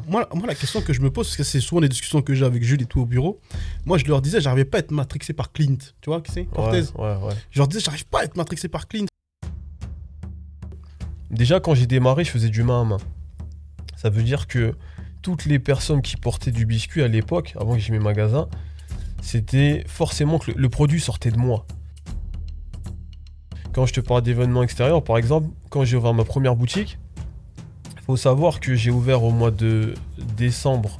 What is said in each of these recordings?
Moi, la question que je me pose, parce que c'est souvent les discussions que j'ai avec Jules et tout au bureau, moi, je leur disais, j'arrivais pas à être matrixé par Clint. Tu vois qui c'est? Cortez. Ouais. Je leur disais, j'arrive pas à être matrixé par Clint. Déjà, quand j'ai démarré, je faisais du main à main. Ça veut dire que toutes les personnes qui portaient du biscuit à l'époque, avant que j'ai mes magasins, c'était forcément que le produit sortait de moi. Quand je te parle d'événements extérieurs, par exemple, quand j'ai ouvert ma première boutique, il faut savoir que j'ai ouvert au mois de décembre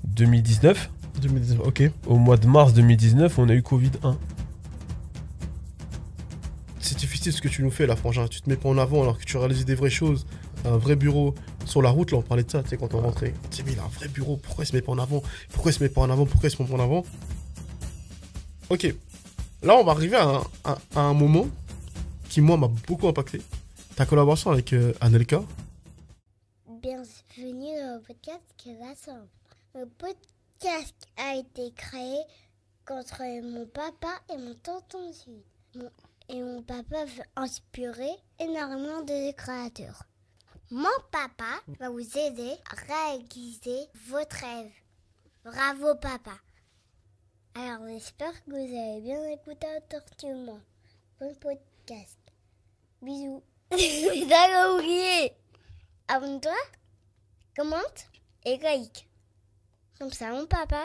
2019. 2019, ok. Au mois de mars 2019, on a eu Covid-1. C'est difficile ce que tu nous fais là, frangin. Tu te mets pas en avant alors que tu réalises des vraies choses. T'as un vrai bureau. Sur la route, là, on parlait de ça, tu sais, quand on rentrait. Tu sais, mais il a un vrai bureau. Pourquoi il se met pas en avant? Pourquoi il se met pas en avant? Pourquoi il se met pas en avant? Ok. Là, on va arriver à un moment qui, moi, m'a beaucoup impacté. Ta collaboration avec Anelka. Bienvenue au podcast qui rassemble. Le podcast a été créé contre mon papa et mon tonton Sud. Et mon papa veut inspirer énormément de créateurs. Mon papa va vous aider à réaliser votre rêve. Bravo papa. Alors j'espère que vous avez bien écouté attentivement. Bon podcast. Bisous. T'as oublié. Abonne-toi, commente et like. Comme ça mon papa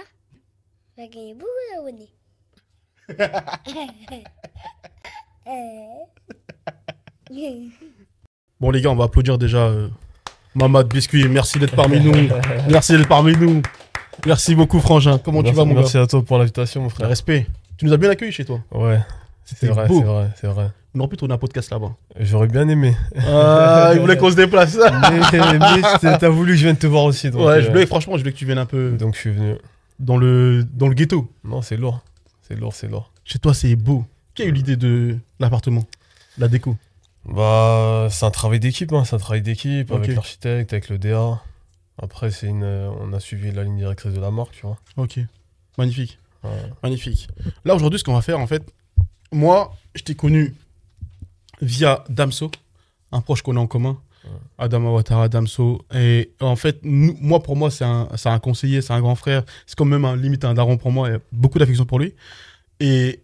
va gagner beaucoup d'abonnés. Bon, les gars, on va applaudir déjà Mamad Biscuit. Merci d'être parmi nous. Merci d'être parmi nous. Merci beaucoup, frangin. Comment tu vas, mon gars? Merci à toi pour l'invitation, mon frère. Respect. Tu nous as bien accueillis chez toi. Ouais, c'est vrai, beau. c'est vrai. On aurait pu tourner un podcast là-bas. J'aurais bien aimé. Ah, il voulait qu'on se déplace. mais t'as voulu que je vienne te voir aussi. Donc, ouais, franchement, je voulais que tu viennes un peu donc je suis venu. dans le ghetto. Non, c'est lourd. Chez toi, c'est beau. Qui a eu l'idée de l'appartement, la déco? Bah, c'est un travail d'équipe, avec Ok. l'architecte, avec le DA. Après, on a suivi la ligne directrice de la marque, tu vois. Ok, magnifique. Ouais. Magnifique. Là, aujourd'hui, ce qu'on va faire, en fait, moi, je t'ai connu via Damso, un proche qu'on a en commun. Ouais. Adama Ouattara, Damso. Et en fait, pour moi, c'est un conseiller, c'est un grand frère. C'est comme même limite un daron pour moi. Il y a beaucoup d'affection pour lui. Et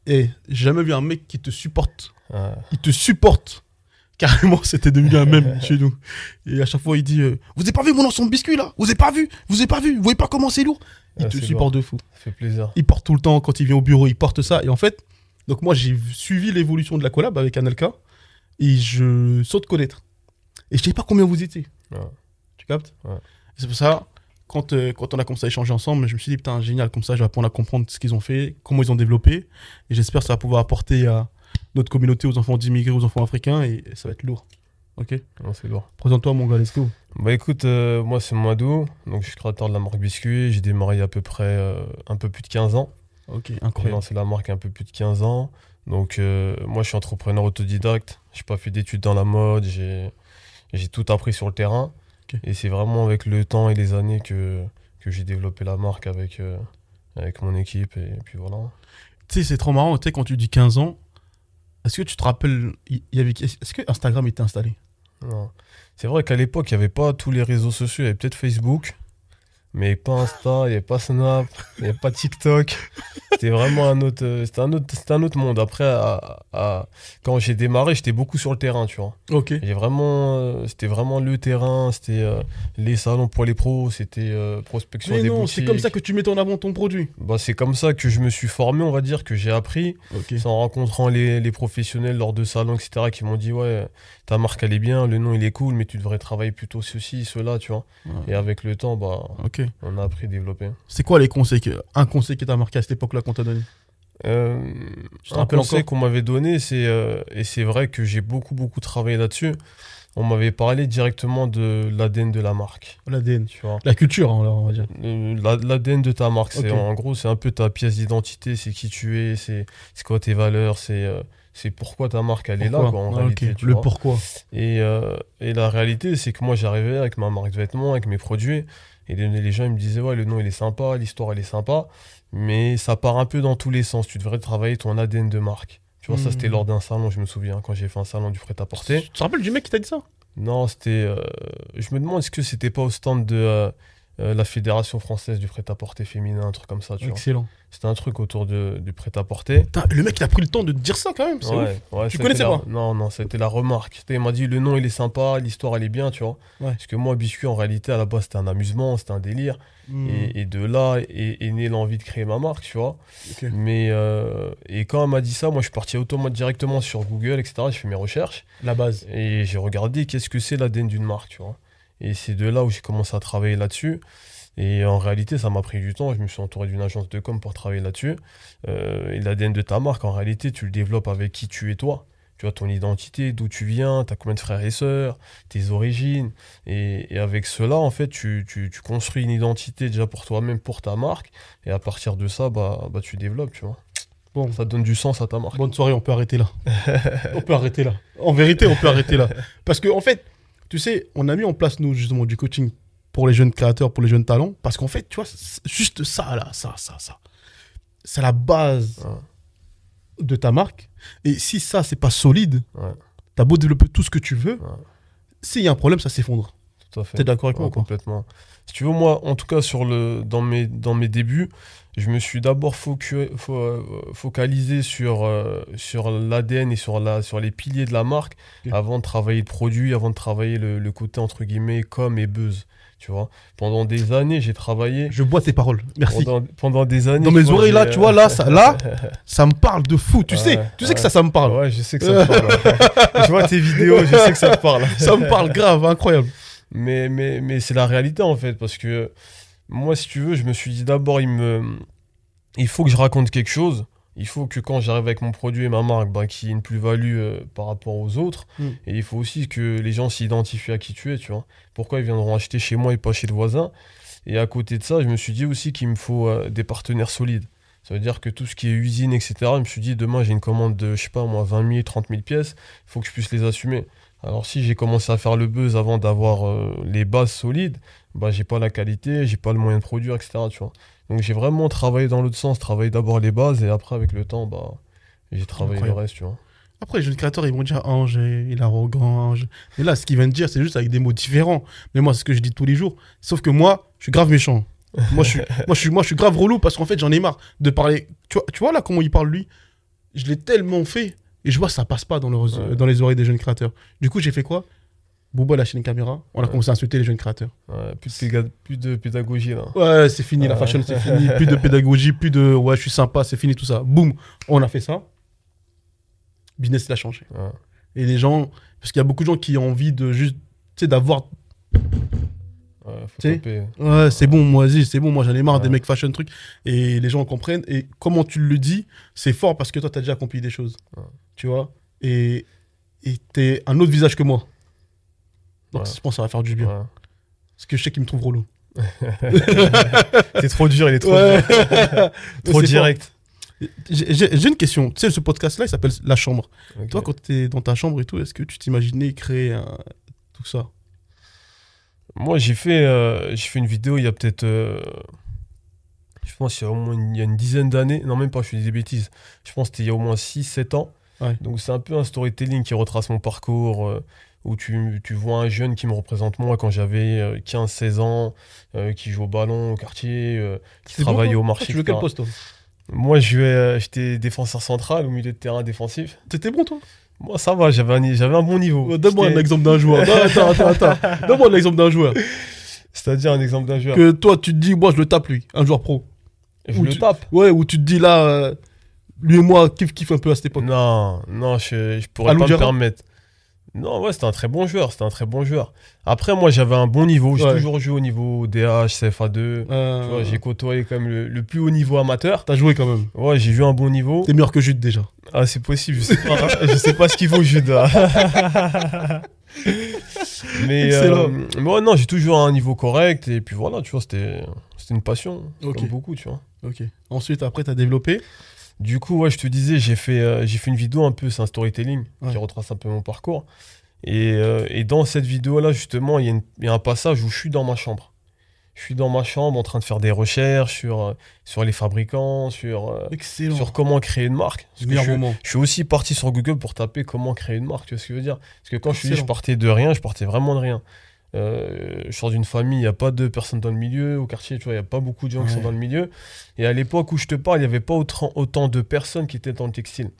j'ai jamais vu un mec qui te supporte. Ouais. Il te supporte. Carrément, c'était devenu un mème chez nous. Et à chaque fois, il dit vous avez pas vu mon ensemble biscuit là? Vous avez pas vu? Vous voyez pas comment c'est lourd? Il te c'est supporte de fou. Ça fait plaisir. Il porte tout le temps, quand il vient au bureau, il porte ça. Et en fait, donc moi, j'ai suivi l'évolution de la collab avec Anelka. Et je saute connaître. Et je sais pas combien vous étiez. Ouais. Tu captes? Ouais. Et c'est pour ça, quand on a commencé à échanger ensemble, je me suis dit, putain, génial, comme ça, je vais apprendre à comprendre ce qu'ils ont fait, comment ils ont développé. Et j'espère que ça va pouvoir apporter à notre communauté, aux enfants d'immigrés, aux enfants africains. Et ça va être lourd. Ok? Non, c'est lourd. Présente-toi, mon gars, let's go. Bah écoute, moi c'est Madou, donc je suis créateur de la marque Biscuit. J'ai démarré il y a à peu près un peu plus de 15 ans. Ok, J'ai incroyable. lancé la marque il y a un peu plus de 15 ans. Donc moi je suis entrepreneur autodidacte. J'ai pas fait d'études dans la mode, j'ai tout appris sur le terrain. Ok. Et c'est vraiment avec le temps et les années que j'ai développé la marque avec mon équipe. Et puis voilà. Tu sais, c'est trop marrant, tu sais, quand tu dis 15 ans, est-ce que tu te rappelles, est-ce que Instagram était installé? Non. C'est vrai qu'à l'époque, il n'y avait pas tous les réseaux sociaux. Il y avait peut-être Facebook, mais pas Insta, il n'y avait pas Snap, il n'y avait pas TikTok. C'était vraiment c'était un autre monde. Après, quand j'ai démarré, j'étais beaucoup sur le terrain, tu vois. Ok. C'était vraiment le terrain, c'était les salons pour les pros, c'était prospection Mais des non, boutiques. c'est comme ça que tu mets en avant ton produit. Bah, c'est comme ça que je me suis formé, on va dire, que j'ai appris. Ok. C'est en rencontrant les professionnels lors de salons, etc., qui m'ont dit, ouais, ta marque, elle est bien, le nom, il est cool, mais tu devrais travailler plutôt ceci, cela, tu vois. Ouais. Et avec le temps, bah, Ok. on a appris à développer. C'est quoi un conseil qui t'a marqué à cette époque-là qu'on t'a donné? Tu te Un rappelles conseil encore? qu'on m'avait donné, et c'est vrai que j'ai beaucoup travaillé là-dessus, on m'avait parlé directement de l'ADN de la marque, L'ADN. tu vois. La culture, hein, on va dire. L'ADN de ta marque, Ok. en gros, c'est un peu ta pièce d'identité, c'est qui tu es, c'est quoi tes valeurs, c'est pourquoi ta marque, elle est là, quoi, en Ah, réalité, ok. tu Le vois. pourquoi. Et la réalité, c'est que moi, j'arrivais avec ma marque de vêtements, avec mes produits, et les gens, ils me disaient, ouais, le nom, il est sympa, l'histoire, elle est sympa, mais ça part un peu dans tous les sens. Tu devrais travailler ton ADN de marque. Tu vois, ça, c'était lors d'un salon, je me souviens, quand j'ai fait un salon du prêt-à-porter. Tu te rappelles du mec qui t'a dit ça? Non, c'était. Je me demande est-ce que c'était pas au stand de la Fédération française du prêt-à-porter féminin, un truc comme ça, tu vois. Excellent. C'était un truc autour du prêt-à-porter. Putain, le mec, il a pris le temps de te dire ça quand même. C'est ouf. Ouais, Tu ça a connaissais été pas? Non, non, ça a été la remarque. Il m'a dit le nom il est sympa, l'histoire elle est bien, tu vois. Ouais. Parce que moi, Biscuit, en réalité, à la base, c'était un amusement, c'était un délire. Et de là est née l'envie de créer ma marque, tu vois. Ok. Mais et quand elle m'a dit ça, moi je suis parti directement sur Google, etc. J'ai fait mes recherches La base. et j'ai regardé qu'est-ce que c'est l'ADN d'une marque, tu vois. Et c'est de là où j'ai commencé à travailler là-dessus. Et en réalité, ça m'a pris du temps. Je me suis entouré d'une agence de com pour travailler là-dessus. Et l'ADN de ta marque, en réalité, tu le développes avec qui tu es toi. Tu vois, ton identité, d'où tu viens, t'as combien de frères et sœurs, tes origines. Et avec cela, en fait, tu construis une identité déjà pour toi-même, pour ta marque. Et à partir de ça, bah, tu développes, tu vois. Bon. Ça donne du sens à ta marque. Bonne soirée, on peut arrêter là. On peut arrêter là. En vérité, on peut arrêter là. Parce que, en fait, tu sais, on a mis en place, nous, justement, du coaching pour les jeunes créateurs, pour les jeunes talents. Parce qu'en fait, tu vois, juste ça, là, ça. C'est la base de ta marque. Et si ça, c'est pas solide, t'as beau développer tout ce que tu veux, s'il y a un problème, ça s'effondre. Tout à fait. T'es d'accord avec moi, quoi? Complètement. Si tu veux, moi, en tout cas, dans mes débuts, je me suis d'abord focalisé sur l'ADN et sur les piliers de la marque avant de travailler le produit, avant de travailler le côté, entre guillemets, com et buzz. Tu vois, pendant des années, j'ai travaillé. Je bois tes paroles. Merci. Pendant des années. Dans mes oreilles, là, tu vois, ça me parle de fou. Tu sais que ça me parle. Ouais, je sais que ça me parle. Je vois tes vidéos, je sais que ça te parle. Ça me parle grave, incroyable. Mais c'est la réalité, en fait, parce que moi, si tu veux, je me suis dit d'abord, il faut que je raconte quelque chose. Il faut que quand j'arrive avec mon produit et ma marque, qu'il y ait une plus-value par rapport aux autres. Et il faut aussi que les gens s'identifient à qui tu es, tu vois. Pourquoi ils viendront acheter chez moi et pas chez le voisin. Et à côté de ça, je me suis dit aussi qu'il me faut des partenaires solides. Ça veut dire que tout ce qui est usine, etc., je me suis dit, demain, j'ai une commande de, je sais pas moi, 20 000, 30 000 pièces. Il faut que je puisse les assumer. Alors si j'ai commencé à faire le buzz avant d'avoir les bases solides, j'ai pas la qualité, j'ai pas le moyen de produire, etc., tu vois. Donc j'ai vraiment travaillé dans l'autre sens, travaillé d'abord les bases et après avec le temps, j'ai travaillé le reste, tu vois. Après, les jeunes créateurs, ils vont dire Ange, il est arrogant, Ange. Mais là, ce qu'il vient de dire, c'est juste avec des mots différents. Mais moi, c'est ce que je dis tous les jours. Sauf que moi, je suis grave méchant. moi, je suis grave relou parce qu'en fait, j'en ai marre de parler. Tu vois là comment il parle, lui? Je l'ai tellement fait et je vois que ça passe pas dans les oreilles des jeunes créateurs. Du coup, j'ai fait quoi? Bouba a lâché une caméra, on a commencé à insulter les jeunes créateurs. Ouais, plus de pédagogie là. Ouais, c'est fini, la fashion c'est fini, plus de pédagogie, plus de ouais, je suis sympa, c'est fini tout ça. Boum, on a fait ça. Business, il a changé. Ouais. Et les gens, parce qu'il y a beaucoup de gens qui ont envie de juste, tu sais, d'avoir. Ouais, faut taper. Ouais, c'est bon, moi, c'est bon, moi j'en ai marre des mecs fashion trucs. Et les gens comprennent. Et comment tu le dis, c'est fort parce que toi, t'as déjà accompli des choses. Ouais. Tu vois? Et t'es un autre visage que moi. Donc je pense que ça va faire du bien. Ouais. Parce que je sais qu'il me trouve relou. C'est trop dur, il est trop dur. Trop direct. Fort. J'ai une question. Tu sais, ce podcast-là, il s'appelle La Chambre. Okay. Toi, quand tu es dans ta chambre et tout, est-ce que tu t'imaginais créer tout ça? Moi, j'ai fait une vidéo il y a peut-être... je pense qu'il y a au moins une dizaine d'années. Non, même pas, je fais des bêtises. Je pense que c'était il y a au moins 6-7 ans. Ouais. Donc, c'est un peu un storytelling qui retrace mon parcours, où tu vois un jeune qui me représente moi quand j'avais 15-16 ans, qui joue au ballon au quartier, qui travaillait au marché. Tu jouais quel poste, toi? Moi, j'étais défenseur central au milieu de terrain défensif. T'étais bon, toi? Moi, ça va, j'avais un bon niveau. Donne-moi un exemple d'un joueur. Non, attends. Donne-moi un exemple d'un joueur. C'est-à-dire un exemple d'un joueur. Que toi, tu te dis, moi, je le tape, lui, un joueur pro. Je le tape? Ouais, où tu te dis, là, lui et moi, kiff un peu à cette époque. Non, je pourrais pas me permettre. Non, ouais, c'était un très bon joueur. Après, moi, j'avais un bon niveau. J'ai toujours joué au niveau DH, CFA2. Tu vois, j'ai côtoyé quand même le plus haut niveau amateur. T'as joué quand même? Ouais, j'ai joué un bon niveau. T'es meilleur que Jude déjà? Ah, c'est possible. Je sais pas ce qu'il vaut, Jude. Mais ouais, non, j'ai toujours un niveau correct. Et puis voilà, tu vois, c'était une passion. Comme beaucoup, tu vois. Ok. Ensuite, après, t'as développé? Du coup, ouais, je te disais, j'ai fait une vidéo un peu, c'est un storytelling qui retrace un peu mon parcours. Et dans cette vidéo-là, justement, il y a un passage où je suis dans ma chambre. je suis dans ma chambre en train de faire des recherches sur les fabricants, Excellent. sur comment créer une marque. Parce que Meilleur moment. je suis aussi parti sur Google pour taper comment créer une marque, tu vois ce que je veux dire? Parce que quand je Excellent. partais de rien, je partais vraiment de rien. Je sors d'une famille, il n'y a pas de personnes dans le milieu, au quartier, tu vois, il n'y a pas beaucoup de gens qui sont Ouais. dans le milieu. Et à l'époque où je te parle, il n'y avait pas autant de personnes qui étaient dans le textile.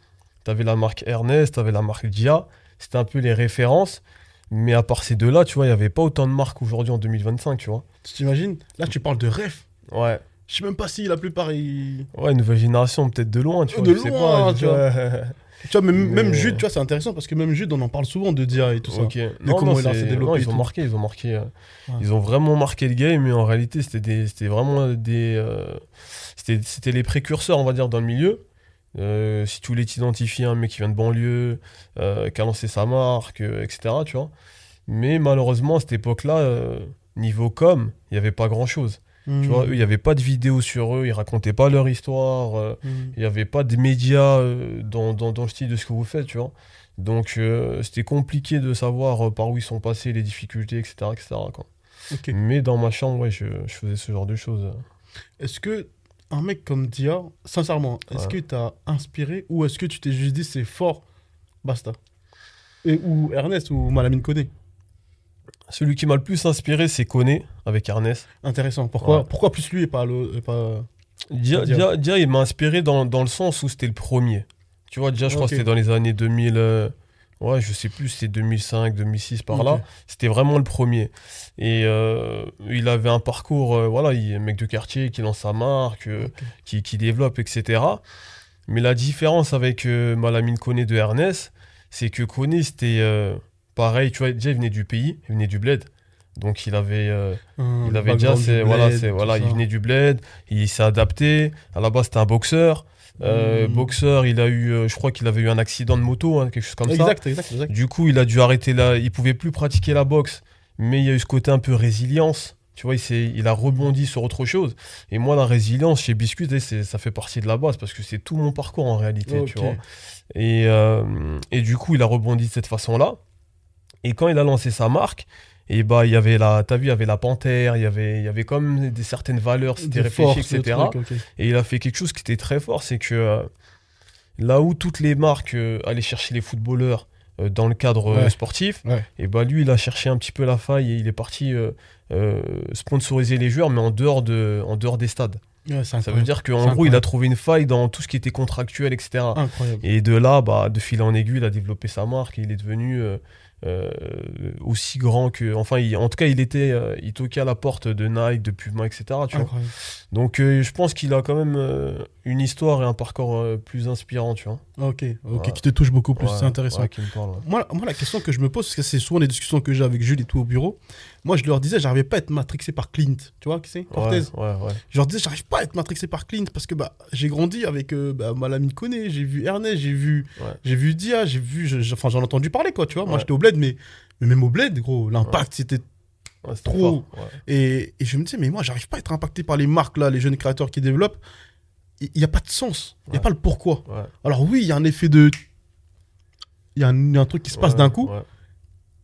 Tu avais la marque Ernest, tu avais la marque Dia, c'était un peu les références. Mais à part ces deux-là, tu vois, il n'y avait pas autant de marques aujourd'hui en 2025, tu vois. Tu t'imagines? Là, tu parles de ref. Ouais. Je sais même pas si la plupart, ils... Ouais, nouvelle génération, peut-être de loin, tu vois. De je sais loin, pas, tu vois. Tu vois, même Mais- Jude, tu vois, c'est intéressant parce que même Jude, on en parle souvent de Dia et tout ça. Ok. comment il a s'est développé non, et ils ont tout. marqué, ils ont marqué. Ouais. Ils ont vraiment marqué le game, mais en réalité, c'était vraiment c'était les précurseurs, on va dire, dans le milieu. Si tu voulais t'identifier un mec qui vient de banlieue, qui a lancé sa marque, etc., tu vois. Mais malheureusement, à cette époque-là, niveau com, il n'y avait pas grand-chose. Tu vois, eux, il n'y avait pas de vidéos sur eux, ils racontaient pas leur histoire, il n'y avait pas de médias dans le style de ce que vous faites, tu vois. Donc, c'était compliqué de savoir par où ils sont passés, les difficultés, etc., etc., quoi. Ok. Mais dans ma chambre, ouais, je faisais ce genre de choses. Est-ce que un mec comme Dia, sincèrement, est-ce Ouais. que t'as inspiré ou est-ce que tu t'es juste dit c'est fort, basta? Ou Ernest ou Malamine Koné? Celui qui m'a le plus inspiré, c'est Koné, avec Ernest. Intéressant. Pourquoi, Ouais. pourquoi plus lui et pas le. Et pas... Dia, il m'a inspiré dans le sens où c'était le premier. Tu vois, déjà, je crois Ok. que c'était dans les années 2000. Ouais, je sais plus, c'était 2005, 2006, par Ok. là. C'était vraiment le premier. Et il avait un parcours, voilà, il est un mec de quartier qui lance sa marque, Ok. qui développe, etc. Mais la différence avec Malamine Koné de Ernest, c'est que Koné, c'était pareil, tu vois, déjà, il venait du pays, il venait du bled. Donc, il avait Le déjà, background du bled, tout il ça. venait du bled, il s'est adapté. À la base, c'était un boxeur. Boxeur, il a eu, je crois qu'il avait eu un accident de moto, hein, quelque chose comme ça. Exact. Du coup, il a dû arrêter là. Il pouvait plus pratiquer la boxe, mais il y a eu ce côté un peu résilience. Tu vois, il a rebondi sur autre chose. Et moi, la résilience chez Biscuit, ça fait partie de la base parce que c'est tout mon parcours en réalité, tu Ok. vois. Et du coup, il a rebondi de cette façon-là. Et quand il a lancé sa marque, et bah, il y avait t'as vu, il y avait la panthère, il y avait comme certaines valeurs, c'était De réfléchi, force, le etc. truc, ok. Et il a fait quelque chose qui était très fort, c'est que là où toutes les marques allaient chercher les footballeurs dans le cadre Ouais. sportif, Ouais. et bah lui, il a cherché un petit peu la faille et il est parti sponsoriser les joueurs, mais en dehors des stades. Ouais, c'est Ça veut incroyable. dire qu'en C'est gros, il a incroyable. trouvé une faille dans tout ce qui était contractuel, etc. Incroyable. Et de là, bah, de fil en aiguille, il a développé sa marque et il est devenu aussi grand que. Enfin, en tout cas, il toquait à la porte de Nike, de Puma, etc. Tu vois. Incroyable. Donc, je pense qu'il a quand même une histoire et un parcours plus inspirant, tu vois. Ok, Ouais. qui te touche beaucoup plus, Ouais, c'est intéressant. ouais, qui me parle, ouais. Moi, la question que je me pose, parce que c'est souvent les discussions que j'ai avec Jules et tout au bureau, moi, je leur disais, j'arrivais pas à être matrixé par Clint. Tu vois qui c'est? Cortez. Ouais. Je leur disais, j'arrive pas à être matrixé par Clint parce que bah, j'ai grandi avec Malamine Koné, j'ai vu Ernest, j'ai vu Dia, enfin, j'en ai entendu parler, quoi, tu vois. Moi, Ouais. j'étais au bled, mais même au bled, gros, l'impact, c'était. Ouais, c'était Trop. fort, ouais. Et je me disais, mais moi, j'arrive pas à être impacté par les marques, là, les jeunes créateurs qui développent. Il n'y a pas de sens, il n'y a Ouais. pas le pourquoi. Ouais. Alors, oui, il y a un effet de. Il y a un truc qui se passe Ouais, d'un coup, ouais.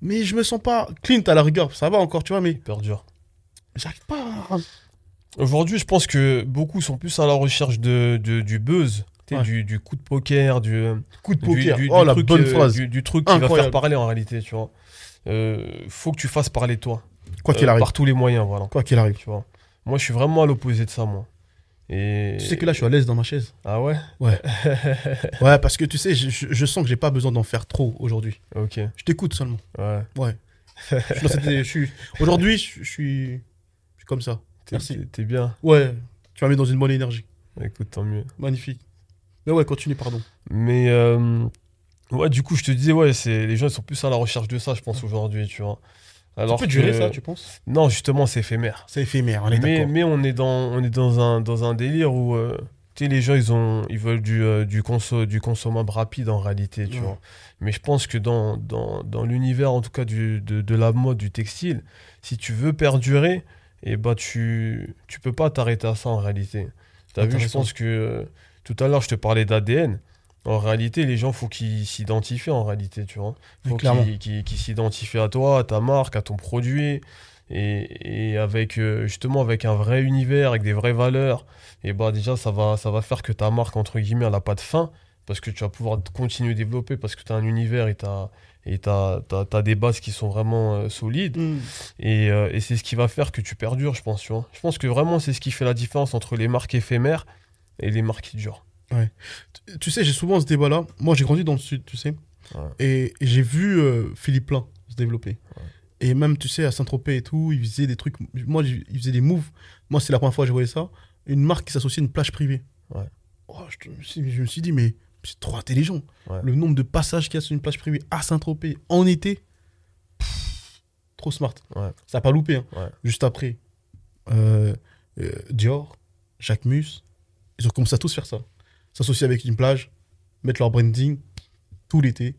mais je me sens pas. Clint, à la rigueur, ça va encore, tu vois, mais Hyper dur. j'arrive pas à. Aujourd'hui, je pense que beaucoup sont plus à la recherche du buzz, tu sais, Ouais. du coup de poker, Coup de poker. du Oh, la truc, bonne phrase. du truc qui va Incroyable. faire parler en réalité, tu vois. Faut que tu fasses parler de toi. Quoi qu'il arrive. Par tous les moyens, voilà. Quoi qu'il arrive. Tu vois. Moi, je suis vraiment à l'opposé de ça, moi. Et... Tu sais que là, je suis à l'aise dans ma chaise. Ah ouais? Ouais. Ouais, parce que tu sais, je sens que j'ai pas besoin d'en faire trop aujourd'hui. Ok, Je t'écoute seulement. ouais. Ouais. Aujourd'hui, je suis comme ça. Merci. T'es bien. Ouais, tu m'as mis dans une bonne énergie. Écoute, tant mieux. Magnifique. Mais ouais, continue, pardon. Mais ouais, du coup, je te disais, ouais, les gens ils sont plus à la recherche de ça, je pense, aujourd'hui, tu vois. Alors Ça peut durer, que- ça, tu penses? Non, justement, c'est éphémère. C'est éphémère, on est d'accord. Mais on est dans un délire où tu sais, les gens ils veulent du consommable rapide en réalité, tu Ouais. vois. Mais je pense que dans l'univers en tout cas de la mode, du textile, si tu veux perdurer, et bah tu peux pas t'arrêter à ça en réalité. T'as vu, je Intéressant. pense que tout à l'heure je te parlais d'ADN. En réalité, les gens, faut qu'ils s'identifient en réalité, tu vois. Faut Clairement. qu'ils s'identifient à toi, à ta marque, à ton produit. et avec justement avec un vrai univers, avec des vraies valeurs, et bah déjà ça va faire que ta marque entre guillemets elle a pas de fin parce que tu vas pouvoir continuer à développer parce que tu as un univers et t'as des bases qui sont vraiment solides et c'est ce qui va faire que tu perdures, je pense, tu vois. Je pense que vraiment c'est ce qui fait la différence entre les marques éphémères et les marques qui durent. Ouais. Tu sais, j'ai souvent ce débat-là. Moi, j'ai grandi dans le sud, tu sais. Ouais. Et j'ai vu Philippe Plein se développer. Ouais. Et même, tu sais, à Saint-Tropez et tout, il faisait des trucs. Moi, il faisait des moves. Moi, c'est la première fois que je voyais ça. Une marque qui s'associe à une plage privée. Ouais. Oh, je me suis dit, mais c'est trop intelligent. Ouais. Le nombre de passages qu'il y a sur une plage privée à Saint-Tropez en été, trop smart. Ouais. Ça n'a pas loupé. Hein. Ouais. Juste après, Dior, Jacquemus, ils ont commencé à tous faire ça. S'associer avec une plage, mettre leur branding tout l'été.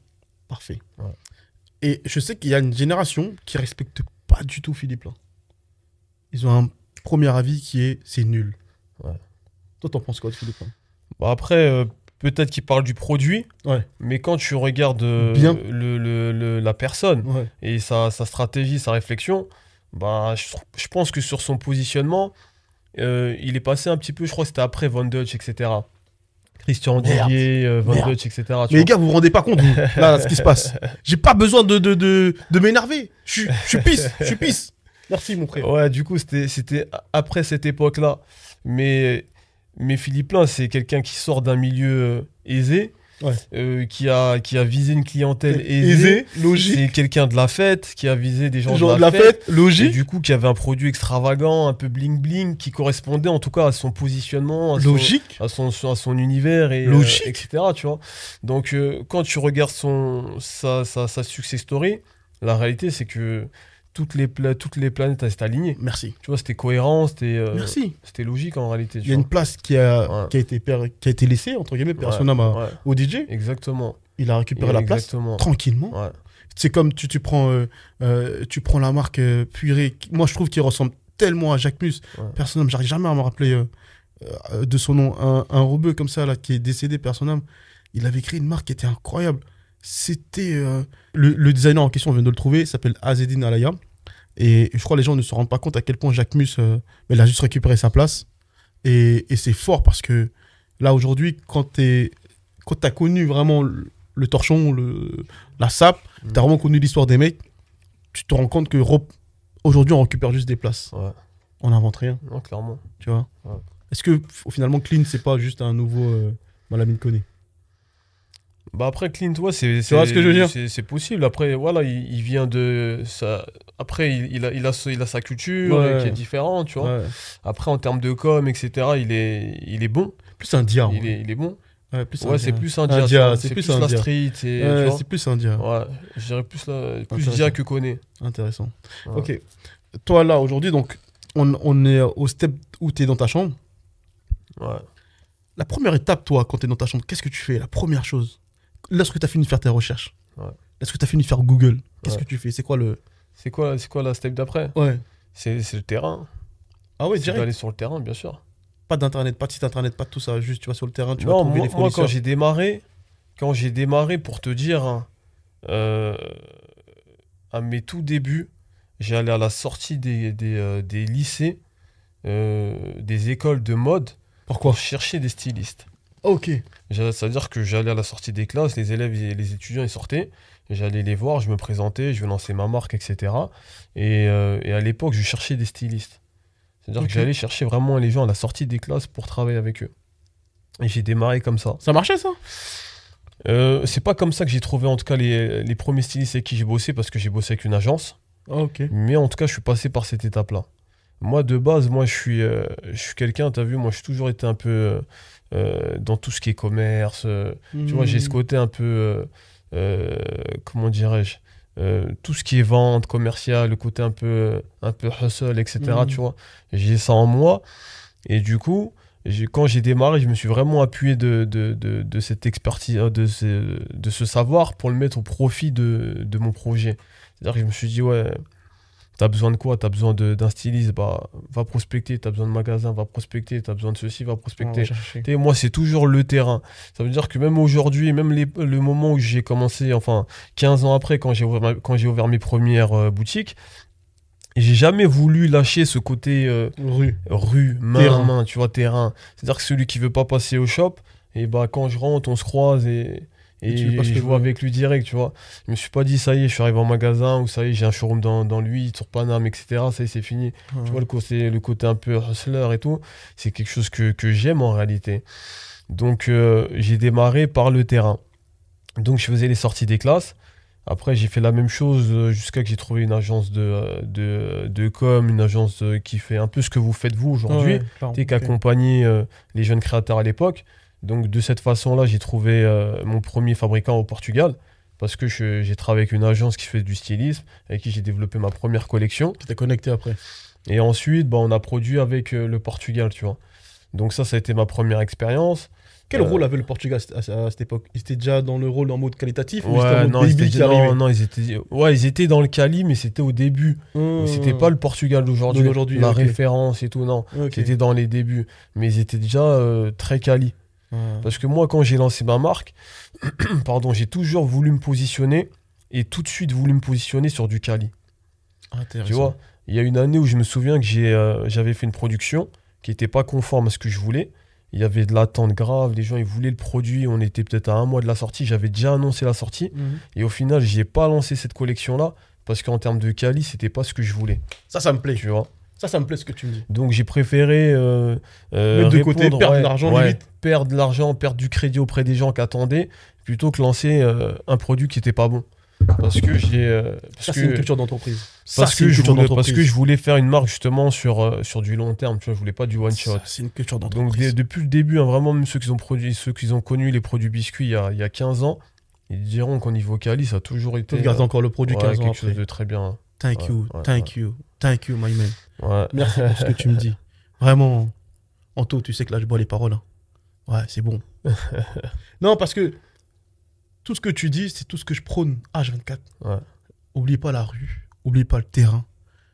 Parfait. Ouais. Et je sais qu'il y a une génération qui respecte pas du tout Philippe Plein. Ils ont un premier avis qui est c'est nul. Ouais. Toi, t'en penses quoi de Philippe Plein? Bon, après, peut-être qu'il parle du produit, Ouais. mais quand tu regardes Bien. la personne Ouais. et sa stratégie, sa réflexion, bah, je pense que sur son positionnement, il est passé un petit peu, je crois que c'était après Von Dutch, etc. Christian Merde. Didier, Von Merde. Dutch, etc. Mais les gars, vous vous rendez pas compte, vous, là, ce qui se passe. J'ai pas besoin de m'énerver. Je suis pisse. Je suis pisse. Merci, mon frère. Ouais, du coup, c'était après cette époque-là. Mais Philippe Plein, c'est quelqu'un qui sort d'un milieu aisé, Ouais. qui a visé une clientèle aisée. Logique. C'est quelqu'un de la fête, qui a visé des gens Genre de la fête. Et logique. du coup, qui avait un produit extravagant, un peu bling-bling, qui correspondait en tout cas à son positionnement, Logique. à son univers, et, Logique. etc. Tu vois. Donc, quand tu regardes sa success story, la réalité, c'est que toutes les planètes elles s'étaient alignées. Merci. Tu vois, c'était cohérent, Merci. c'était logique en réalité. Il y a une place qui a Ouais. été laissée, entre guillemets, personnam Ouais, au DJ. exactement. Il a récupéré la place Exactement. tranquillement. Ouais. C'est comme tu prends la marque Purée. Moi, je trouve qu'il ressemble tellement à Jacquemus. Ouais. Personnam, j'arrive jamais à me rappeler de son nom. Un rebeu comme ça, là, qui est décédé, Personnam. Il avait créé une marque qui était incroyable. C'était... le designer en question, on vient de le trouver, il s'appelle Azzedine Alaya. Et je crois que les gens ne se rendent pas compte à quel point Jacquemus, il a juste récupéré sa place. Et c'est fort parce que là, aujourd'hui, quand t'as connu vraiment le torchon, la sape, t'as vraiment connu l'histoire des mecs, tu te rends compte que aujourd'hui, on récupère juste des places. Ouais. On n'invente rien, Non, clairement. tu vois. Ouais. Est-ce que finalement, Clean, c'est pas juste un nouveau Malamine Koné? Bah après Clint, ouais, Tu vois ce que je veux dire? c'est possible. Après, voilà, il vient de ça. Après, il a sa culture Ouais. qui est différente, tu vois. Ouais. Après, en termes de com, etc., il est bon. Plus un dia. Il est bon. Ouais, plus Ouais, c'est plus un Un dia. dia, tu vois. c'est C'est plus plus un la dia. street. Tu Ouais, vois. c'est plus un dia. Ouais, je dirais plus Intéressant. dia que connaît. Intéressant. Ouais. Ok. Toi, là, aujourd'hui, donc, on est au step où tu es dans ta chambre. Ouais. La première étape, toi, quand tu es dans ta chambre, qu'est-ce que tu fais? La première chose. Lorsque tu as fini de faire tes recherches. Ouais. Lorsque tu as fini de faire Google. Qu'est-ce Ouais. que tu fais? C'est quoi le... C'est quoi la step d'après? Ouais. C'est le terrain. Ah ouais, C'est direct. d'aller sur le terrain, bien sûr. Pas d'internet, pas de site internet, pas de tout ça. Juste, tu vas sur le terrain, tu vas Non, trouver les moi, fournisseurs. quand j'ai démarré, pour te dire, hein, à mes tout débuts, j'ai allé à la sortie des lycées, des écoles de mode, Pourquoi? pour chercher des stylistes. Ok. C'est-à-dire que j'allais à la sortie des classes, les élèves et les étudiants ils sortaient, j'allais les voir, je me présentais, je vais lancer ma marque, etc. Et à l'époque, je cherchais des stylistes. C'est-à-dire Ok. que j'allais chercher vraiment les gens à la sortie des classes pour travailler avec eux. Et j'ai démarré comme ça. Ça marchait, ça? C'est pas comme ça que j'ai trouvé en tout cas les premiers stylistes avec qui j'ai bossé, parce que j'ai bossé avec une agence. Ok. Mais en tout cas, je suis passé par cette étape-là. Moi, de base, je suis quelqu'un, t'as vu, moi, j'ai toujours été un peu dans tout ce qui est commerce. Tu vois, j'ai ce côté un peu, comment dirais-je, tout ce qui est vente, commercial, le côté un peu hustle, etc. Tu vois, j'ai ça en moi. Et du coup, quand j'ai démarré, je me suis vraiment appuyé de cette expertise, de ce savoir pour le mettre au profit de mon projet. C'est-à-dire que je me suis dit, ouais, t'as besoin de quoi? T'as besoin d'un styliste, bah, va prospecter. T'as besoin de magasin, va prospecter. T'as besoin de ceci, va prospecter. Et moi, c'est toujours le terrain. Ça veut dire que même aujourd'hui, même le moment où j'ai commencé, enfin, 15 ans après, quand j'ai ouvert mes premières boutiques, j'ai jamais voulu lâcher ce côté rue, Terrain. main, tu vois, terrain. C'est-à-dire que celui qui veut pas passer au shop, et bah quand je rentre, on se croise Et tu veux pas et se je le vois voir. avec lui direct, tu vois. Je me suis pas dit, ça y est, je suis arrivé en magasin, ou ça y est, j'ai un showroom dans lui, sur Paname, etc. Ça y est, c'est fini. Tu vois, le côté un peu hustler et tout, c'est quelque chose que j'aime en réalité. Donc, j'ai démarré par le terrain. Donc, je faisais les sorties des classes. Après, j'ai fait la même chose jusqu'à que j'ai trouvé une agence de com, une agence qui fait un peu ce que vous faites vous aujourd'hui, tu sais, qui accompagnait les jeunes créateurs à l'époque. Donc, de cette façon-là, j'ai trouvé mon premier fabricant au Portugal. Parce que j'ai travaillé avec une agence qui fait du stylisme, avec qui j'ai développé ma première collection. Tu t'es connecté après. Et ensuite, bah, on a produit avec le Portugal, tu vois. Donc ça a été ma première expérience. Quel rôle avait le Portugal à cette époque? Ils étaient déjà dans le rôle en mode qualitatif ou Ouais, c'était en mode non, baby qui arrivait? non, ils étaient dans le Cali, mais c'était au début. C'était pas le Portugal d'aujourd'hui, la ok. référence et tout, non. Ok. C'était dans les débuts. Mais ils étaient déjà très Cali. Ah. Parce que moi, quand j'ai lancé ma marque, pardon, j'ai toujours voulu me positionner et tout de suite voulu me positionner sur du Cali. Intéressant. Tu vois, il y a une année où je me souviens que j'avais fait une production qui n'était pas conforme à ce que je voulais. Il y avait de l'attente grave, les gens ils voulaient le produit, on était peut-être à un mois de la sortie, j'avais déjà annoncé la sortie. Et au final, j'ai pas lancé cette collection-là parce qu'en termes de quali, c'était pas ce que je voulais. Ça me plaît. Tu vois. Ça me plaît ce que tu me dis. Donc j'ai préféré Mettre de côté, perdre de l'argent limite. perdre de l'argent, perdre du crédit auprès des gens qui attendaient, plutôt que lancer un produit qui était pas bon. Parce que Ça, c'est une culture d'entreprise. parce que je voulais faire une marque justement sur du long terme, tu vois, je voulais pas du one shot. C'est une culture Donc d'entreprise. depuis le début, hein, vraiment, même ceux qui ont connu les produits biscuits il y a 15 ans, ils diront qu'au niveau quali, ça a toujours été Tu regardes encore le produit 15 ans quelque chose après. de très bien. Thank you, ouais, thank you, thank you, my man. Ouais. Merci pour ce que tu me dis. Vraiment, Anto, tu sais que là, je bois les paroles. Hein. Ouais, c'est bon. Non, parce que tout ce que tu dis, c'est tout ce que je prône H24. Ouais. Oublie pas la rue, oublie pas le terrain.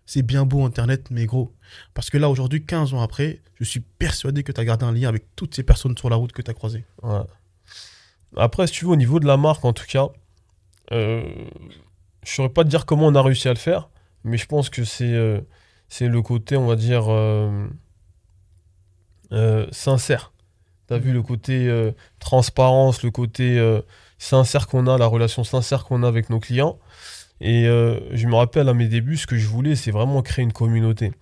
C'est bien beau Internet, mais gros. Parce que là, aujourd'hui, 15 ans après, je suis persuadé que tu as gardé un lien avec toutes ces personnes sur la route que tu as croisées. Ouais. Après, si tu veux, au niveau de la marque, en tout cas, je saurais pas te dire comment on a réussi à le faire, mais je pense que c'est le côté, on va dire, sincère. Tu as vu le côté transparence, le côté sincère qu'on a, la relation sincère qu'on a avec nos clients. Et je me rappelle à mes débuts, ce que je voulais, c'est vraiment créer une communauté.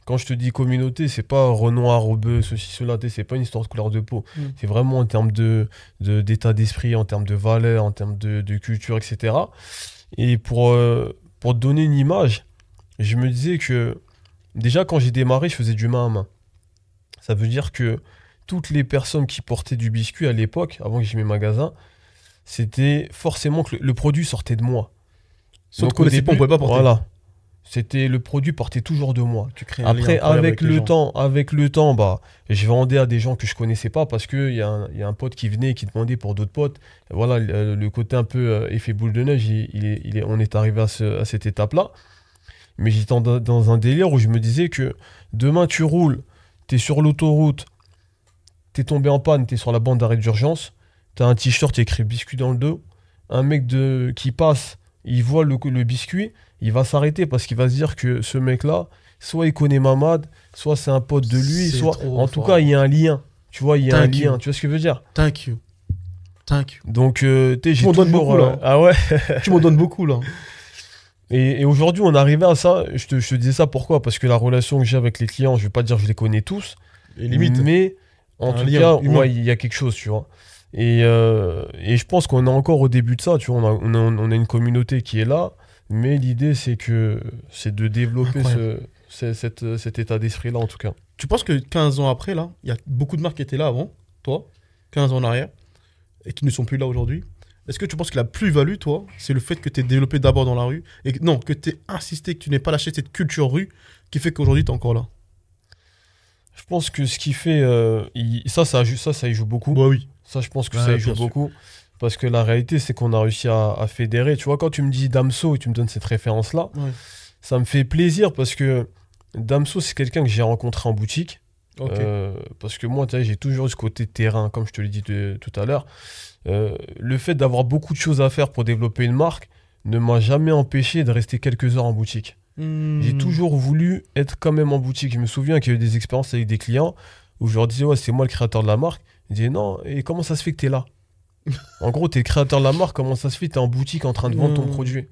Quand je te dis communauté, c'est pas Renoir, Rebeu, ceci, cela, c'est pas une histoire de couleur de peau. C'est vraiment en termes d'état d'esprit, en termes de valeurs, en termes de culture, etc. Et pour te donner une image, je me disais que déjà quand j'ai démarré, je faisais du main à main. Ça veut dire que toutes les personnes qui portaient du biscuit à l'époque, avant que j'ai mes magasins, c'était forcément que le produit sortait de moi. Si on te connaissait pas, on pouvait pas porter. Voilà. Le produit partait toujours de moi. Tu crées un lien Après, incroyable avec le temps, bah, je vendais à des gens que je connaissais pas parce qu'il y a un pote qui venait et qui demandait pour d'autres potes. Voilà, le côté un peu effet boule de neige, on est arrivé à cette étape-là. Mais j'étais dans un délire où je me disais que demain tu roules, tu es sur l'autoroute, tu es tombé en panne, tu es sur la bande d'arrêt d'urgence, tu as un t-shirt écrit biscuit dans le dos, un mec qui passe, il voit le biscuit, il va s'arrêter parce qu'il va se dire que ce mec-là, soit il connaît Mamad, soit c'est un pote de lui, soit en tout cas il y a un lien. Tu vois, il y a un lien. Tu vois ce que je veux dire? Thank you. Thank you. Donc, j'ai tu m'en donnes beaucoup là. Ah ouais. Tu m'en donnes beaucoup là. Et aujourd'hui, on est arrivé à ça. Je te disais ça pourquoi? Parce que la relation que j'ai avec les clients, je vais pas dire que je les connais tous. Et limite. Mais en tout cas, ouais, il y a quelque chose, tu vois. Et je pense qu'on est encore au début de ça, tu vois. On a une communauté qui est là. Mais l'idée, c'est de développer cet état d'esprit-là, en tout cas. Tu penses que 15 ans après, là, il y a beaucoup de marques qui étaient là avant, toi, 15 ans en arrière, et qui ne sont plus là aujourd'hui. Est-ce que tu penses que la plus-value, toi, c'est le fait que tu aies développé d'abord dans la rue, et que tu aies insisté, que tu n'aies pas lâché cette culture rue, qui fait qu'aujourd'hui, tu es encore là? Je pense que ce qui fait... ça y joue beaucoup. Bah oui. Ça, je pense que ça y joue beaucoup. Parce que la réalité, c'est qu'on a réussi à fédérer. Tu vois, quand tu me dis Damso et tu me donnes cette référence-là, ça me fait plaisir parce que Damso, c'est quelqu'un que j'ai rencontré en boutique. Parce que moi, j'ai toujours eu ce côté terrain, comme je te l'ai dit tout à l'heure. Le fait d'avoir beaucoup de choses à faire pour développer une marque ne m'a jamais empêché de rester quelques heures en boutique. J'ai toujours voulu être quand même en boutique. Je me souviens qu'il y a eu des expériences avec des clients où je leur disais, ouais, c'est moi le créateur de la marque. Ils disaient, non, et comment ça se fait que t'es là? En gros, t'es le créateur de la marque, comment ça se fait que t'es en boutique en train de vendre ton produit?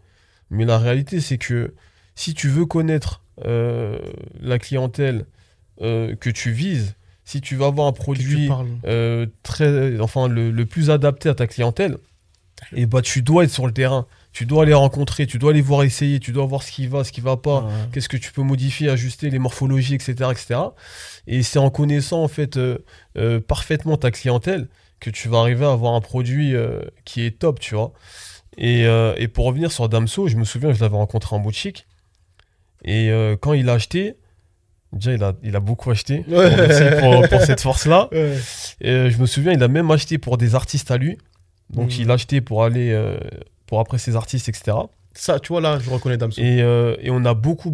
Mais la réalité, c'est que si tu veux connaître la clientèle que tu vises, si tu veux avoir un produit le plus adapté à ta clientèle, et bah tu dois être sur le terrain. Tu dois les rencontrer, tu dois les voir essayer, tu dois voir ce qui va pas, qu'est-ce que tu peux modifier, ajuster, les morphologies, etc. etc. Et c'est en connaissant en fait parfaitement ta clientèle que tu vas arriver à avoir un produit qui est top, tu vois. Et pour revenir sur Damso, je me souviens, je l'avais rencontré en boutique. Et quand il a acheté, déjà il a beaucoup acheté pour cette force-là. Et je me souviens, il a même acheté pour des artistes à lui. Donc il a acheté pour aller... pour après ses artistes, etc. Ça, tu vois, là, je reconnais Damso. Et on a beaucoup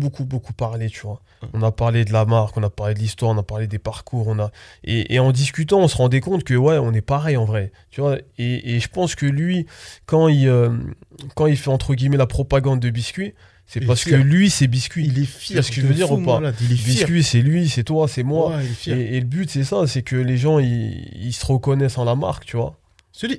parlé, tu vois. On a parlé de la marque, on a parlé de l'histoire, on a parlé des parcours. Et en discutant, on se rendait compte que, ouais, on est pareil en vrai. Tu vois. Et je pense que lui, quand il fait, entre guillemets, la propagande de Biscuit, c'est parce que lui, c'est Biscuit. Il est fier. Ce que je veux dire ou pas? Biscuit, c'est lui, c'est toi, c'est moi. Ouais, il est fier. Et le but, c'est ça, c'est que les gens, ils se reconnaissent en la marque, tu vois.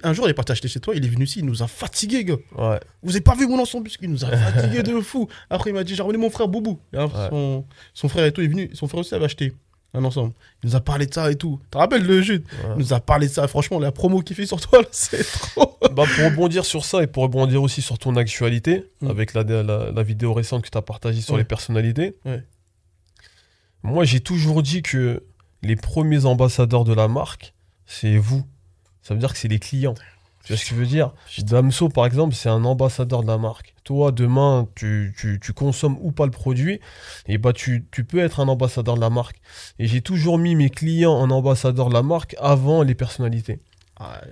Un jour, il est parti acheter chez toi, il est venu ici, il nous a fatigués, gars. Ouais. Vous avez pas vu mon ensemble, il nous a fatigués de fou. Après, il m'a dit, j'ai ramené mon frère Boubou. Son frère et tout est venu, son frère aussi avait acheté un ensemble. Il nous a parlé de ça et tout. Tu te rappelles le jeu? Il nous a parlé de ça. Franchement, la promo qu'il fait sur toi, là, c'est trop. Bah, pour rebondir sur ça et pour rebondir aussi sur ton actualité, avec la vidéo récente que tu as partagée sur les personnalités, moi, j'ai toujours dit que les premiers ambassadeurs de la marque, c'est vous. Ça veut dire que c'est les clients. Tu vois ce que je veux dire? Damso, par exemple, c'est un ambassadeur de la marque. Toi, demain, tu consommes ou pas le produit, et bah tu peux être un ambassadeur de la marque. Et j'ai toujours mis mes clients en ambassadeur de la marque avant les personnalités.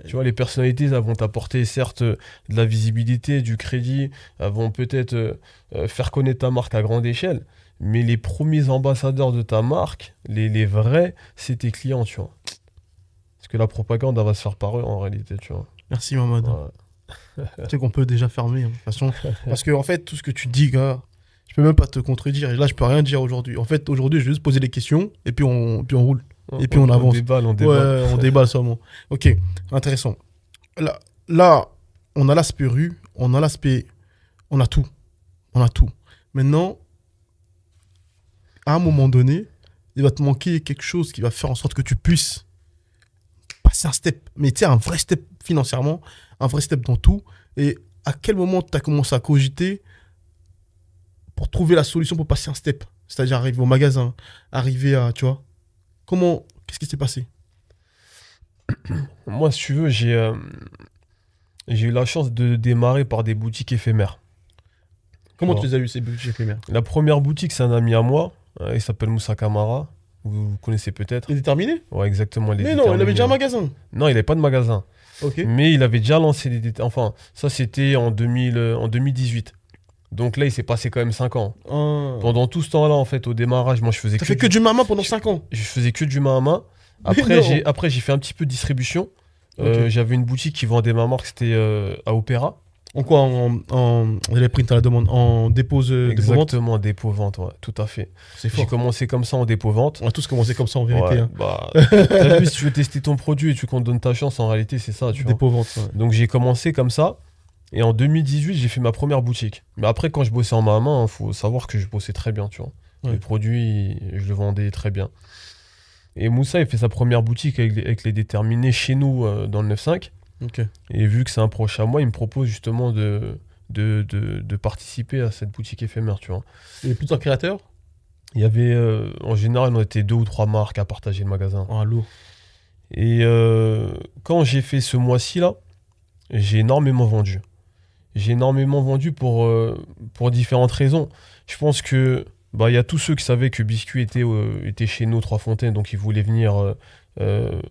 Tu vois, les personnalités, elles vont t'apporter certes de la visibilité, du crédit, elles vont peut-être faire connaître ta marque à grande échelle, mais les premiers ambassadeurs de ta marque, les vrais, c'est tes clients, tu vois. Parce que la propagande, elle va se faire par eux en réalité, tu vois. Merci, Mamad. Tu sais qu'on peut déjà fermer, de toute façon. Parce que, en fait, tout ce que tu dis, gars, je peux même pas te contredire. Et là, je peux rien dire aujourd'hui. En fait, aujourd'hui, je vais juste poser des questions et puis on roule. Et puis on avance. On déballe. Ouais, on déballe seulement. Ok, intéressant. Là, on a l'aspect rue, on a l'aspect... On a tout. On a tout. Maintenant, à un moment donné, il va te manquer quelque chose qui va faire en sorte que tu puisses passer un step, mais tu sais, un vrai step financièrement, un vrai step dans tout. Et à quel moment tu as commencé à cogiter pour trouver la solution pour passer un step? C'est-à-dire arriver au magasin, arriver à, tu vois, qu'est-ce qui s'est passé? Moi, si tu veux, j'ai eu la chance de démarrer par des boutiques éphémères. Comment tu les as eu, ces boutiques éphémères? La première boutique, c'est un ami à moi, il s'appelle Moussa Kamara. Vous connaissez peut-être. Il est terminé? Ouais, exactement. Mais non, il avait déjà un magasin. Non, il n'avait pas de magasin. Ok. Mais il avait déjà lancé des... Enfin, ça, c'était en 2018. Donc là, il s'est passé quand même 5 ans. Pendant tout ce temps-là, en fait, au démarrage, moi, je faisais T'as fait que du main à main pendant 5 ans? Je faisais que du main à main. Après, j'ai fait un petit peu de distribution. J'avais une boutique qui vendait ma marque, c'était à Opéra. En quoi? En les print à la demande, en dépose Exactement, dépôt-vente, ouais, tout à fait. J'ai commencé comme ça en dépôt-vente. On a tous commencé comme ça en vérité. Ouais, hein. Bah, t'as vu, si tu veux tester ton produit et tu qu'on te donne ta chance, en réalité, c'est ça, tu vois. Dépôt-vente, ouais. Donc j'ai commencé comme ça. Et en 2018, j'ai fait ma première boutique. Mais après, quand je bossais en main à main, il faut savoir que je bossais très bien, tu vois. Ouais. Les produits, je les vendais très bien. Et Moussa, il fait sa première boutique avec les déterminés chez nous dans le 9-5. Okay. Et vu que c'est un proche à moi, il me propose justement de participer à cette boutique éphémère, tu vois. Il y avait plusieurs créateurs? Il y avait, en général, on était 2 ou 3 marques à partager le magasin. Ah, lourd. Et quand j'ai fait ce mois-ci, là, j'ai énormément vendu. J'ai énormément vendu pour différentes raisons. Je pense que il y a tous ceux qui savaient que Biscuit était chez nous, Trois Fontaines, donc ils voulaient venir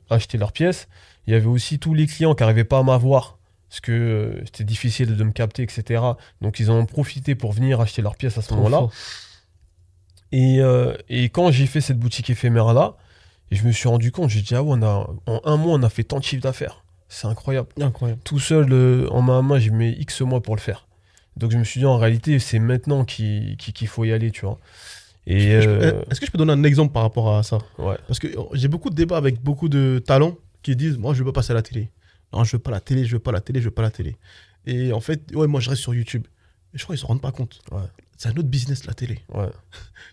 acheter leurs pièces. Il y avait aussi tous les clients qui n'arrivaient pas à m'avoir parce que c'était difficile de me capter, etc. Donc ils en ont profité pour venir acheter leurs pièces à ce moment-là. Et quand j'ai fait cette boutique éphémère-là, je me suis rendu compte, j'ai dit, ah ouais, en un mois, on a fait tant de chiffre d'affaires. C'est incroyable. Incroyable. Tout seul, en main à main, j'ai mis X mois pour le faire. Donc je me suis dit, en réalité, c'est maintenant qu'il faut y aller, tu vois. Et Est-ce que je peux donner un exemple par rapport à ça? ouais, Parce que j'ai beaucoup de débats avec beaucoup de talents qui disent, moi, je veux pas passer à la télé. Non, je veux pas la télé, je veux pas la télé, je veux pas la télé. Et en fait, ouais, moi, je reste sur YouTube. Et je crois qu'ils se rendent pas compte. ouais, C'est un autre business, la télé. ouais,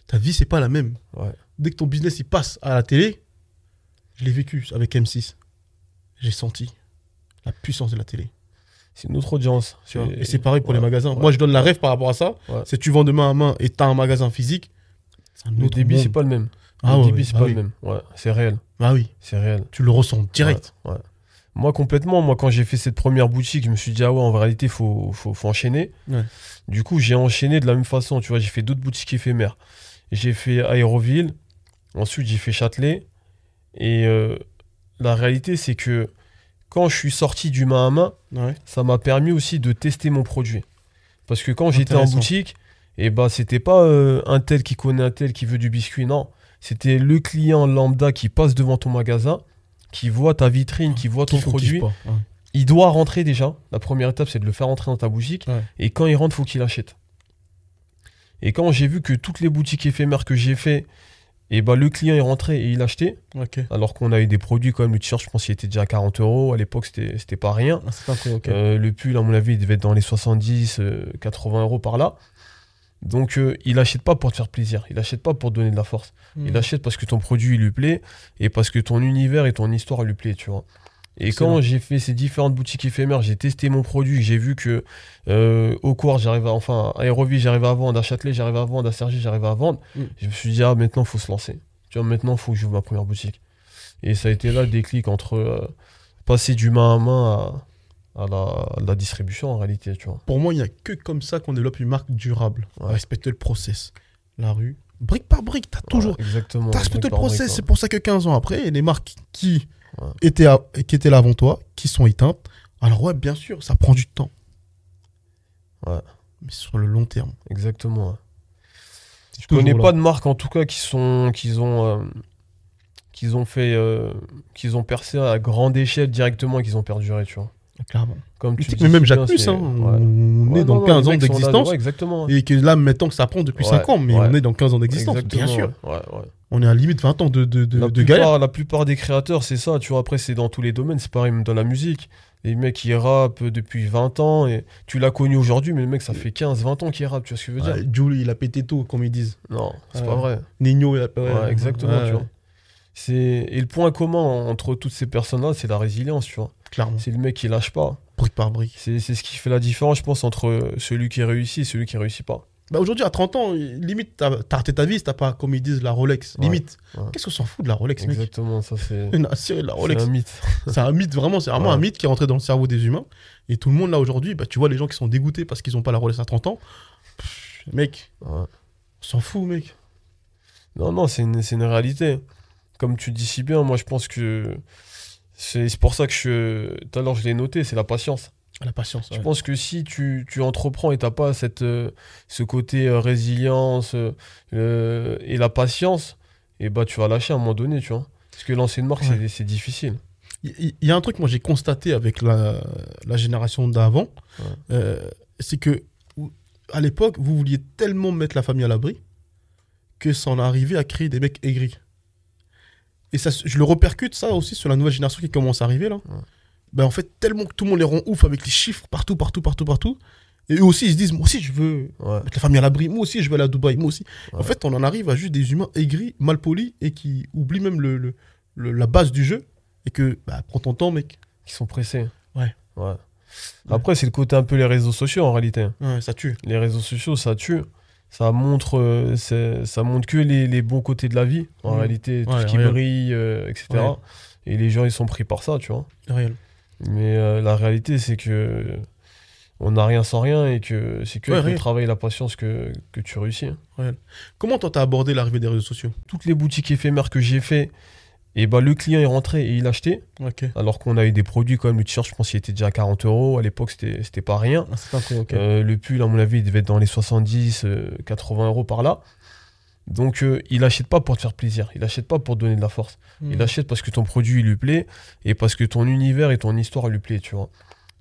Ta vie, c'est pas la même. ouais. Dès que ton business, il passe à la télé, je l'ai vécu avec M6. J'ai senti la puissance de la télé. C'est une autre audience. Tu vois. Et c'est pareil pour les ouais, magasins. ouais. Moi, je donne la rêve par rapport à ça. Ouais. Si tu vends de main à main et tu as un magasin physique, c'est un Le autre débit, monde. c'est pas le même. Ah Le ouais, débit, c'est bah pas oui. le même. Ouais, c'est réel. Ah oui, C'est réel. tu le ressens direct. Ouais, ouais. Moi, complètement, moi, quand j'ai fait cette première boutique, je me suis dit, ah ouais, en réalité, faut enchaîner. Ouais. Du coup, j'ai enchaîné de la même façon. Tu vois, j'ai fait d'autres boutiques éphémères. J'ai fait Aéroville. Ensuite, j'ai fait Châtelet. Et la réalité, c'est que quand je suis sorti du main à main, Ouais. ça m'a permis aussi de tester mon produit. Parce que quand j'étais en Intéressant. boutique, et bah, c'était pas un tel qui connaît un tel qui veut du biscuit, non. C'était le client lambda qui passe devant ton magasin, qui voit ta vitrine, qui voit ton Kiffe ou kiffe produit. pas. Ouais. Il doit rentrer déjà. La première étape, c'est de le faire rentrer dans ta boutique. Ouais. Et quand il rentre, faut qu'il achète. Et quand j'ai vu que toutes les boutiques éphémères que j'ai fait, et bah, le client est rentré et il achetait, Ok. alors qu'on a eu des produits comme le t-shirt, je pense qu'il était déjà à 40 €. À l'époque, c'était pas rien. Ah, c'est un truc, ok. Le pull, à mon avis, il devait être dans les 70, 80 € par là. Donc, il achète pas pour te faire plaisir. Il achète pas pour te donner de la force. Il achète parce que ton produit il lui plaît et parce que ton univers et ton histoire lui plaît, tu vois. Et Excellent. quand j'ai fait ces différentes boutiques éphémères, j'ai testé mon produit, j'ai vu que au Cours, à Aéroville, j'arrivais à vendre, à Châtelet, j'arrivais à vendre, à Cergy, j'arrivais à vendre. Je me suis dit, ah, maintenant, il faut se lancer. Tu vois, maintenant, il faut que j'ouvre ma première boutique. Et ça a été là le déclic entre passer du main à main à la distribution, en réalité, tu vois. Pour moi, il n'y a que comme ça qu'on développe une marque durable. Ouais. Respecter le process. La rue, brique par brique, tu as toujours. Ouais, exactement. T'as respecté brique le par brique, process, ouais. c'est pour ça que 15 ans après, il y a des marques qui, Ouais. étaient là avant toi, qui sont éteintes. Alors ouais, bien sûr, ça prend du temps. Ouais. Mais sur le long terme. Exactement. Ouais. C'est Je connais toujours pas là. de marques en tout cas qu'ils ont percé à grande échelle directement et qu'ils ont perduré, tu vois. Clairement. Comme Mais tu tu sais que dis même si bien, Jacques Plus, c'est- hein, ouais. on Ouais, est dans non, 15 les ans mecs sont là, d'existence. ouais, exactement. Ouais. Et que là, maintenant que ça prend depuis Ouais, 5 ans, mais ouais. on est dans 15 ans d'existence, Exactement, bien sûr. ouais, ouais. On est à limite 20 ans de galère. La plupart des créateurs, c'est ça, tu vois. Après, c'est dans tous les domaines, c'est pareil, même dans la musique. Les mecs, ils rappent depuis 20 ans et tu l'as connu aujourd'hui, mais le mec, ça fait 15-20 ans qu'il rappe, tu vois ce que je veux dire? Ouais, Jules, il a pété tout, comme ils disent. Non, c'est Ouais. pas vrai. Nino, il a Ouais, exactement, ouais, tu vois. Et le point commun entre toutes ces personnes-là, c'est la résilience, tu vois. Clairement. C'est le mec qui lâche pas. Brique par brique. C'est ce qui fait la différence, je pense, entre celui qui réussit et celui qui réussit pas. Bah aujourd'hui, à 30 ans, limite, t'as raté ta vie si t'as pas, comme ils disent, la Rolex. Ouais, Limite. ouais. Qu'est-ce qu'on s'en fout de la Rolex, mec? Exactement, ça c'est On a ciré de la c'est Rolex. un mythe. C'est un mythe, vraiment. C'est vraiment Ouais. un mythe qui est rentré dans le cerveau des humains. Et tout le monde, là, aujourd'hui, bah, tu vois les gens qui sont dégoûtés parce qu'ils ont pas la Rolex à 30 ans. Mec, Ouais. on s'en fout, mec. Non, c'est une réalité. Comme tu dis si bien, moi je pense que c'est pour ça que tout à l'heure je l'ai noté, c'est la patience. La patience. Je pense que si tu entreprends et t'as pas ce côté résilience et la patience, et bah tu vas lâcher à un moment donné, tu vois. Parce que lancer une marque, Ouais. c'est difficile. Il y a un truc, moi, j'ai constaté avec la génération d'avant. Ouais. C'est que, à l'époque, vous vouliez tellement mettre la famille à l'abri que ça en est arrivé à créer des mecs aigris. Et ça, je le répercute, ça aussi, sur la nouvelle génération qui commence à arriver, là. Ouais. Ben, en fait, tellement que tout le monde les rend ouf avec les chiffres partout. Et eux aussi, ils se disent, moi aussi, je veux Ouais. mettre la famille à l'abri. Moi aussi, je veux aller à Dubaï. Moi aussi. Ouais. En fait, on en arrive à juste des humains aigris, mal polis et qui oublient même la base du jeu. Et que, bah, prends ton temps, mec. Qui sont pressés. Ouais. Ouais. Après, c'est le côté un peu les réseaux sociaux en réalité. Ouais, ça tue. Les réseaux sociaux, ça tue. Ça montre que les bons côtés de la vie, en Mm. réalité, tout Ouais, ce qui réel. brille, etc. Ouais. Et les gens, ils sont pris par ça, tu vois. Réel. Mais la réalité, c'est que on n'a rien sans rien et que c'est que Ouais, avec le réel. travail et la patience que tu réussis. Comment toi, t'as abordé l'arrivée des réseaux sociaux? Toutes les boutiques éphémères que j'ai fait, et bah, le client est rentré et il achetait, Ok. alors qu'on a eu des produits comme le t-shirt, je pense qu'il était déjà à 40 €. À l'époque, c'était pas rien. Ah, c'est un truc, ok. Le pull, à mon avis, il devait être dans les 70, 80 € par là. Donc, il achète pas pour te faire plaisir. Il achète pas pour te donner de la force. Il achète parce que ton produit il lui plaît et parce que ton univers et ton histoire lui plaît, tu vois.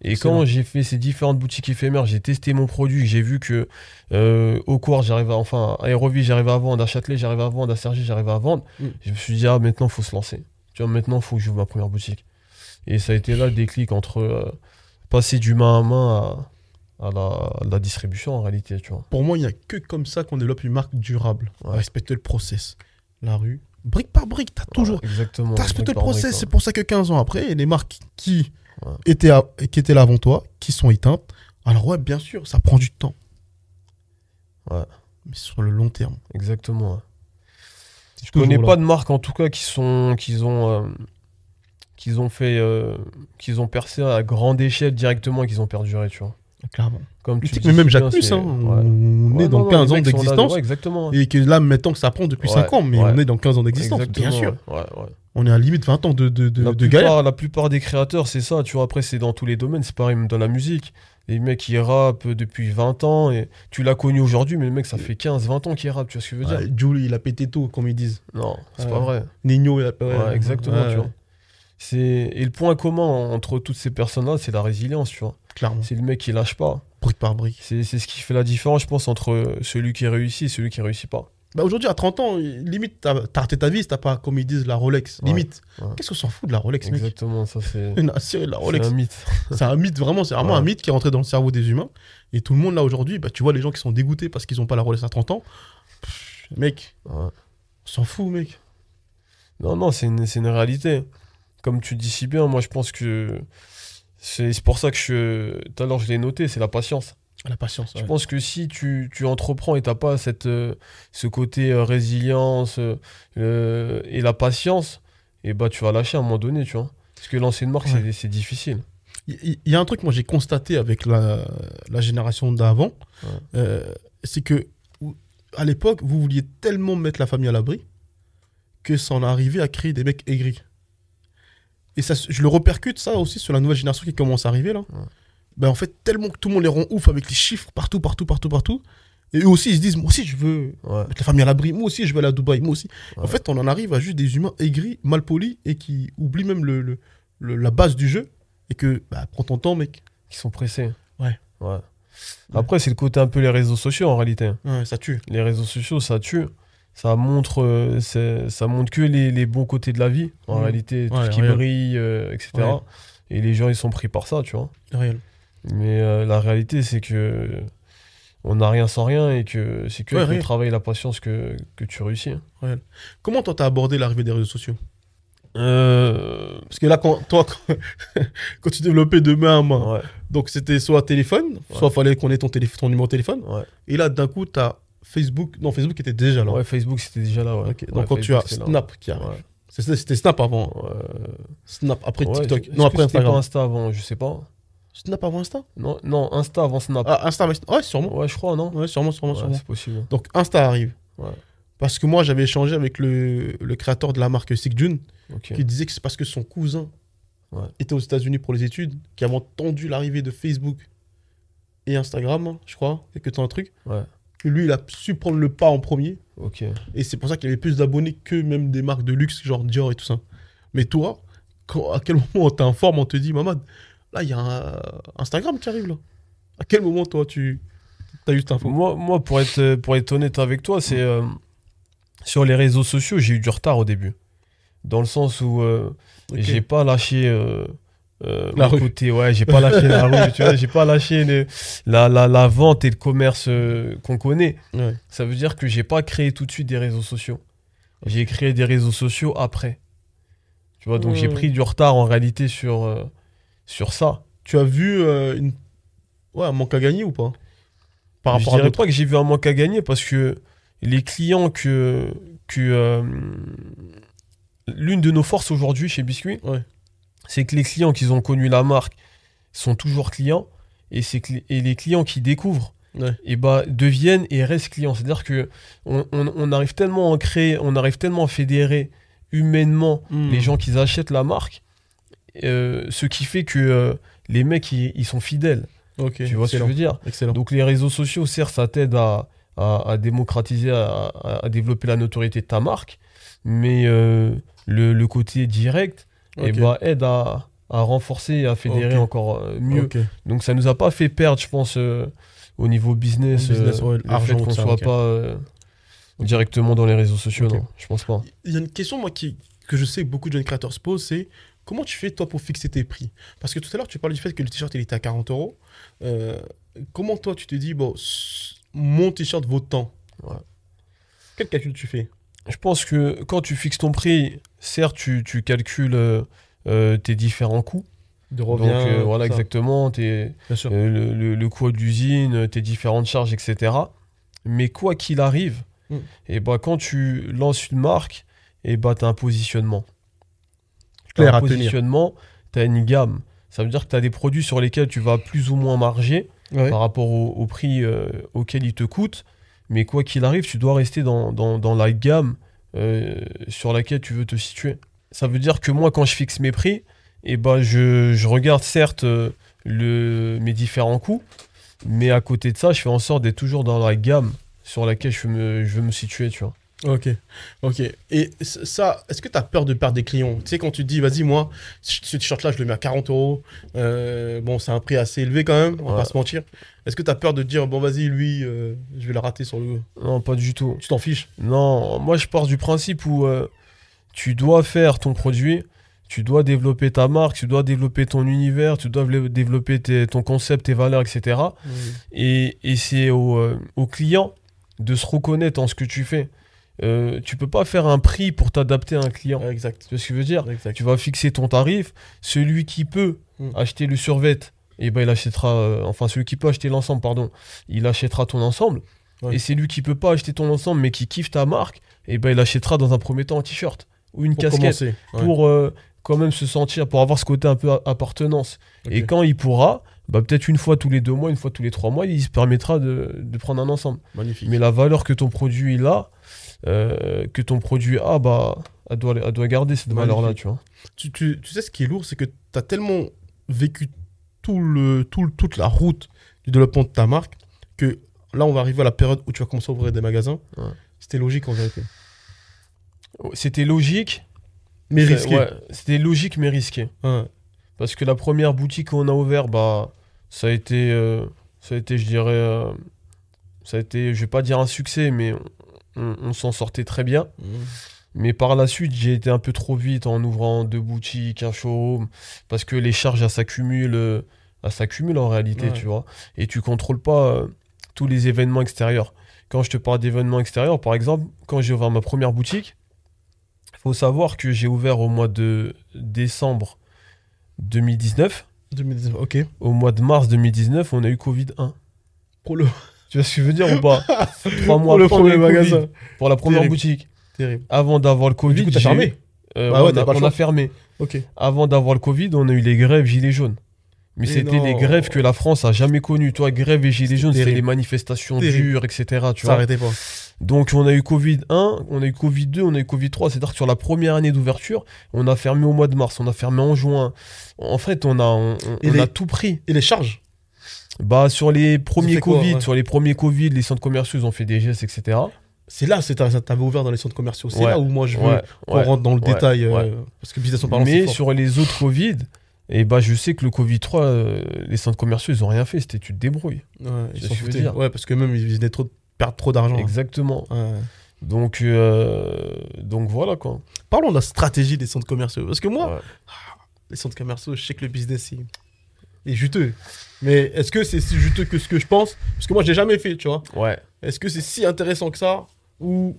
Et Excellent. quand j'ai fait ces différentes boutiques éphémères, j'ai testé mon produit, j'ai vu que au cours, à Aérovie, j'arrivais à vendre, à Châtelet, j'arrivais à vendre, à Cergy, j'arrivais à vendre. Je me suis dit, ah, maintenant, il faut se lancer. Tu vois, maintenant, il faut que j'ouvre ma première boutique. Et ça a été là le déclic entre passer du main à main à la distribution, en réalité, tu vois. Pour moi, il n'y a que comme ça qu'on développe une marque durable. Ouais. Respecter le process. La rue, brique par brique, t'as toujours... Ouais, exactement. T'as respecté brique le par brique, process, ouais. c'est pour ça que 15 ans après, il y a des marques qui Ouais. étaient là avant toi, qui sont éteintes. Alors ouais, bien sûr, ça prend du temps. Ouais. Mais sur le long terme. Exactement. Ouais. Je Toujours connais là. pas de marques en tout cas qui ont percé à grande échelle directement et qu'ils ont perduré, tu vois. Clairement. Comme Tu tu sais que dis même si Jacques bien, Plus, c'est- hein, ouais. on Ouais, est dans non, 15 les ans mecs sont là, d'existence. ouais, exactement. Et que là, mettons que ça prend depuis Ouais, 5 ans, mais ouais. on est dans 15 ans d'existence, bien Exactement, sûr. ouais, ouais. On est à limite 20 ans de galère. La plupart des créateurs, c'est ça, tu vois. Après, c'est dans tous les domaines, c'est pareil, même dans la musique. Les mecs, ils rappent depuis 20 ans et tu l'as connu aujourd'hui, mais le mec, ça fait 15-20 ans qu'il rappe, tu vois ce que je veux dire? Ouais, Julie, il a pété tôt, comme ils disent. Non, c'est Ouais. pas vrai. Nino, il a Ouais, exactement, ouais, tu vois. Et le point commun entre toutes ces personnes-là, c'est la résilience, tu vois. Clairement. C'est le mec qui lâche pas. Brique par brique. C'est ce qui fait la différence, je pense, entre celui qui réussit et celui qui réussit pas. Bah aujourd'hui, à 30 ans, limite, t'as raté ta vie si t'as pas, comme ils disent, la Rolex. Ouais, Limite. ouais. Qu'est-ce qu'on s'en fout de la Rolex, mec? Exactement, ça c'est On a ciré de la Rolex. c'est un mythe. C'est un mythe, vraiment, c'est vraiment Ouais. un mythe qui est rentré dans le cerveau des humains. Et tout le monde, là, aujourd'hui, bah, tu vois les gens qui sont dégoûtés parce qu'ils ont pas la Rolex à 30 ans. Mec, Ouais. on s'en fout, mec. Non, c'est une réalité. Comme tu dis si bien, moi je pense que c'est pour ça que tout à l'heure je l'ai noté, c'est la patience. La patience. Je Ouais. pense que si tu entreprends et t'as pas ce côté résilience et la patience, et bah tu vas lâcher à un moment donné, tu vois. Parce que lancer une marque, Ouais. c'est difficile. Il y a un truc, moi, j'ai constaté avec la génération d'avant. Ouais. C'est que, à l'époque, vous vouliez tellement mettre la famille à l'abri que ça en arrivait à créer des mecs aigris. Et ça, je le répercute, ça aussi, sur la nouvelle génération qui commence à arriver, là. Ouais. Ben, en fait, tellement que tout le monde les rend ouf avec les chiffres partout. Et eux aussi, ils se disent, moi aussi, je veux Ouais. mettre la famille à l'abri. Moi aussi, je veux aller à Dubaï. Moi aussi. Ouais. En fait, on en arrive à juste des humains aigris, mal polis et qui oublient même la base du jeu. Et que, bah, prends ton temps, mec. Qui sont pressés. Ouais. Ouais. Après, c'est le côté un peu les réseaux sociaux en réalité. Ouais, ça tue. Les réseaux sociaux, ça tue. Ça montre que les bons côtés de la vie, en Mhm. réalité, tout Ouais, ce qui réel. brille, etc. Ouais. Et les gens, ils sont pris par ça, tu vois. Réel. Mais la réalité, c'est que on n'a rien sans rien et que c'est que Ouais, avec le réel. travail et la patience que tu réussis. Comment toi, t'as abordé l'arrivée des réseaux sociaux? Euh, Parce que là, quand tu développais de main à main, ouais, donc c'était soit téléphone, soit fallait qu'on ait ton numéro de téléphone. ouais. Et là, d'un coup, t'as Facebook. Non, Facebook était déjà là. Ouais, Facebook, c'était déjà là, ouais. Ok, Ouais, donc quand tu as Facebook, c'était là. Snap qui arrive. Ouais. C'était Snap avant. Snap après Ouais, TikTok. est-ce Non, que après c'était pas Instagram. Insta avant, je sais pas. Snap avant Insta? Non, Insta avant Snap. Ah, Insta avant Insta. Ouais, sûrement. Ouais, je crois, non? Ouais, sûrement. Ouais, c'est possible. Donc Insta arrive. Ouais. Parce que moi, j'avais échangé avec le créateur de la marque Sikjun Ok. qui disait que c'est parce que son cousin Ouais. était aux États-Unis pour les études, qui avait entendu l'arrivée de Facebook et Instagram, hein, je crois, et que t'as un truc. Ouais. Que lui, il a su prendre le pas en premier. Ok. Et c'est pour ça qu'il avait plus d'abonnés que même des marques de luxe, genre Dior et tout ça. Mais toi, à quel moment on t'informe, on te dit, Mamad, là, il y a un Instagram qui arrive là. À quel moment, toi, tu as eu cette info? Moi pour être honnête avec toi, c'est sur les réseaux sociaux, j'ai eu du retard au début. Dans le sens où Ok. j'ai pas lâché La mon rue. côté, ouais, j'ai pas lâché la rue, tu vois, j'ai pas lâché la vente et le commerce qu'on connaît. Ouais. Ça veut dire que j'ai pas créé tout de suite des réseaux sociaux. J'ai créé des réseaux sociaux après. Tu vois, donc j'ai pris du retard en réalité sur ça. Tu as vu un manque à gagner ou pas? Par Je rapport à dirais d'autres. pas que j'ai vu un manque à gagner parce que les clients l'une de nos forces aujourd'hui chez Biscuit, Ouais. c'est que les clients qui ont connu la marque sont toujours clients et les clients qui découvrent Ouais. et bah, deviennent et restent clients. C'est-à-dire que on arrive tellement à créer, on arrive tellement à fédérer humainement les gens qui achètent la marque, ce qui fait que les mecs ils sont fidèles. Ok. Tu vois ce que je veux dire? Excellent. Donc les réseaux sociaux, certes, ça t'aide à démocratiser, à développer la notoriété de ta marque, mais le côté direct Ok. aide à à renforcer et à fédérer Ok. encore mieux. Ok. Donc ça nous a pas fait perdre, je pense, au niveau business, Ouais, le argent, fait qu'on tout ça, soit ok. pas directement dans les réseaux sociaux, Ok. non, je pense pas. Il y a une question, moi, que je sais que beaucoup de jeunes créateurs se posent, c'est comment tu fais, toi, pour fixer tes prix? Parce que tout à l'heure, tu parlais du fait que le t-shirt, il était à 40 euros. Comment, toi, tu te dis, bon, mon t-shirt vaut tant? Ouais. Quel calcul tu fais? Je pense que quand tu fixes ton prix, certes, tu calcules tes différents coûts. De Donc revient, voilà, tout ça. exactement, Bien sûr. le coût de l'usine, tes différentes charges, etc. Mais quoi qu'il arrive, Mm. et bah, quand tu lances une marque, et bah, tu as un positionnement. Clair T'as un à tenir. positionnement, tu as une gamme. Ça veut dire que tu as des produits sur lesquels tu vas plus ou moins marger Ouais. par rapport au prix auquel ils te coûtent. Mais quoi qu'il arrive, tu dois rester dans la gamme sur laquelle tu veux te situer. Ça veut dire que moi, quand je fixe mes prix, et ben je regarde certes mes différents coûts, mais à côté de ça, je fais en sorte d'être toujours dans la gamme sur laquelle je veux me situer, tu vois. Ok, ok. Et ça, est-ce que tu as peur de perdre des clients? Tu sais, quand tu te dis, vas-y, moi, ce t-shirt-là, je le mets à 40 euros. Bon, c'est un prix assez élevé quand même, on va Ouais. pas se mentir. Est-ce que tu as peur de te dire, bon, vas-y, lui, je vais le rater sur le. Non, pas du tout. Tu t'en fiches? Non, moi je pars du principe où tu dois faire ton produit, tu dois développer ta marque, tu dois développer ton univers, tu dois développer ton concept, tes valeurs, etc. Et c'est au client de se reconnaître en ce que tu fais. Tu peux pas faire un prix pour t'adapter à un client. Ouais, exact. Tu vois ce que je veux dire? Exact. Tu vas fixer ton tarif. Celui qui peut acheter le survêt, et ben il achètera. Enfin, celui qui peut acheter l'ensemble, pardon, il achètera ton ensemble. Ouais. Et c'est lui qui peut pas acheter ton ensemble, mais qui kiffe ta marque, et ben il achètera dans un premier temps un t-shirt ou une Pour casquette commencer. Ouais. pour quand même se sentir, pour avoir ce côté un peu appartenance. Ok. Et quand il pourra, bah, peut-être une fois tous les 2 mois, une fois tous les 3 mois, il se permettra de prendre un ensemble. Magnifique. Mais la valeur que ton produit a, bah, elle doit garder cette Magnifique. valeur-là, tu vois. Tu sais, ce qui est lourd, c'est que tu as tellement vécu toute la route du développement de ta marque que là, on va arriver à la période où tu vas commencer à ouvrir des magasins. Ouais. C'était logique en vérité. C'était logique. Mais risqué. Ouais, c'était logique, mais risqué. Ouais. Parce que la première boutique qu'on a ouvert, bah, ça a été, je dirais, je vais pas dire un succès, mais on s'en sortait très bien. Mais par la suite, j'ai été un peu trop vite en ouvrant 2 boutiques, un showroom, parce que les charges, elles s'accumulent en réalité, Ouais. tu vois. Et tu contrôles pas tous les événements extérieurs. Quand je te parle d'événements extérieurs, par exemple, quand j'ai ouvert ma première boutique, il faut savoir que j'ai ouvert au mois de décembre 2019. 2019, ok. Au mois de mars 2019, on a eu Covid-1. Pour le, Tu vois ce que je veux dire ou pas? 3 mois pour le après, on a premier eu magasin. Covid, pour la première Terrible. boutique. Terrible. Avant d'avoir le Covid, Du coup, t'as j'ai fermé. eu- Bah ouais, on t'as a, pas le on choix. a fermé. Ok. Avant d'avoir le Covid, on a eu les grèves gilets jaunes. Mais Mais c'était les non. grèves que la France a jamais connues. Toi, grève et gilets C'était jaunes, c'était terrible. des manifestations Terrible. dures, etc. Tu Ça vois. arrêtait pas. Donc on a eu Covid 1, on a eu Covid 2, on a eu Covid 3. C'est-à-dire que sur la première année d'ouverture, on a fermé au mois de mars, on a fermé en juin. En fait, on Et a les- tout pris. Et les charges? Bah, sur les premiers fait quoi, Covid, ouais. sur les premiers Covid, les centres commerciaux ils ont fait des gestes, etc. C'est là, t'avais ouvert dans les centres commerciaux. C'est Ouais. là où moi je veux Ouais, qu'on ouais, rentre dans le ouais, détail. ouais. Parce que business en parlant, c'est Mais fort. sur les autres Covid, et bah, je sais que le Covid 3, les centres commerciaux, ils ont rien fait. C'était tu te débrouilles. Ouais, ils C'est s'en ce que je veux foutaient. dire. Ouais, parce que même ils venaient de perdre trop d'argent. Exactement. Ouais. Donc voilà quoi. Parlons de la stratégie des centres commerciaux. Parce que moi, Ouais. les centres commerciaux, je sais que le business est juteux. Mais est-ce que c'est si juteux que ce que je pense? Parce que moi, je l'ai jamais fait, tu vois. Ouais. Est-ce que c'est si intéressant que ça? Ou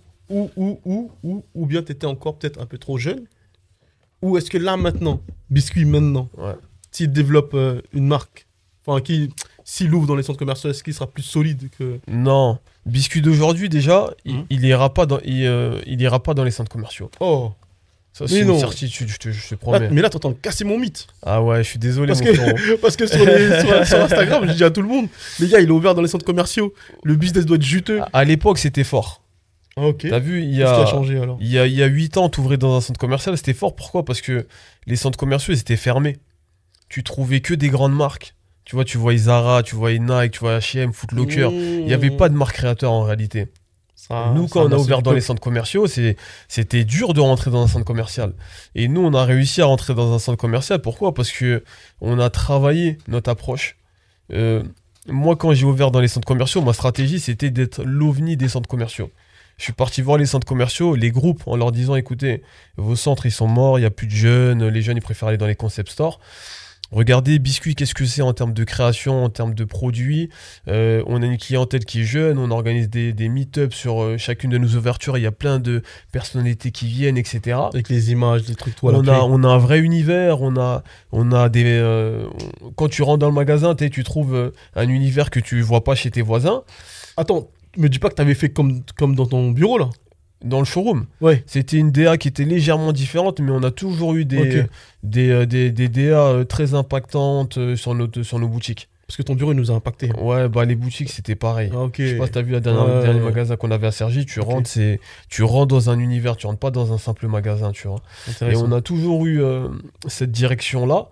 bien tu étais encore peut-être un peu trop jeune? Ou est-ce que là, maintenant, Biscuit, maintenant, Ouais. s'il développe une marque, enfin, s'il ouvre dans les centres commerciaux, est-ce qu'il sera plus solide que... Non. Biscuit d'aujourd'hui, déjà, Mhm. il ira pas dans les centres commerciaux. Oh. Ça, Mais c'est une non. certitude, je te Ah, promets. mais là, t'es en train de casser mon mythe. Ah ouais, je suis désolé, Parce mon que, frérot. parce que sur Instagram, je dis à tout le monde, les gars, il est ouvert dans les centres commerciaux. Le business doit être juteux. À l'époque, c'était fort. Ah, ok. T'as vu, Qu'est-ce qui a changé alors? il y a 8 ans, t'ouvrais dans un centre commercial, c'était fort. Pourquoi? Parce que les centres commerciaux, ils étaient fermés. Tu trouvais que des grandes marques. Tu vois, tu voyais Zara, tu voyais Nike, tu voyais H&M, Foot Locker. Il n'y avait pas de marque créateur en réalité. Nous, quand on a ouvert dans les centres commerciaux, c'était dur de rentrer dans un centre commercial. Et nous, on a réussi à rentrer dans un centre commercial. Pourquoi? Parce qu'on a travaillé notre approche. Moi, quand j'ai ouvert dans les centres commerciaux, ma stratégie, c'était d'être l'ovni des centres commerciaux. Je suis parti voir les centres commerciaux, les groupes, en leur disant, écoutez, vos centres, ils sont morts, il n'y a plus de jeunes, les jeunes, ils préfèrent aller dans les concept stores. Regardez Biscuit, qu'est-ce que c'est en termes de création, en termes de produits. On a une clientèle qui est jeune, on organise des meet-ups sur chacune de nos ouvertures. Il y a plein de personnalités qui viennent, etc. Avec les images, des trucs, on a un vrai univers, on a des... quand tu rentres dans le magasin, tu trouves un univers que tu vois pas chez tes voisins. Attends, me dis pas que tu avais fait comme dans ton bureau, là. Dans le showroom. Ouais. C'était une DA qui était légèrement différente, mais on a toujours eu des DA très impactantes sur nos boutiques. Parce que ton bureau, il nous a impacté. Ouais, bah les boutiques, c'était pareil. Ah, okay. Je sais pas si t'as vu le dernier magasin qu'on avait à Cergy, tu rentres dans un univers, tu rentres pas dans un simple magasin, tu vois. Et on a toujours eu cette direction-là.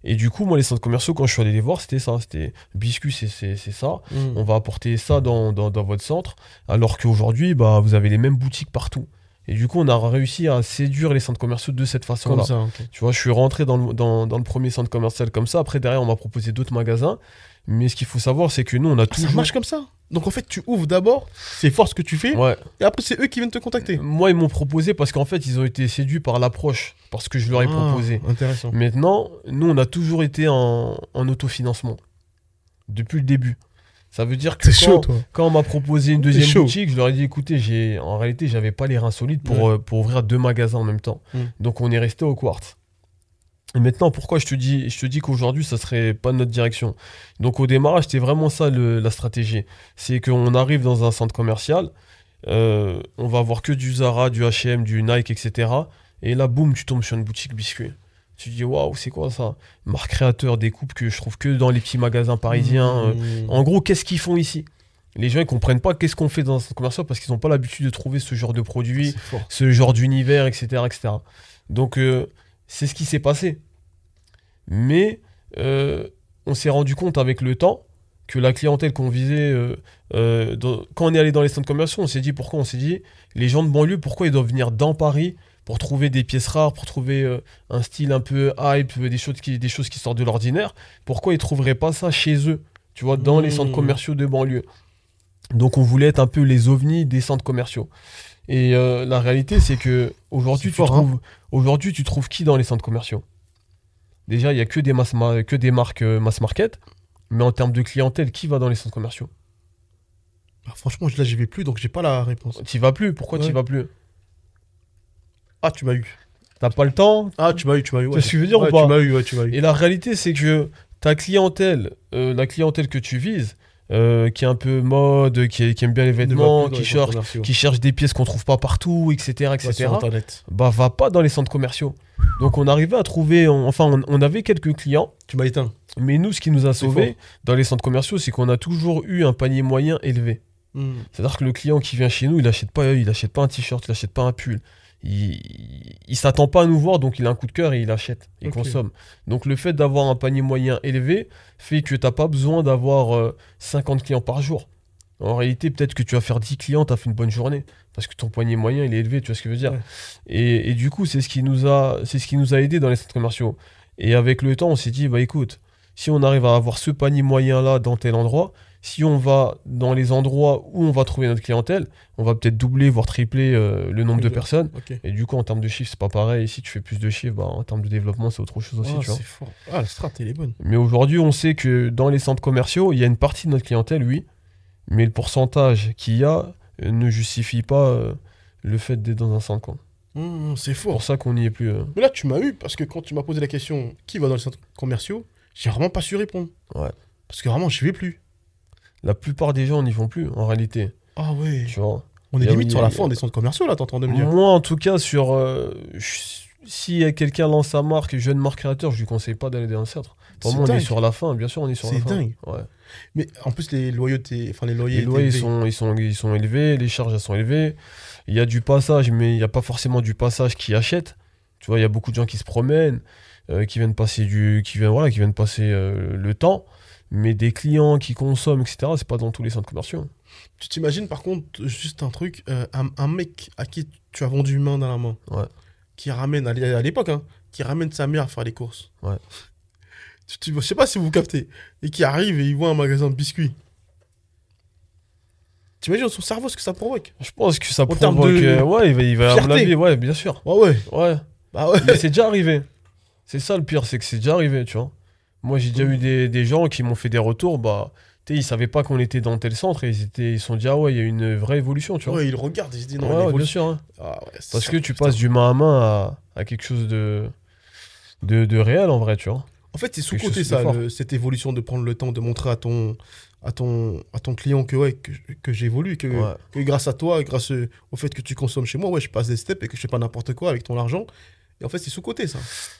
Et du coup, moi, les centres commerciaux, quand je suis allé les voir, c'était ça. C'était Biscuit, c'est ça. On va apporter ça dans votre centre. Alors qu'aujourd'hui, bah, vous avez les mêmes boutiques partout. Et du coup, on a réussi à séduire les centres commerciaux de cette façon-là. Tu vois, je suis rentré dans le premier centre commercial comme ça. Après, derrière, on m'a proposé d'autres magasins. Mais ce qu'il faut savoir, c'est que nous, on a toujours... Ça marche comme ça. Donc en fait, tu ouvres d'abord, c'est fort ce que tu fais, et après c'est eux qui viennent te contacter. Moi, ils m'ont proposé parce qu'en fait, ils ont été séduits par l'approche, parce que je leur ai proposé. Intéressant. Maintenant, nous, on a toujours été en autofinancement, depuis le début. Ça veut dire que quand on m'a proposé une deuxième boutique, je leur ai dit, écoutez, en réalité, j'avais pas les reins solides pour ouvrir 2 magasins en même temps. Donc on est resté au Quartz. Et maintenant, pourquoi je te dis qu'aujourd'hui, ça serait pas notre direction. Donc au démarrage, c'était vraiment ça la stratégie. C'est qu'on arrive dans un centre commercial, on va avoir que du Zara, du H&M, du Nike, etc. Et là, boum, tu tombes sur une boutique Biscuit. Tu te dis, waouh, c'est quoi ça? Marque créateur, des coupes que je trouve que dans les petits magasins parisiens. En gros, qu'est-ce qu'ils font ici? Les gens, ils comprennent pas qu'est-ce qu'on fait dans un centre commercial parce qu'ils n'ont pas l'habitude de trouver ce genre de produits, ce genre d'univers, etc., etc. Donc, c'est ce qui s'est passé. Mais on s'est rendu compte avec le temps que la clientèle qu'on visait, quand on est allé dans les centres commerciaux, on s'est dit pourquoi? On s'est dit, les gens de banlieue, pourquoi ils doivent venir dans Paris pour trouver des pièces rares, pour trouver un style un peu hype, des choses qui sortent de l'ordinaire? Pourquoi ils ne trouveraient pas ça chez eux, tu vois, dans les centres commerciaux de banlieue? Donc on voulait être un peu les ovnis des centres commerciaux. Et la réalité, c'est que aujourd'hui, tu trouves qui dans les centres commerciaux? Déjà, il n'y a que des marques mass market, mais en termes de clientèle, qui va dans les centres commerciaux? Bah, franchement, là, j'y vais plus, donc j'ai pas la réponse. T'y vas plus? Pourquoi t'y vas plus? Ah, tu m'as eu. T'as pas le temps? Ah, tu m'as eu. Tu vois ce que je veux dire ou pas? Tu m'as eu. Et la réalité, c'est que ta clientèle, la clientèle que tu vises, qui est un peu mode, qui aime bien les vêtements, qui cherche des pièces qu'on trouve pas partout, etc., bah va pas dans les centres commerciaux. Donc on arrivait à trouver, on avait quelques clients. Tu m'as éteint. Mais nous, ce qui nous a sauvés dans les centres commerciaux, c'est qu'on a toujours eu un panier moyen élevé. C'est-à-dire que le client qui vient chez nous, il achète pas un t-shirt, il achète pas un pull. Il s'attend pas à nous voir, donc il a un coup de cœur et il achète, il consomme. Donc le fait d'avoir un panier moyen élevé fait que t'as pas besoin d'avoir 50 clients par jour. En réalité, peut-être que tu vas faire 10 clients, t'as fait une bonne journée. Parce que ton panier moyen, il est élevé, tu vois ce que je veux dire. Et du coup, c'est ce qui nous a aidé dans les centres commerciaux. Et avec le temps, on s'est dit, bah écoute, si on arrive à avoir ce panier moyen-là dans tel endroit, si on va dans les endroits où on va trouver notre clientèle, on va peut-être doubler, voire tripler le nombre de personnes. Et du coup, en termes de chiffres, c'est pas pareil. Si tu fais plus de chiffres, bah, en termes de développement, c'est autre chose aussi. Tu vois. C'est fort. Ah, la strat, elle est bonne. Mais aujourd'hui, on sait que dans les centres commerciaux, il y a une partie de notre clientèle, oui, mais le pourcentage qu'il y a ne justifie pas le fait d'être dans un centre. Quoi. C'est fort. C'est pour ça qu'on n'y est plus. Mais là, tu m'as eu, parce que quand tu m'as posé la question qui va dans les centres commerciaux, j'ai vraiment pas su répondre. Ouais. Parce que vraiment, je vais plus. La plupart des gens n'y vont plus, en réalité. Ah ouais. Tu vois. On est limite sur la fin des centres commerciaux, là, t'entends de me dire. Moi, en tout cas, si quelqu'un lance sa marque, jeune marque créateur, je lui conseille pas d'aller dans un centre. Pour moi, on est sur la fin, bien sûr, on est sur la fin. C'est dingue. Ouais. Mais en plus, les loyers, ils sont élevés, les charges elles sont élevées. Il y a du passage, mais il n'y a pas forcément du passage qui achète. Tu vois, il y a beaucoup de gens qui se promènent, qui viennent passer le temps. mais des clients qui consomment, etc., c'est pas dans tous les centres commerciaux. Tu t'imagines par contre, juste un truc, un mec à qui tu as vendu main dans la main, Ouais. qui ramène, à l'époque, hein, qui ramène sa mère à faire les courses. Ouais. Je sais pas si vous captez. Et qui arrive et il voit un magasin de biscuits. T'imagines son cerveau ce que ça provoque? Je pense que ça termes provoque... de ouais, il va à mon fierté. avis, ouais, bien sûr. Ouais, ouais. Ouais. Bah ouais. Mais c'est déjà arrivé. C'est ça le pire, c'est que c'est déjà arrivé, tu vois. Moi, j'ai déjà eu des gens qui m'ont fait des retours, bah, tu sais, ils savaient pas qu'on était dans tel centre et ils se sont dit, ah ouais, il y a une vraie évolution, tu vois. Ouais, il regarde, il se dit non, Ouais, il ouais, évolue. bien sûr. Hein. Ah ouais, c'est Parce ça, que tu putain. passes du main à main à quelque chose de réel, en vrai, tu vois. En fait, c'est Quelque sous-côté chose de ça, fort. cette évolution de prendre le temps de montrer à ton client que, ouais, que j'évolue, Ouais. que grâce à toi, grâce au fait que tu consommes chez moi, ouais, je passe des steps et que je fais pas n'importe quoi avec ton argent. Et en fait, c'est sous-côté ça.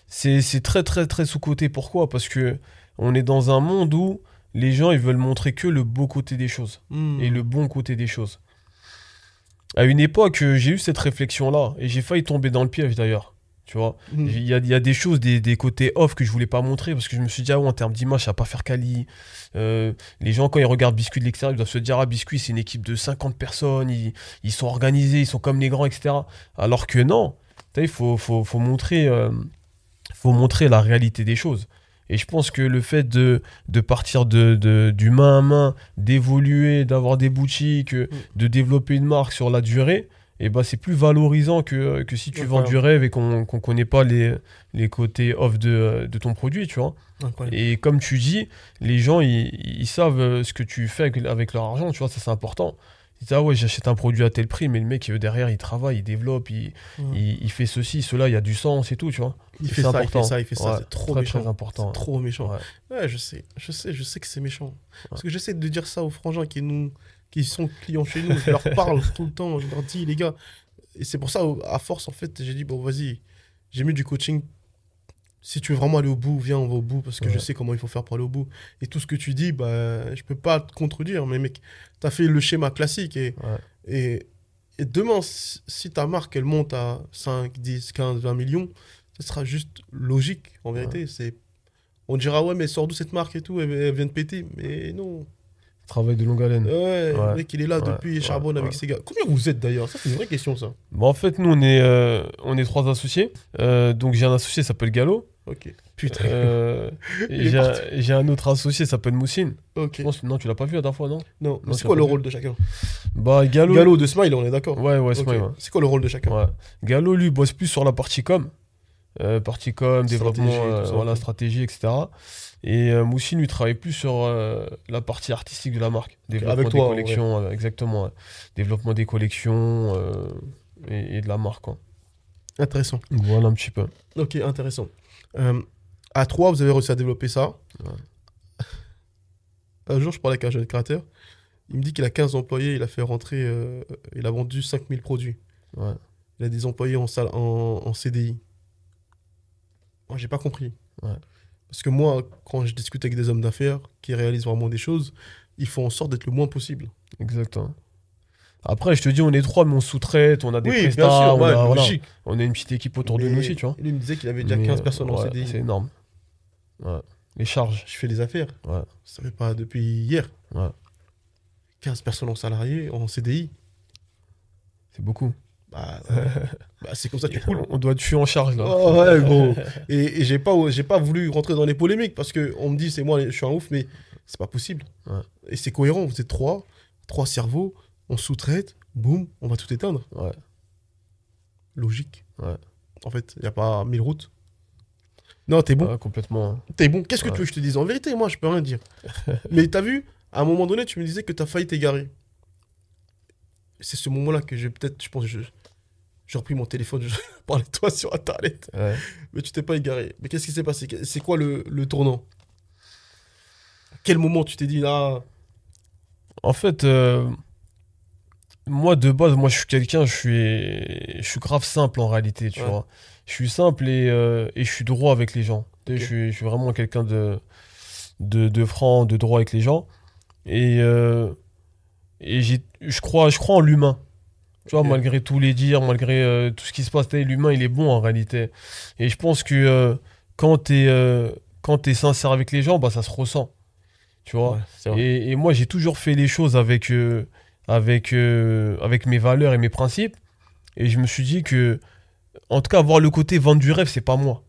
C'est très, très, très sous-côté. Pourquoi? Parce que on est dans un monde où les gens, ils veulent montrer que le beau côté des choses et le bon côté des choses. À une époque, j'ai eu cette réflexion-là et j'ai failli tomber dans le piège d'ailleurs. Tu vois, Mm. il y a des choses, des côtés off que je voulais pas montrer parce que je me suis dit, ah ouais, en termes d'image, ça va pas faire quali. Les gens, quand ils regardent Biscuit de l'extérieur, ils doivent se dire, ah, Biscuit, c'est une équipe de 50 personnes, ils sont organisés, ils sont comme les grands, etc. Alors que non, tu sais, il faut montrer la réalité des choses. Et je pense que le fait de partir du main à main, d'évoluer, d'avoir des boutiques, de développer une marque sur la durée, et ben c'est plus valorisant que si tu vends du rêve et qu'on connaît pas les côtés off de ton produit, tu vois. Incroyable. Et comme tu dis, les gens, ils savent ce que tu fais avec leur argent, tu vois, ça c'est important. Ils disent, ah ouais, j'achète un produit à tel prix, mais le mec, derrière, il travaille, il développe, il fait ceci, cela, il y a du sens et tout, tu vois. Il Et fait c'est ça, important. il fait ça, Ouais, c'est trop très, méchant. très important. C'est trop méchant. Ouais. Ouais, je sais que c'est méchant. Parce que j'essaie de dire ça aux frangins qui sont clients chez nous. Je leur parle tout le temps. Je leur dis, les gars. Et c'est pour ça, à force, en fait, j'ai dit, bon, vas-y, j'ai mis du coaching. Si tu veux vraiment aller au bout, viens, on va au bout. Parce que je sais comment il faut faire pour aller au bout. Et tout ce que tu dis, bah, je peux pas te contredire. Mais mec, t'as fait le schéma classique. Et demain, si ta marque, elle monte à 5, 10, 15, 20 millions, ce sera juste logique, en vérité. On dira, ouais, mais sort d'où cette marque et tout, elle vient de péter. Mais non. Travail de longue haleine. Ouais, Ouais. le mec, il est là depuis, il charbonne avec ses gars. Combien vous êtes d'ailleurs? Ça, c'est une vraie question, ça. Bon, en fait, nous, on est 3 associés. Donc, j'ai un associé qui s'appelle Gallo. Ok. Putain. Et j'ai un autre associé qui s'appelle Moussine. Ok. Je pense, non, tu l'as pas vu la dernière fois, non? Non, mais Non, c'est tu quoi l'as le pas rôle vu. de chacun? Bah, Gallo. Gallo de Smile, on est d'accord. Ouais, Ok. c'est moi. C'est quoi le rôle de chacun? Ouais. Gallo, lui, bosse plus sur la partie com. Partie com, développement, Stratégie, tout ça, voilà, ok. stratégie, etc. Et Moussine, lui, travaille plus sur la partie artistique de la marque. Développement Avec toi, des en collections, exactement. Ouais. Développement des collections et de la marque, quoi. Intéressant. Donc, voilà un petit peu. Ok, intéressant. À 3, vous avez réussi à développer ça. Ouais. Un jour, je parlais avec un jeune créateur. Il me dit qu'il a 15 employés. Il a fait rentrer. Il a vendu 5000 produits. Ouais. Il a des employés en CDI. Moi, j'ai pas compris. Ouais. Parce que moi, quand je discute avec des hommes d'affaires qui réalisent vraiment des choses, ils font en sorte d'être le moins possible. Exactement. Après, je te dis, on est 3, mais on sous-traite, on a des Oui, prestats, bien sûr, on ouais, a, voilà, logique. on a une petite équipe autour de Mais nous aussi, tu vois. Lui, il me disait qu'il avait déjà Mais, 15 personnes en ouais, CDI. c'est énorme. Ouais. Les charges. Je fais des affaires. Ouais. Ça fait pas depuis hier. Ouais. 15 personnes en salarié, en CDI. C'est beaucoup. Bah, bah, c'est comme ça que tu coules. On doit te fuir en charge, là. Oh, ouais, gros. Et j'ai pas voulu rentrer dans les polémiques parce qu'on me dit, c'est moi, je suis un ouf, mais c'est pas possible. Ouais. Et c'est cohérent, vous êtes trois cerveaux, on sous-traite, boum, on va tout éteindre. Ouais. Logique. Ouais. En fait, il n'y a pas 1000 routes. Non, t'es bon. Ouais, complètement. T'es bon. Qu'est-ce que Ouais. tu veux que je te dise? En vérité, moi, je peux rien dire. Mais t'as vu, à un moment donné, tu me disais que t'as failli t'égarer. C'est ce moment-là que je pense, j'ai repris mon téléphone, je parlais de toi sur Internet. Ouais. Mais tu t'es pas égaré. Mais qu'est-ce qui s'est passé? C'est quoi le tournant? À quel moment tu t'es dit, ah, En fait, moi, de base, moi, je suis quelqu'un, je suis grave simple en réalité, tu Ouais. vois. Je suis simple et je suis droit avec les gens. Tu sais, Ok. je suis vraiment quelqu'un de franc, de droit avec les gens. Et je crois en l'humain. Tu vois, Ok. malgré tous les dires, malgré tout ce qui se passe, tu sais, l'humain, il est bon en réalité. Et je pense que quand t'es sincère avec les gens, bah, ça se ressent. Tu vois. Ouais, c'est vrai. Et moi, j'ai toujours fait les choses avec mes valeurs et mes principes. Et je me suis dit que, en tout cas, avoir le côté vendre du rêve, c'est pas moi.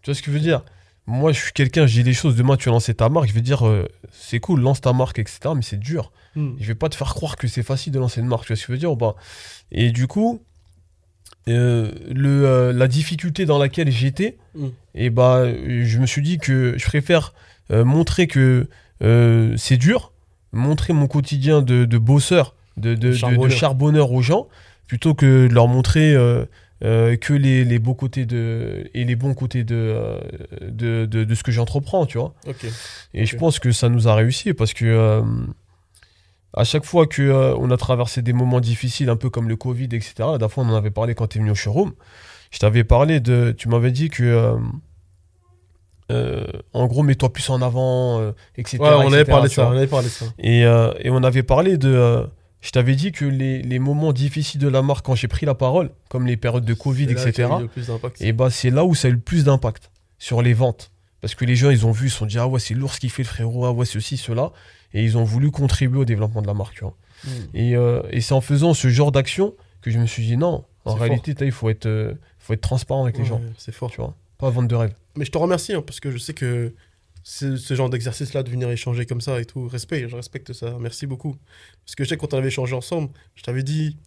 Tu vois ce que je veux dire? Moi, je suis quelqu'un, je dis les choses. Demain, tu as lancé ta marque. Je vais dire, c'est cool, lance ta marque, etc. Mais c'est dur. Je vais pas te faire croire que c'est facile de lancer une marque. Tu vois ce que je veux dire ou pas? Et du coup, la difficulté dans laquelle j'étais, et bah, je me suis dit que je préfère montrer que c'est dur, montrer mon quotidien de bosseur, de charbonneur aux gens, plutôt que de leur montrer que les beaux côtés et les bons côtés de ce que j'entreprends, tu vois. Et je pense que ça nous a réussi parce que à chaque fois qu'on a traversé des moments difficiles, un peu comme le Covid, etc., la dernière fois on en avait parlé quand tu es venu au showroom, je t'avais parlé tu m'avais dit que en gros, mets-toi plus en avant, etc. Ouais, on avait parlé de tu vois. ça, on avait parlé de ça. Et on avait parlé je t'avais dit que les moments difficiles de la marque, quand j'ai pris la parole, comme les périodes de Covid, C'est là qu'il y a etc., eu le plus d'impact. et bah, c'est là où ça a eu le plus d'impact sur les ventes. Parce que les gens, ils ont vu, ils se sont dit, ah ouais, c'est lourd ce qu'il fait le frérot, ah ouais, ceci, cela. Et ils ont voulu contribuer au développement de la marque, tu vois. Et c'est en faisant ce genre d'action que je me suis dit, non, en réalité, il faut être transparent avec les gens. C'est fort. Tu vois, pas vendre de rêve. Mais je te remercie, hein, parce que je sais que ce genre d'exercice-là, de venir échanger comme ça et tout, je respecte ça. Merci beaucoup. Parce que je sais que quand on avait échangé ensemble, je t'avais dit,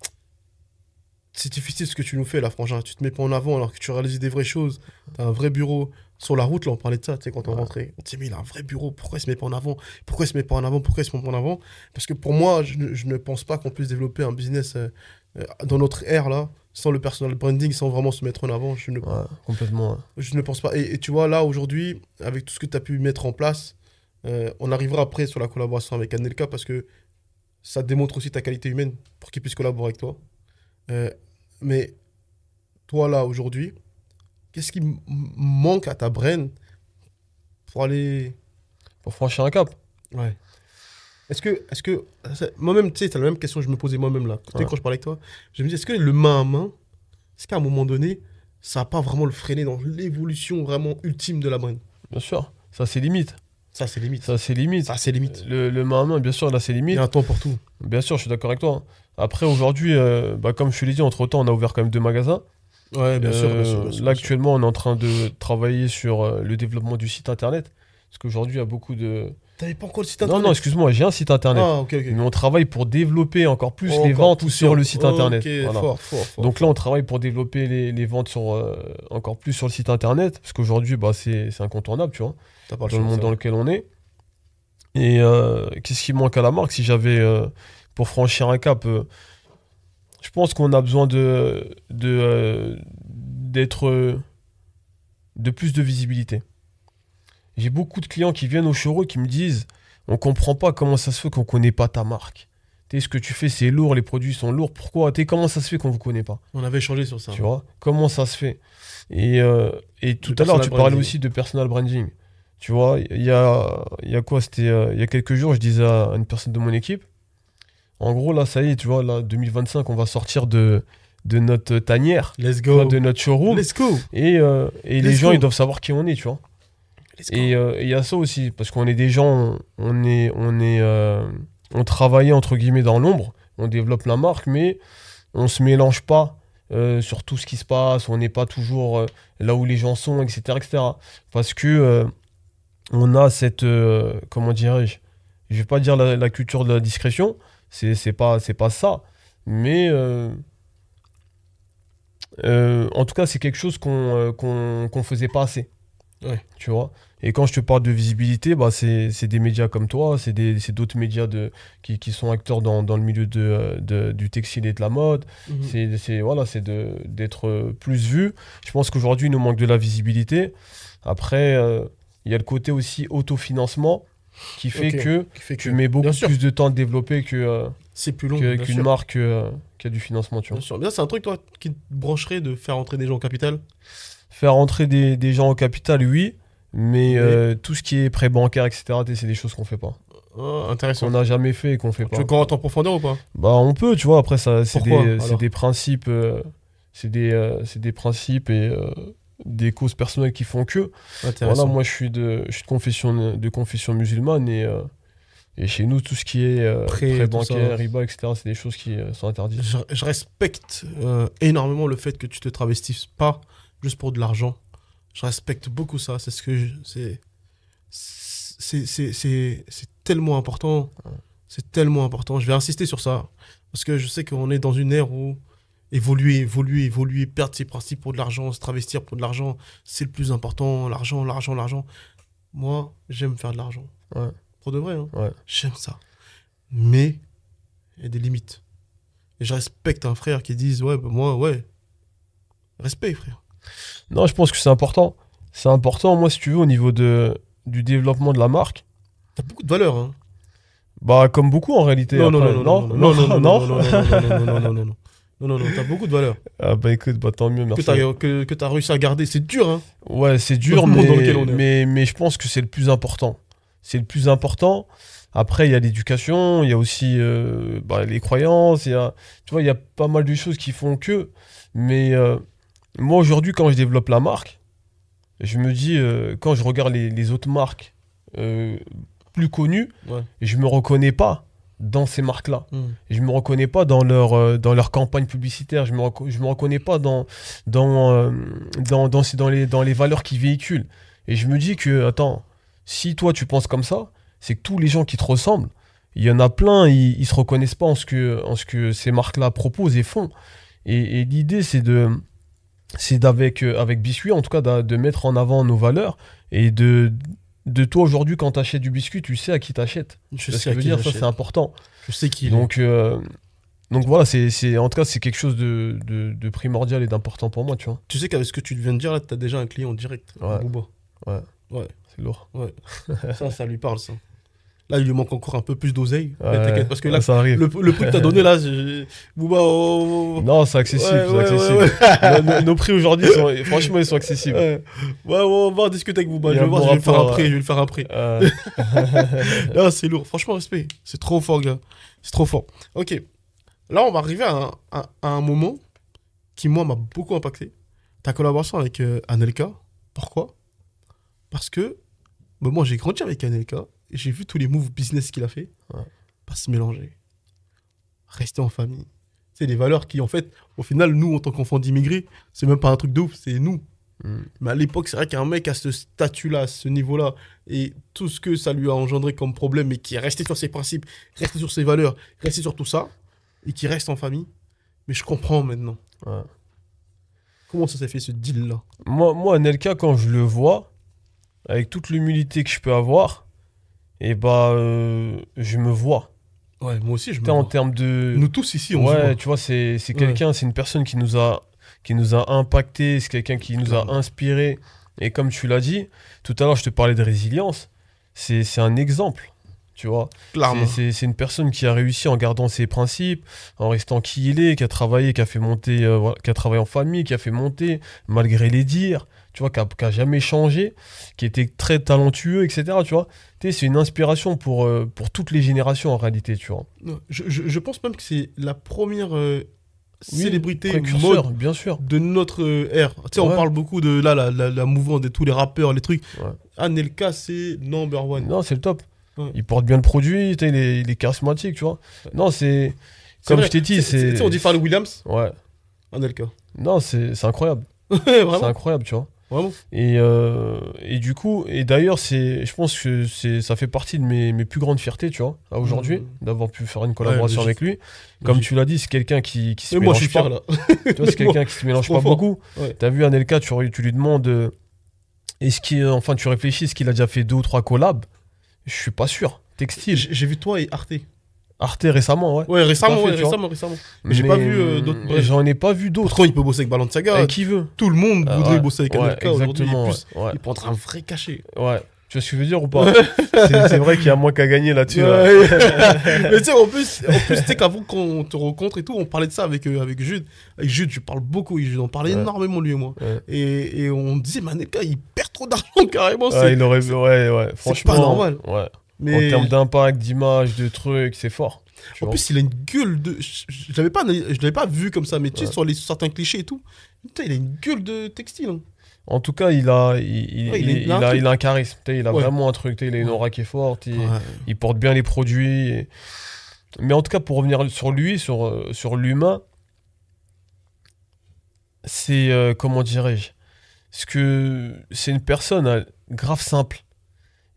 c'est difficile ce que tu nous fais là, frangin. Tu te mets pas en avant alors que tu réalises des vraies choses. T'as un vrai bureau. Sur la route, là, on parlait de ça, tu sais, quand on rentrait. On disait, mais il a un vrai bureau, pourquoi il se met pas en avant? Pourquoi il se met pas en avant? Pourquoi il se met pas en avant? Parce que pour moi, je ne pense pas qu'on puisse développer un business dans notre ère, là, sans le personal branding, sans vraiment se mettre en avant. Complètement. Je ne pense pas. Et tu vois, là, aujourd'hui, avec tout ce que tu as pu mettre en place, on arrivera après sur la collaboration avec Anelka parce que ça démontre aussi ta qualité humaine pour qu'il puisse collaborer avec toi. Mais toi, là, aujourd'hui, qu'est-ce qui manque à ta brain pour aller... Pour franchir un cap. Ouais. Est-ce que moi-même, tu sais, c'est la même question que je me posais moi-même là. Quand je parlais avec toi, je me dis, est-ce que le main à main, est-ce qu'à un moment donné, ça va pas vraiment le freiner dans l'évolution vraiment ultime de la brain? Bien sûr, ça c'est limite. Ça, c'est limite. Ça c'est limite. Ça, c'est limite. Le main à main, bien sûr, là c'est limite. Il y a un temps pour tout. Bien sûr, je suis d'accord avec toi. Après, aujourd'hui, comme je te l'ai dit, entre-temps, on a ouvert quand même 2 magasins. Ouais, bien sûr. Là, actuellement, on est en train de travailler sur le développement du site internet. Parce qu'aujourd'hui, il y a beaucoup de... T'avais pas encore le site internet? Non, excuse-moi, j'ai un site internet. Ah, ok. Mais on travaille pour développer encore plus les ventes sur le site internet. Voilà. Fort. Donc là, on travaille pour développer les ventes encore plus sur le site internet. Parce qu'aujourd'hui, c'est incontournable, tu vois, T'as pas dans le monde dans lequel on est. Et qu'est-ce qui manque à la marque? Si j'avais, pour franchir un cap, je pense qu'on a besoin d'être de plus de visibilité. J'ai beaucoup de clients qui viennent au showroom qui me disent, on comprend pas comment ça se fait qu'on connaît pas ta marque. Ce que tu fais, c'est lourd, les produits sont lourds. Pourquoi? Comment ça se fait qu'on vous connaît pas? On avait échangé sur ça. Tu vois, comment ça se fait? Et tout à l'heure, tu parlais aussi de personal branding. Tu vois, il y a quoi? C'était il y a quelques jours, je disais à une personne de mon équipe, en gros, là, ça y est, tu vois, là, 2025, on va sortir de notre tanière, Let's go. de notre showroom. Let's go. Et les gens, ils doivent savoir qui on est, tu vois. Et il y a ça aussi, parce qu'on est des gens, on travaillait entre guillemets dans l'ombre, on développe la marque, mais on se mélange pas sur tout ce qui se passe, on n'est pas toujours là où les gens sont, etc. Parce que on a cette, comment dirais-je, je vais pas dire la culture de la discrétion, c'est pas ça, mais en tout cas c'est quelque chose qu'on faisait pas assez. Ouais. Tu vois. Et quand je te parle de visibilité, c'est des médias comme toi, c'est d'autres médias qui sont acteurs dans le milieu du textile et de la mode. C'est d'être plus vu. Je pense qu'aujourd'hui, il nous manque de la visibilité. Après, il y a le côté aussi autofinancement qui fait que tu mets beaucoup plus de temps à développer c'est plus long qu'une marque qui a du financement. Tu vois. Bien sûr. Bien, c'est un truc, toi, qui te brancherait de faire entrer des gens au capital? Faire entrer des gens au capital, oui. Mais tout ce qui est prêt bancaire, etc., c'est des choses qu'on fait pas. Intéressant. Qu'on n'a jamais fait et qu'on fait pas. Tu veux qu'on rentre en profondeur ou pas? On peut, tu vois. Après, c'est des principes, c'est des principes et des causes personnelles qui font que. Voilà, moi, je suis de confession musulmane et Et chez nous, tout ce qui est Prêt, prêt tout ça. bancaire, riba, etc., c'est des choses qui sont interdites. Je respecte énormément le fait que tu te travestisses pas juste pour de l'argent. Je respecte beaucoup ça. C'est ce que c'est tellement important. C'est tellement important. Je vais insister sur ça. Parce que je sais qu'on est dans une ère où évoluer, perdre ses principes pour de l'argent, se travestir pour de l'argent, c'est le plus important. L'argent, l'argent, l'argent. Moi, j'aime faire de l'argent. Ouais. Pour de vrai, hein. Ouais. J'aime ça. Mais il y a des limites. Et je respecte un frère qui dise ouais, bah moi, ouais. Respect, frère. Non, je pense que c'est important. C'est important, moi, si tu veux, au niveau du développement de la marque. T'as beaucoup de valeur, hein. Bah, comme beaucoup en réalité. Non, après. non, t'as beaucoup de valeur. Ah bah écoute, bah tant mieux, merci. Que t'as réussi à garder. C'est dur, hein. Ouais, c'est dur, Dans le monde dans lequel on est. mais je pense que c'est le plus important. C'est le plus important. Après, il y a l'éducation, il y a aussi les croyances, tu vois, il y a pas mal de choses qui font que. Mais moi, aujourd'hui, quand je développe la marque, je me dis, quand je regarde les autres marques plus connues, Ouais. je me reconnais pas dans ces marques-là. Et je me reconnais pas dans leur campagne publicitaire. Je me reconnais pas dans les valeurs qu'ils véhiculent. Et je me dis que, attends, si toi tu penses comme ça, c'est que tous les gens qui te ressemblent, il y en a plein, ils se reconnaissent pas en ce que ces marques-là proposent et font. Et l'idée, c'est avec Biscuit, en tout cas, de mettre en avant nos valeurs et de toi aujourd'hui, quand tu achètes du biscuit, tu sais à qui t'achètes. Je Ce sais que à veut qui dire, ça j'achète. c'est important. Je sais qui. Donc voilà, en tout cas, c'est quelque chose de primordial et d'important pour moi, tu vois. Tu sais qu'avec ce que tu viens de dire là, t'as déjà un client en direct. Ouais. Booba. Ouais. Ouais. C'est lourd. Ouais. ça lui parle, ça. Là, il lui manque encore un peu plus d'oseille. Mais Ouais. t'inquiète, parce que là, ça arrive. le prix que t'as donné là, Booba. Non, c'est accessible. Ouais, c'est ouais, accessible. Nos prix aujourd'hui, franchement, ils sont accessibles. Ouais, on va en discuter avec Booba. Il y Je a vais voir, bon je vais lui faire un rapport, prix. Je vais lui faire un prix. Là, c'est lourd. Franchement, respect. C'est trop fort, gars. C'est trop fort. Ok. Là, on va arriver à un moment qui, moi, m'a beaucoup impacté. Ta collaboration avec Anelka. Pourquoi? Parce que moi, j'ai grandi avec Anelka. Et j'ai vu tous les moves business qu'il a fait. Ouais. Pas se mélanger. Rester en famille. C'est des valeurs qui, en fait, au final, nous, en tant qu'enfants d'immigrés, c'est même pas un truc de ouf. C'est nous. Mais à l'époque, c'est vrai qu'un mec à ce statut-là, à ce niveau-là, et tout ce que ça lui a engendré comme problème, mais qui est resté sur ses principes, resté sur ses valeurs, resté sur tout ça, et qui reste en famille. Mais je comprends maintenant. Ouais. Comment ça s'est fait, ce deal-là? Moi, Anelka, quand je le vois, avec toute l'humilité que je peux avoir, et je me vois. Ouais, moi aussi, je me En vois. termes de... Nous tous ici, on se Ouais, voit. tu vois, c'est quelqu'un, c'est une personne qui nous a impacté, c'est quelqu'un qui nous a inspiré. Et comme tu l'as dit, tout à l'heure, je te parlais de résilience. C'est un exemple, tu vois. Clairement. C'est une personne qui a réussi en gardant ses principes, en restant qui il est, qui a travaillé, qui a fait monter, qui a travaillé en famille, qui a fait monter, malgré les dires, tu vois, qui a jamais changé, qui était très talentueux, etc., tu vois. C'est une inspiration pour toutes les générations, en réalité, tu vois. Je pense même que c'est la première Oui, célébrité précurseur, mode bien sûr. de notre ère. Tu sais, on Ouais. parle beaucoup de là, la mouvance de tous les rappeurs, les trucs. Ouais. Anelka, c'est number one. Non, c'est le top. Ouais. Il porte bien le produit, il est charismatique, tu vois. Non, c'est... Comme vrai. je t'ai dit, Tu sais, on dit Pharrell Williams, Ouais. Anelka. Non, c'est incroyable. C'est Vraiment. incroyable, tu vois. Vraiment. Et du coup, et d'ailleurs, je pense que ça fait partie de mes plus grandes fiertés, tu vois, à aujourd'hui, d'avoir pu faire une collaboration logique. avec lui. Comme tu l'as dit, c'est quelqu'un qui se Et moi, je mélange suis pas. fier, là. Tu vois, c'est quelqu'un qui se mélange trop pas fort. beaucoup. Ouais. T'as vu Anelka, tu lui demandes, enfin, tu réfléchis, est-ce qu'il a déjà fait 2 ou 3 collabs? Je suis pas sûr. Textile. J'ai vu toi et Arte. Arte récemment, ouais. Ouais, récemment, Tout à fait, tu récemment. Mais j'ai pas vu d'autres. Bref. J'en ai pas vu d'autres. Pourtant, il peut bosser avec Balenciaga. Qui veut? Tout le monde voudrait Ouais, bosser avec ouais, Anelka aujourd'hui. exactement, En plus, ouais. il prendra un vrai cachet. Ouais. Tu vois ce que je veux dire ou pas? C'est vrai qu'il y a moins qu'à gagner là-dessus. là. Ouais. Mais tu sais, en plus tu sais qu'avant qu'on te rencontre et tout, on parlait de ça avec Jude. Avec Jude, je parle beaucoup avec Jude. On parlait Ouais. énormément, lui et moi. Ouais. Et on disait, mais Anelka, il perd trop d'argent carrément. Ouais, il aurait... ouais. Franchement, pas normal. Ouais. Mais En termes d'impact, d'image, de trucs, c'est fort. Tu en vois. plus, il a une gueule de. Je l'avais pas vu comme ça, mais tu sais, sur certains clichés et tout. Putain, il a une gueule de textile. Hein. En tout cas, il a un charisme. Il a Ouais. vraiment un truc. Il a une aura qui est forte. Ouais. Il porte bien les produits. Mais en tout cas, pour revenir sur lui, sur l'humain, c'est, comment dirais-je, c'est une personne grave simple,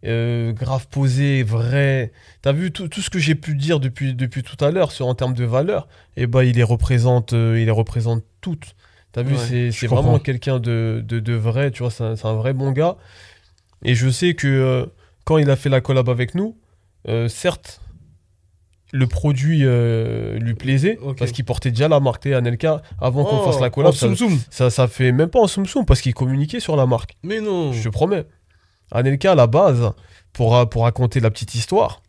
grave posée, vraie. T'as vu tout ce que j'ai pu dire depuis tout à l'heure en termes de valeurs, et bah il les représente toutes. T'as vu, Ouais, c'est je vraiment comprends. quelqu'un de vrai, tu vois, c'est un vrai bon gars. Et je sais que quand il a fait la collab avec nous, certes, le produit lui plaisait, Ok. parce qu'il portait déjà la marque, t'es, Anelka, avant qu'on fasse la En collab, Tsum Tsum. ça fait même pas en soum soum, parce qu'il communiquait sur la marque. Mais non. Je te promets. Anelka, à la base, pour raconter la petite histoire,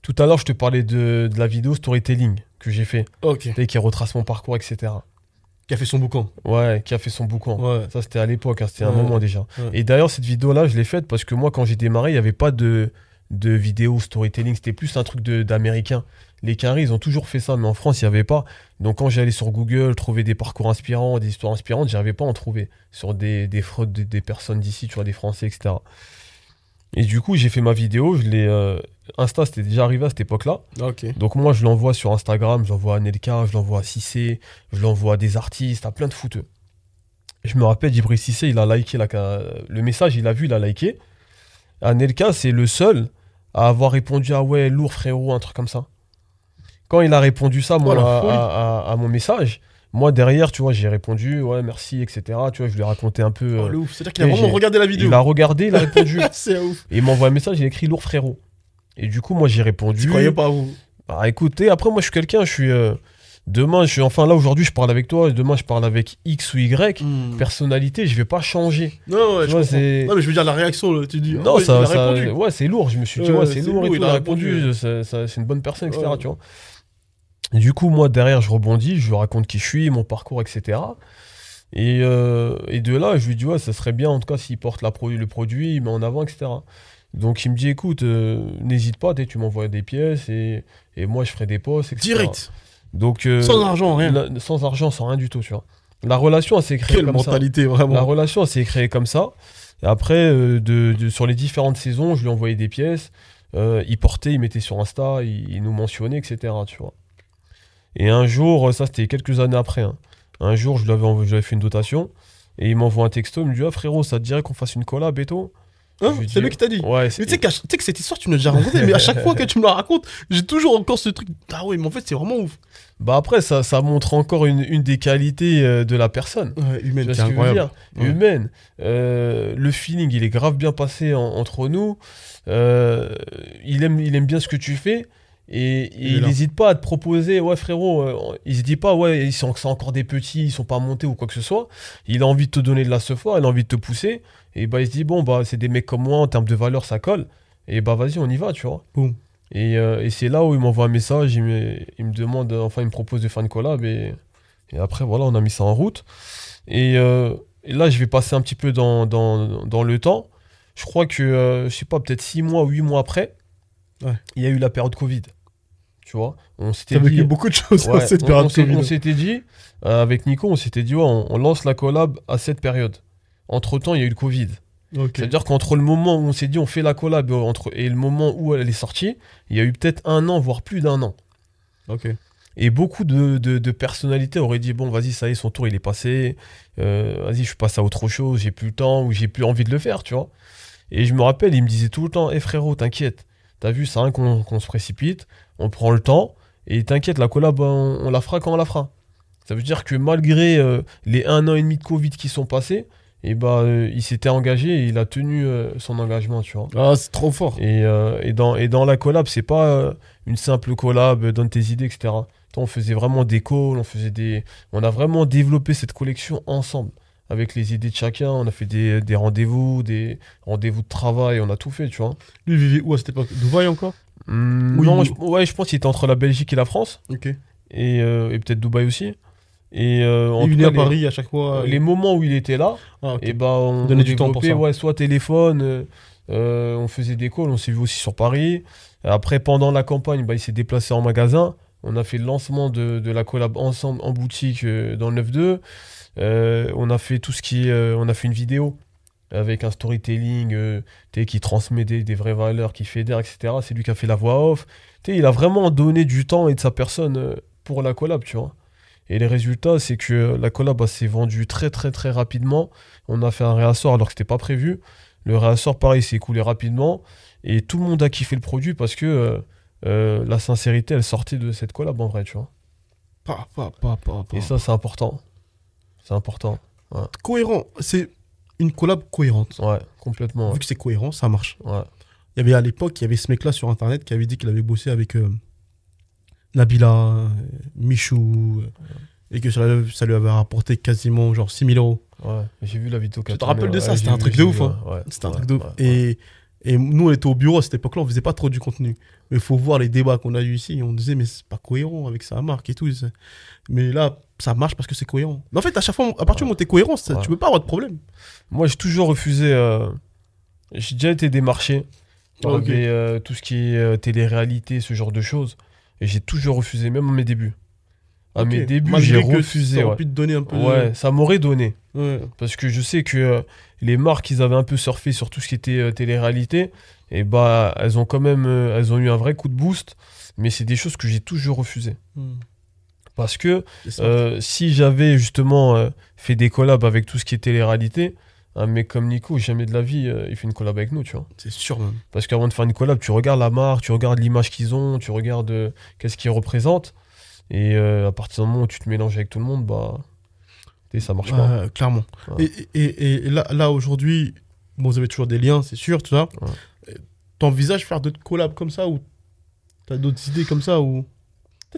tout à l'heure, je te parlais de la vidéo storytelling que j'ai fait, Ok. tu sais, qui retrace mon parcours, etc. Qui a fait son boucan. Ouais, qui a fait son boucan. Ouais. Ça, c'était à l'époque, hein, c'était un Ouais. moment déjà. Ouais. Et d'ailleurs, cette vidéo-là, je l'ai faite parce que moi, quand j'ai démarré, il n'y avait pas de vidéo storytelling. C'était plus un truc d'américain. Les Caries, ils ont toujours fait ça, mais en France, il n'y avait pas. Donc, quand j'allais sur Google, trouver des parcours inspirants, des histoires inspirantes, j'arrivais pas à en trouver sur des fraudes des personnes d'ici, tu vois, des Français, etc. Et du coup, j'ai fait ma vidéo. Insta, c'était déjà arrivé à cette époque-là. Ok. Donc moi, je l'envoie sur Instagram, je l'envoie à Nelka, je l'envoie à Cissé, je l'envoie à des artistes, à plein de fouteux. Je me rappelle, Djibril Cissé, il a liké le message, il a vu, il a liké. Nelka, c'est le seul à avoir répondu « Ah ouais, lourd frérot », un truc comme ça. Quand il a répondu ça, moi, la folie. à mon message, moi, derrière, tu vois, j'ai répondu « Ouais, merci, etc. » Tu vois, je lui ai raconté un peu... Oh, le ouf. C'est-à-dire qu'il a vraiment regardé la vidéo. Il a regardé, il a répondu. C'est ouf. Et il m'envoie un message, il a écrit « Lourd frérot ». Et du coup, moi, j'ai répondu... Tu croyais pas, vous? Bah écoutez, après moi je suis quelqu'un, demain, enfin là aujourd'hui je parle avec toi, demain je parle avec X ou Y, personnalité, je vais pas changer. Non, ouais, Tu je vois, comprends. Non, mais je veux dire, la réaction, là, tu dis. Non, ah ouais, il a répondu. ouais, c'est lourd, je me suis dit, Ouais, ouais, c'est c'est lourd et lourd, tout, il il a a répondu. répondu, c'est une bonne personne, etc. Ouais. Tu vois. Et du coup, moi derrière, je rebondis, je lui raconte qui je suis, mon parcours, etc. Et de là, je lui dis, ouais, ça serait bien en tout cas s'il porte le produit, il met en avant, etc. Donc il me dit, écoute, n'hésite pas, tu m'envoies des pièces et moi je ferai des posts, etc. Direct. Donc, Sans argent, rien. sans argent, sans rien du tout, tu vois. La relation, elle s'est créée Quelle comme mentalité, ça. vraiment. La relation, elle s'est créée comme ça. Et après, sur les différentes saisons, je lui envoyais des pièces. Il portait, il mettait sur Insta, il nous mentionnait, etc. Tu vois. Et un jour, ça c'était quelques années après, hein. Un jour, je lui avais fait une dotation. Et il m'envoie un texto, il me dit, ah frérot, ça te dirait qu'on fasse une collab et tout. Hein, Je lui c'est dis, lui qui t'a dit. Ouais, Mais tu sais que cette histoire, tu me l'as déjà racontée, mais à chaque fois que tu me la racontes, j'ai toujours encore ce truc. Ah ouais, mais en fait, c'est vraiment ouf. Bah après, ça montre encore une des qualités de la personne. Ouais, humaine, Tu vois c'est ce que je veux incroyable. dire, Ouais. humaine. Le feeling, il est grave bien passé entre nous. Il aime bien ce que tu fais. Et Il est il là. n'hésite pas à te proposer, ouais frérot, il se dit pas, ouais, c'est encore des petits, ils sont pas montés ou quoi que ce soit. Il a envie de te donner de la sephora, il a envie de te pousser. Et bah il se dit, bon, bah c'est des mecs comme moi, en termes de valeur, ça colle. Et bah vas-y, on y va, tu vois. Boum. Et c'est là où il m'envoie un message, il me demande, enfin il me propose de faire une collab. Et après, voilà, on a mis ça en route. Et là, je vais passer un petit peu dans le temps. Je crois que, je sais pas, peut-être 6 mois ou 8 mois après, Ouais. il y a eu la période Covid. Tu vois, on s'était T'as vécu dit. beaucoup de choses Ouais, dans cette on période s'est- Covid. on s'était dit, avec Nico, on s'était dit, ouais, on lance la collab à cette période. Entre-temps, il y a eu le Covid. Ok. C'est-à-dire qu'entre le moment où on s'est dit, on fait la collab et le moment où elle est sortie, il y a eu peut-être 1 an, voire plus d'1 an. Ok. Et beaucoup de personnalités auraient dit, bon, vas-y, ça y est, son tour, il est passé. Vas-y, je passe à autre chose, j'ai plus le temps ou j'ai plus envie de le faire, tu vois. Et je me rappelle, il me disait tout le temps, hé frérot, t'inquiète. T'as vu, c'est rien qu'on se précipite, on prend le temps, et t'inquiète, la collab, on la fera quand on la fera. Ça veut dire que malgré les 1 an et demi de Covid qui sont passés, et bah, il s'était engagé et il a tenu son engagement, tu vois. Ah, c'est trop fort. Et dans la collab, c'est pas une simple collab, donne tes idées, etc. On faisait vraiment des calls, on a vraiment développé cette collection ensemble. Avec les idées de chacun, on a fait des rendez-vous, des rendez-vous de travail, on a tout fait, tu vois. Lui, il vivait où à cette époque? Dubaï encore? Oui, Non, oui. je pense qu'il était entre la Belgique et la France, Ok. et peut-être Dubaï aussi. Et en Il tout venait cas, à Paris à chaque fois. les moments où il était là, Ah, ok. et bah on Donnait du temps pour développait, ça. ouais, soit téléphone, on faisait des calls, on s'est vu aussi sur Paris. Après, pendant la campagne, bah, il s'est déplacé en magasin. On a fait le lancement de la collab ensemble en boutique dans le 9-2. On a fait tout ce qui est... on a fait une vidéo avec un storytelling qui transmet des vraies valeurs, qui fédère, etc. C'est lui qui a fait la voix off. Il a vraiment donné du temps et de sa personne pour la collab, tu vois. Et les résultats, c'est que la collab s'est vendue très très très rapidement. On a fait un réassort alors que c'était pas prévu. Le réassort, pareil, s'est écoulé rapidement. Et tout le monde a kiffé le produit parce que la sincérité, elle sortait de cette collab en vrai, tu vois. Et ça, c'est important. C'est important. Ouais. Cohérent. C'est une collab cohérente. Ouais, complètement. Vu que c'est cohérent, ça marche. Ouais. Il y avait à l'époque, il y avait ce mec-là sur Internet qui avait dit qu'il avait bossé avec Nabila, Michou, et que ça lui avait rapporté quasiment genre 6 000 euros. Ouais, j'ai vu la vidéo. Tu te rappelles de ça? C'était un truc de ouf. C'était un truc de ouf. Et nous, on était au bureau à cette époque-là, on faisait pas trop du contenu. Mais il faut voir les débats qu'on a eu ici. On disait, mais c'est pas cohérent avec sa marque et tout. Mais là, ça marche parce que c'est cohérent. Mais en fait, à chaque fois, à partir du moment où t'es cohérent, tu peux pas avoir de problème. Moi, j'ai toujours refusé. J'ai déjà été démarché par tout ce qui est télé-réalité, ce genre de choses. Et j'ai toujours refusé, même à mes débuts. À mes débuts, j'ai refusé. Ça aurait pu te donner un peu. Ouais, ça m'aurait donné. Ouais. Parce que je sais que les marques, ils avaient un peu surfé sur tout ce qui était télé-réalité. Et bah, elles ont quand même elles ont eu un vrai coup de boost. Mais c'est des choses que j'ai toujours refusé. Parce que si j'avais justement fait des collabs avec tout ce qui est télé-réalité, un mec comme Nico, jamais de la vie, il fait une collab avec nous, tu vois. C'est sûr, même. Parce qu'avant de faire une collab, tu regardes la marque, tu regardes l'image qu'ils ont, tu regardes qu'est-ce qu'ils représentent. Et à partir du moment où tu te mélanges avec tout le monde, bah, ça marche pas. Clairement. Ouais. Et là aujourd'hui, bon, vous avez toujours des liens, c'est sûr, tu vois. Ouais. T'envisages faire d'autres collabs comme ça ou t'as d'autres idées comme ça ou...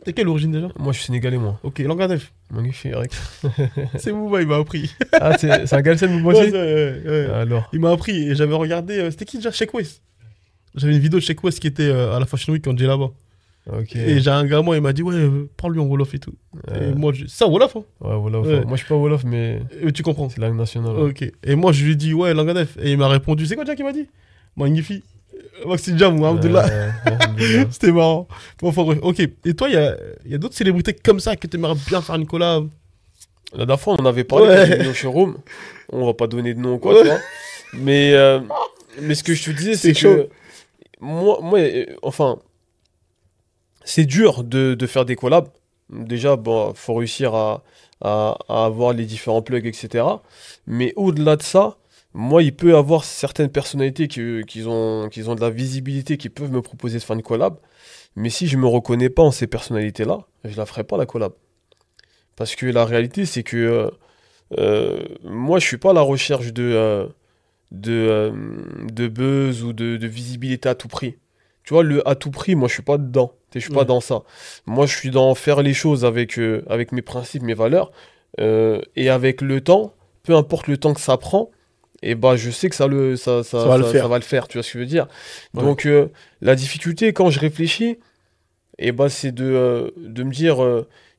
T'es quelle origine déjà? Moi, je suis sénégalais, moi. Ok, Langadef. Magnifique, Eric. C'est Mouba, il m'a appris. Ah, c'est un Galsen Mouba aussi? Ouais. Alors. Il m'a appris et j'avais regardé... C'était qui déjà? Sheik West. J'avais une vidéo de Sheik West qui était à la Fashion Week quand j'étais là-bas. Okay. Et j'ai un gars, moi, il m'a dit, ouais, parle-lui en Wolof et tout. Et moi, ça, Wolof, hein. Ouais, Wolof. Ouais. Moi, je suis pas Wolof, mais. Tu comprends. C'est langue nationale. Ouais. Ok. Et moi, je lui ai dit, ouais, Langadef. Et il m'a répondu, c'est quoi déjà qu'il m'a dit? Magnifique. Maxi Jam ou Abdullah. C'était marrant. Bon, enfin, bref. Ok. Et toi, il y a d'autres célébrités comme ça que tu aimerais bien faire une collab? La dernière fois, on en avait parlé quand on était au showroom. On va pas donner de nom ou quoi, tu vois. Mais ce que je te disais, c'est que. Moi, enfin. C'est dur de faire des collabs. Déjà, bon, faut réussir à avoir les différents plugs, etc. Mais au-delà de ça, moi, il peut y avoir certaines personnalités qui ont de la visibilité, qui peuvent me proposer de faire une collab. Mais si je me reconnais pas en ces personnalités-là, je la ferai pas, la collab. Parce que la réalité, c'est que moi, je suis pas à la recherche de buzz ou de visibilité à tout prix. Tu vois, le à tout prix, moi, je suis pas dedans. Je suis pas dans ça. Moi, je suis dans faire les choses avec mes principes, mes valeurs. Et avec le temps, peu importe le temps que ça prend, et bah, je sais que ça va le faire. Tu vois ce que je veux dire? Ouais. Donc, la difficulté, quand je réfléchis, et bah, c'est de me dire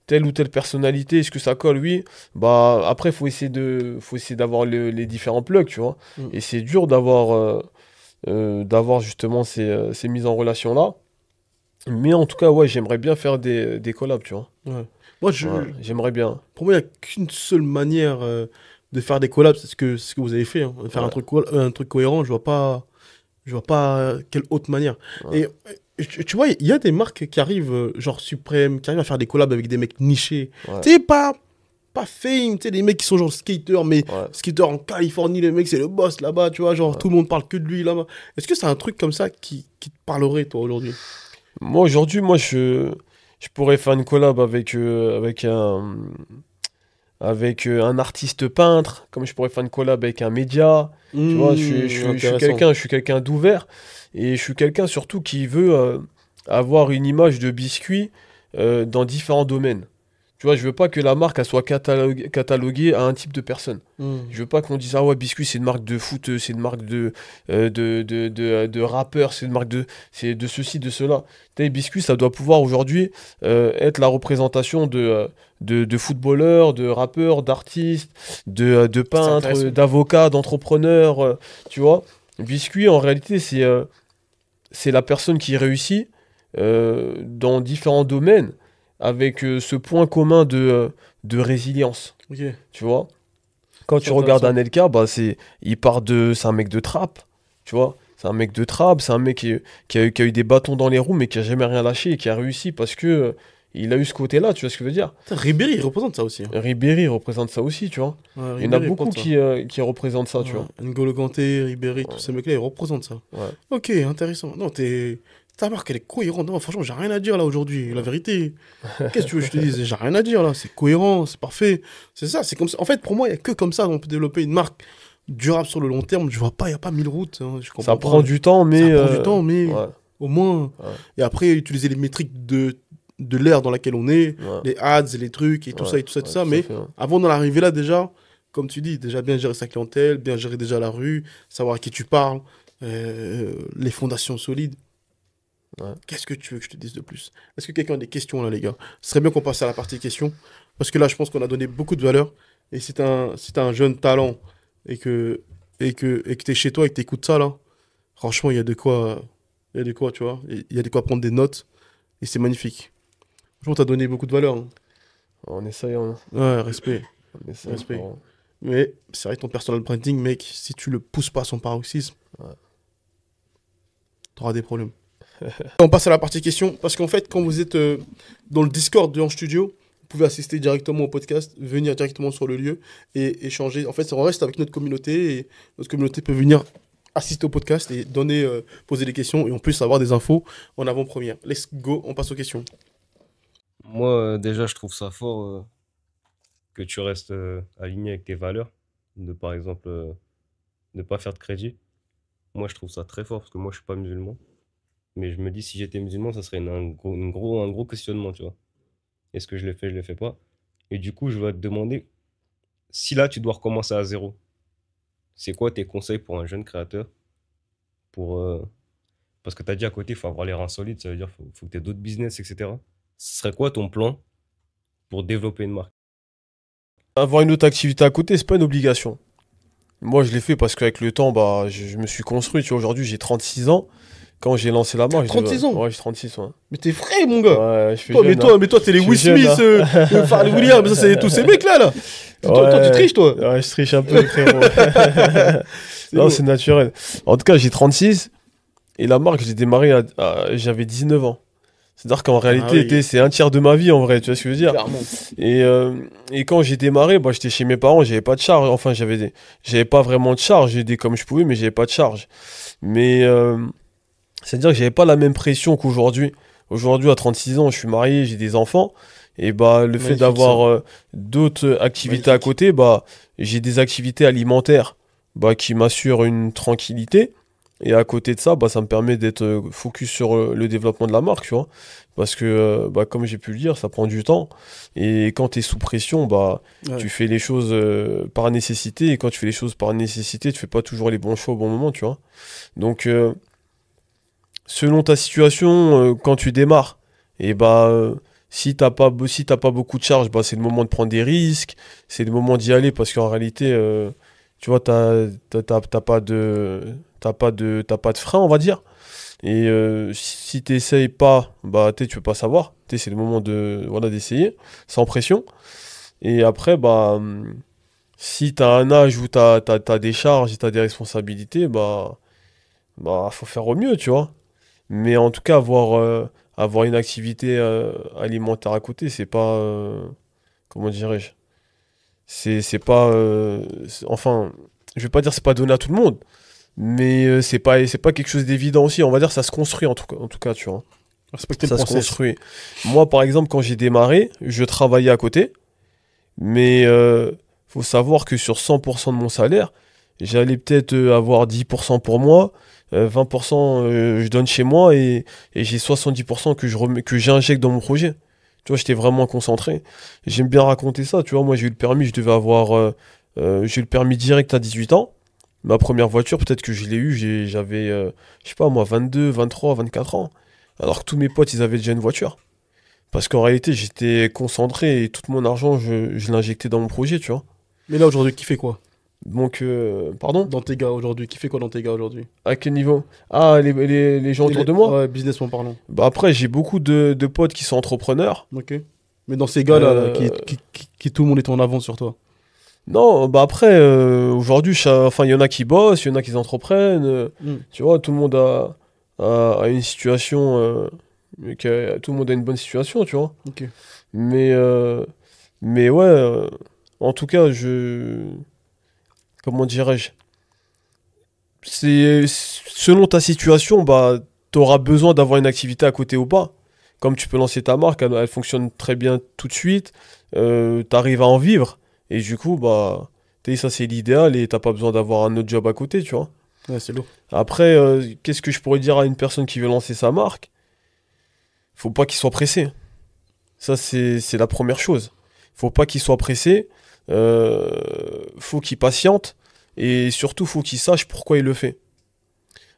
telle ou telle personnalité, est-ce que ça colle? Oui. Bah, après, faut essayer d'avoir les différents plugs, tu vois. Et c'est dur d'avoir justement ces mises en relation-là. Mais en tout cas, ouais, j'aimerais bien faire des collabs, tu vois. Ouais. Moi, j'aimerais bien. Pour moi, il n'y a qu'une seule manière de faire des collabs, c'est ce que vous avez fait. Hein. Faire un truc cohérent, je vois pas quelle autre manière. Ouais. Et tu vois, il y a des marques qui arrivent, genre Supreme, qui arrivent à faire des collabs avec des mecs nichés. Ouais. Tu sais, pas fame, tu sais, des mecs qui sont genre skaters, mais skaters en Californie, les mecs, c'est le boss là-bas, tu vois, genre tout le monde parle que de lui là-bas. Est-ce que c'est un truc comme ça qui te parlerait, toi, aujourd'hui? Moi, aujourd'hui, je pourrais faire une collab avec un artiste peintre, comme je pourrais faire une collab avec un média. Tu vois, je suis quelqu'un d'ouvert, et je suis quelqu'un surtout qui veut avoir une image de biscuit dans différents domaines. Tu vois, je veux pas que la marque elle soit cataloguée à un type de personne. Je veux pas qu'on dise, ah ouais, Biscuit, c'est une marque de foot, c'est une marque de rappeur, c'est une marque de ceci, de cela. Biscuit, ça doit pouvoir aujourd'hui être la représentation de footballeurs, de rappeurs, d'artistes, de peintres, d'avocats, d'entrepreneurs. Tu vois, Biscuit, en réalité, c'est la personne qui réussit dans différents domaines. avec ce point commun de résilience, Ok. tu vois. Quand C'est tu regardes intéressant. Anelka, bah c'est un mec de trappe, tu vois. C'est un mec de trappe, c'est un mec qui a eu des bâtons dans les roues, mais qui a jamais rien lâché et qui a réussi parce que il a eu ce côté-là, tu vois ce que je veux dire. Putain, Ribéry, il représente ça aussi, hein. Ribéry représente ça aussi, tu vois. Ouais, Il y en a Ribéry beaucoup représente ça. qui représentent ça, tu Ouais, vois. N'Golo Kanté, Ribéry, tous Ouais, ces mecs-là, ils représentent ça. ouais. Ok, intéressant. Non, ta marque, elle est cohérente. Non, franchement, j'ai rien à dire là aujourd'hui. La vérité. Qu'est-ce que tu veux que je te dise? J'ai rien à dire là. C'est cohérent, c'est parfait. C'est ça, c'est comme ça. En fait, pour moi, il n'y a que comme ça qu'on peut développer une marque durable sur le long terme. Je vois pas, il n'y a pas mille routes, hein. Je Ça comprends prend pas. du temps, Ça mais prend du temps, mais ouais, au moins. ouais, Et après, utiliser les métriques de l'ère dans laquelle on est, ouais, les ads, les trucs et tout ouais, ça et tout ça, tout ouais, ça. tout à Mais fait, ouais. avant d'en arriver là, déjà, comme tu dis, déjà bien gérer sa clientèle, bien gérer déjà la rue, savoir à qui tu parles, les fondations solides. Ouais. Qu'est-ce que tu veux que je te dise de plus? Est-ce que quelqu'un a des questions là, les gars? Ce serait bien qu'on passe à la partie questions. Parce que là, je pense qu'on a donné beaucoup de valeur. Et si t'as un jeune talent et que t'es chez toi et que t'écoutes ça, là, franchement, il y a de quoi, tu vois. Il y a de quoi prendre des notes. Et c'est magnifique. Franchement, t'as donné beaucoup de valeur, hein. On essaye, hein. Ouais, respect. On essaye, Respect. frérot. Mais c'est vrai que ton personal branding, mec, si tu le pousses pas à son paroxysme, Ouais. t'auras des problèmes. On passe à la partie questions, parce qu'en fait, quand vous êtes dans le Discord de Ange Studio, vous pouvez assister directement au podcast, venir directement sur le lieu et échanger. En fait, on reste avec notre communauté et notre communauté peut venir assister au podcast et poser des questions et en plus avoir des infos en avant-première. Let's go, on passe aux questions. Moi, déjà, je trouve ça fort que tu restes aligné avec tes valeurs, de par exemple ne pas faire de crédit. Moi, je trouve ça très fort parce que moi, je suis pas musulman. Mais je me dis, si j'étais musulman, ça serait un gros questionnement, tu vois. Est-ce que je le fais pas? Et du coup, je vais te demander, si là, tu dois recommencer à zéro, c'est quoi tes conseils pour un jeune créateur pour, parce que tu as dit à côté, il faut avoir les reins solides, ça veut dire faut que tu aies d'autres business, etc. Ce serait quoi ton plan pour développer une marque? Avoir une autre activité à côté, c'est pas une obligation. Moi, je l'ai fait parce qu'avec le temps, bah, je me suis construit. Tu vois, aujourd'hui, j'ai 36 ans. Quand j'ai lancé la marque, T'as 36 ans? Ouais, j'ai 36, ouais. Mais t'es frais, mon gars! Ouais, je fais Toi, jeune, hein. mais toi, t'es les Je Will suis jeune, Smith, Pharrell Williams, ça, c'est tous ces mecs-là, là! Toi, tu Ouais. triches, toi! Ouais, je triche un peu, frérot. Non, bon. c'est naturel. En tout cas, j'ai 36 et la marque, je l'ai démarré j'avais 19 ans. C'est-à-dire qu'en réalité, oui. c'est un tiers de ma vie en vrai, tu vois ce que je veux dire? Clairement. Et quand j'ai démarré, bah, j'étais chez mes parents, j'avais pas de charge. Enfin, j'avais pas vraiment de charge. J'ai aidé comme je pouvais, mais j'avais pas de charge. Mais c'est-à-dire que j'avais pas la même pression qu'aujourd'hui. Aujourd'hui, à 36 ans, je suis marié, j'ai des enfants. Et bah, le fait Magnifique, d'avoir d'autres activités à Magnifique. côté, bah, j'ai des activités alimentaires bah, qui m'assurent une tranquillité. Et à côté de ça, bah, ça me permet d'être focus sur le développement de la marque, tu vois. Parce que, bah, comme j'ai pu le dire, ça prend du temps. Et quand tu es sous pression, bah, Ouais. tu fais les choses par nécessité. Et quand tu fais les choses par nécessité, tu fais pas toujours les bons choix au bon moment, tu vois. Donc, selon ta situation, quand tu démarres, et bah, si t'as pas beaucoup de charges, bah, c'est le moment de prendre des risques. C'est le moment d'y aller parce qu'en réalité, tu vois, t'as pas de frein, on va dire. Et si t'essayes pas, bah tu peux pas savoir. C'est le moment voilà, d'essayer, sans pression. Et après, bah si t'as un âge où t'as des charges et t'as des responsabilités, bah faut faire au mieux, tu vois. Mais en tout cas, avoir une activité alimentaire à côté, c'est pas comment dirais-je? C'est pas enfin, je vais pas dire c'est pas donné à tout le monde. Mais c'est pas quelque chose d'évident aussi. On va dire ça se construit en tout cas, tu vois. Respecter le Ça se process. construit. Moi, par exemple, quand j'ai démarré, je travaillais à côté. Mais faut savoir que sur 100% de mon salaire, j'allais peut-être avoir 10% pour moi, 20% je donne chez moi et j'ai 70% que j'injecte dans mon projet. Tu vois, j'étais vraiment concentré. J'aime bien raconter ça, tu vois. Moi, j'ai eu le permis, je devais avoir... j'ai eu le permis direct à 18 ans. Ma première voiture, peut-être que je l'ai eu, j'avais, je sais pas moi, 22, 23, 24 ans. Alors que tous mes potes, ils avaient déjà une voiture. Parce qu'en réalité, j'étais concentré et tout mon argent, je l'injectais dans mon projet, tu vois. Mais là, aujourd'hui, qui fait quoi? Donc, pardon? Dans tes gars aujourd'hui, qui fait quoi dans tes gars aujourd'hui? À quel niveau? Ah, les gens autour de moi? Ouais, businessment parlant. Bah après, j'ai beaucoup de potes qui sont entrepreneurs. Ok. Mais dans ces gars-là, là, Euh, qui tout le monde est en avance sur toi. Non, bah après, aujourd'hui, enfin, il y en a qui bossent, il y en a qui entreprennent. Tu vois, tout le monde a une situation. Tout le monde a une bonne situation, tu vois. Ok. Mais, mais ouais, en tout cas, comment dirais-je? Selon ta situation, bah, tu auras besoin d'avoir une activité à côté ou pas. Comme tu peux lancer ta marque, elle fonctionne très bien tout de suite, tu arrives à en vivre, et du coup, bah, ça c'est l'idéal, et t'as pas besoin d'avoir un autre job à côté, tu vois. Ouais, c'est lourd. Après, qu'est-ce que je pourrais dire à une personne qui veut lancer sa marque? Faut pas qu'il soit pressé. Ça, c'est la première chose. Faut pas qu'il soit pressé, faut qu'il patiente, et surtout, faut qu'il sache pourquoi il le fait.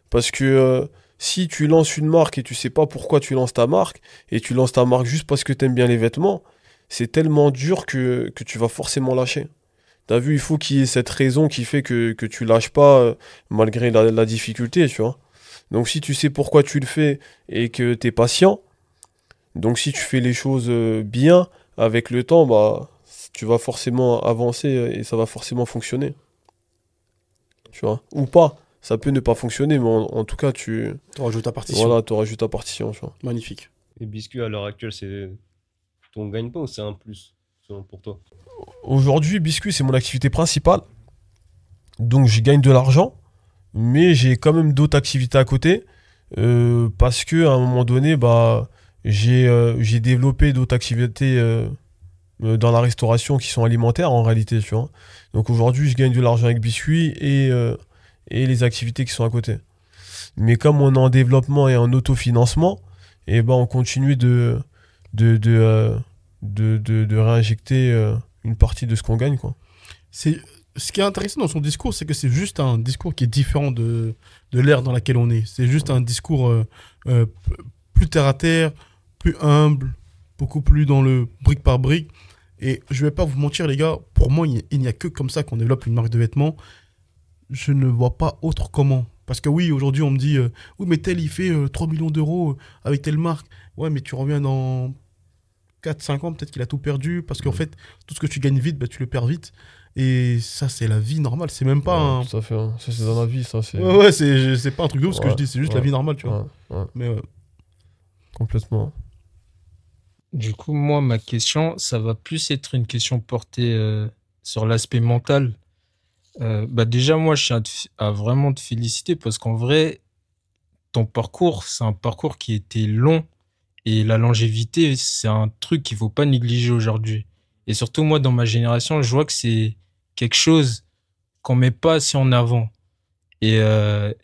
Parce que si tu lances une marque et tu sais pas pourquoi tu lances ta marque, et tu lances ta marque juste parce que t'aimes bien les vêtements, c'est tellement dur que tu vas forcément lâcher. T'as vu, il faut qu'il y ait cette raison qui fait que tu lâches pas malgré la difficulté, tu vois. Donc si tu sais pourquoi tu le fais et que t'es patient, donc si tu fais les choses bien, avec le temps, bah tu vas forcément avancer et ça va forcément fonctionner. Tu vois. Ou pas. Ça peut ne pas fonctionner, mais en tout cas, Tu rajoutes ta partition. voilà, tu auras juste ta partition, tu vois. Magnifique. Et biscuit, à l'heure actuelle, c'est ton gagne-pain ou c'est un plus, selon pour toi? Aujourd'hui, Biscuit, c'est mon activité principale. Donc, j'y gagne de l'argent. Mais j'ai quand même d'autres activités à côté. Parce que à un moment donné, bah, j'ai développé d'autres activités dans la restauration qui sont alimentaires en réalité, tu vois. Donc, aujourd'hui, je gagne de l'argent avec Biscuit et les activités qui sont à côté. Mais comme on est en développement et en autofinancement, et ben on continue de, de, euh, de réinjecter une partie de ce qu'on gagne, quoi. C'est... Ce qui est intéressant dans son discours, c'est que c'est juste un discours qui est différent de l'ère dans laquelle on est. C'est juste un discours plus terre à terre, plus humble, beaucoup plus dans le brique par brique. Et je vais pas vous mentir, les gars, pour moi, il n'y a que comme ça qu'on développe une marque de vêtements. Je ne vois pas autre comment. Parce que oui, aujourd'hui, on me dit oui, mais tel, il fait 3 millions d'euros avec telle marque. Ouais, mais tu reviens dans 4 5 ans, peut-être qu'il a tout perdu. Parce qu'en fait, tout ce que tu gagnes vite, bah, tu le perds vite. Et ça, c'est la vie normale. C'est même pas un. Ouais, tout à fait, hein. Ça, c'est dans la vie, ça, c'est... Ouais, ouais, c'est pas un truc de ouf ce que Ouais, je dis. C'est juste la ouais, vie normale, tu vois. ouais, Mais complètement. Du coup, moi, ma question, ça va plus être une question portée sur l'aspect mental. Bah déjà, moi, je tiens à vraiment te féliciter parce qu'en vrai, ton parcours, c'est un parcours qui était long et la longévité, c'est un truc qu'il faut pas négliger aujourd'hui. Et surtout, moi, dans ma génération, je vois que c'est quelque chose qu'on met pas assez en avant. Et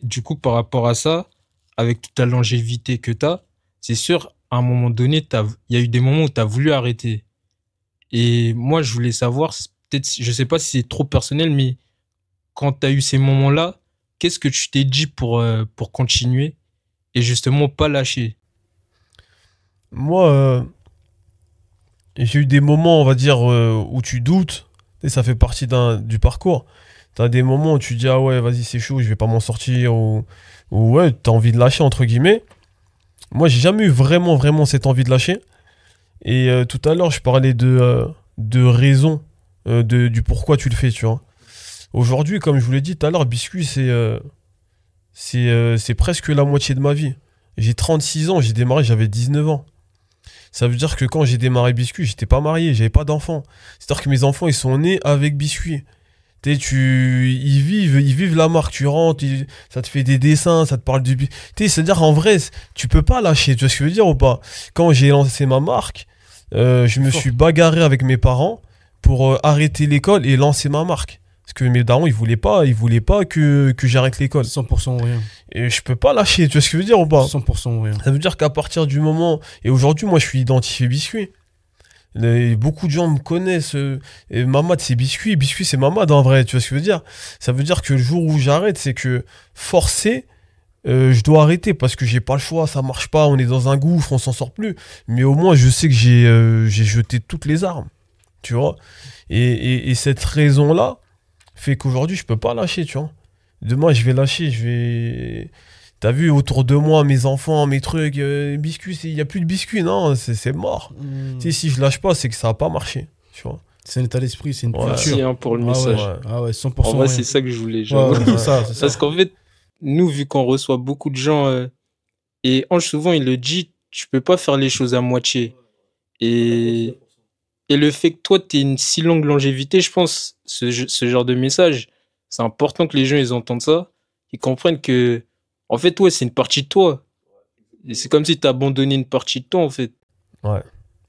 du coup, par rapport à ça, avec toute la longévité que tu as, c'est sûr, à un moment donné, il y a eu des moments où tu as voulu arrêter. Et moi, je voulais savoir, peut-être, je sais pas si c'est trop personnel, mais quand tu as eu ces moments-là, qu'est-ce que tu t'es dit pour continuer et justement pas lâcher? Moi, j'ai eu des moments, on va dire, où tu doutes, et ça fait partie du parcours. T'as des moments où tu dis, ah ouais, vas-y, c'est chaud, je vais pas m'en sortir, ou ouais, t'as envie de lâcher, entre guillemets. Moi, j'ai jamais eu vraiment cette envie de lâcher. Et tout à l'heure, je parlais de raison, du pourquoi tu le fais, tu vois. Aujourd'hui, comme je vous l'ai dit tout à l'heure, Biscuit, c'est presque la moitié de ma vie. J'ai 36 ans, j'ai démarré, j'avais 19 ans. Ça veut dire que quand j'ai démarré Biscuit, j'étais pas marié, j'avais pas d'enfants. C'est-à-dire que mes enfants, ils sont nés avec Biscuit. Ils vivent la marque, tu rentres, ça te fait des dessins, ça te parle du... C'est-à-dire en vrai, tu peux pas lâcher, tu vois ce que je veux dire ou pas? Quand j'ai lancé ma marque, je me suis bagarré avec mes parents pour arrêter l'école et lancer ma marque. Parce que mes darons, ils voulaient pas que j'arrête l'école. 100% ou rien. Et je peux pas lâcher, tu vois ce que je veux dire ou pas? 100% ou rien. Ça veut dire qu'à partir du moment... Et aujourd'hui, moi, je suis identifié Biscuit. Beaucoup de gens me connaissent. Et Mamad, c'est Biscuit. Biscuit, c'est Mamad en vrai, tu vois ce que je veux dire? Ça veut dire que le jour où j'arrête, c'est que forcé, je dois arrêter parce que j'ai pas le choix, ça marche pas, on est dans un gouffre, on s'en sort plus. Mais au moins, je sais que j'ai jeté toutes les armes, tu vois? Et cette raison-là, fait qu'aujourd'hui, je peux pas lâcher, tu vois. Demain, je vais lâcher, je vais... T'as vu, autour de moi, mes enfants, mes trucs, biscuits, il y a plus de biscuits, non, c'est mort. Tu sais, si je lâche pas, c'est que ça a pas marché, tu vois. C'est un état d'esprit, c'est une Ouais. Merci culture. hein, pour le Ah message. ouais, ah ouais, 100%. En vrai, rien. c'est ça que je voulais. Ouais, J'avoue. ouais, c'est ça, c'est ça. Parce qu'en fait, nous, vu qu'on reçoit beaucoup de gens, et Ange, souvent, il le dit, tu peux pas faire les choses à moitié. Et, et le fait que toi, tu aies une si longue longévité, je pense, ce genre de message, c'est important que les gens, ils entendent ça, ils comprennent que, en fait, ouais, c'est une partie de toi. Et c'est comme si tu abandonné une partie de toi, en fait. Ouais.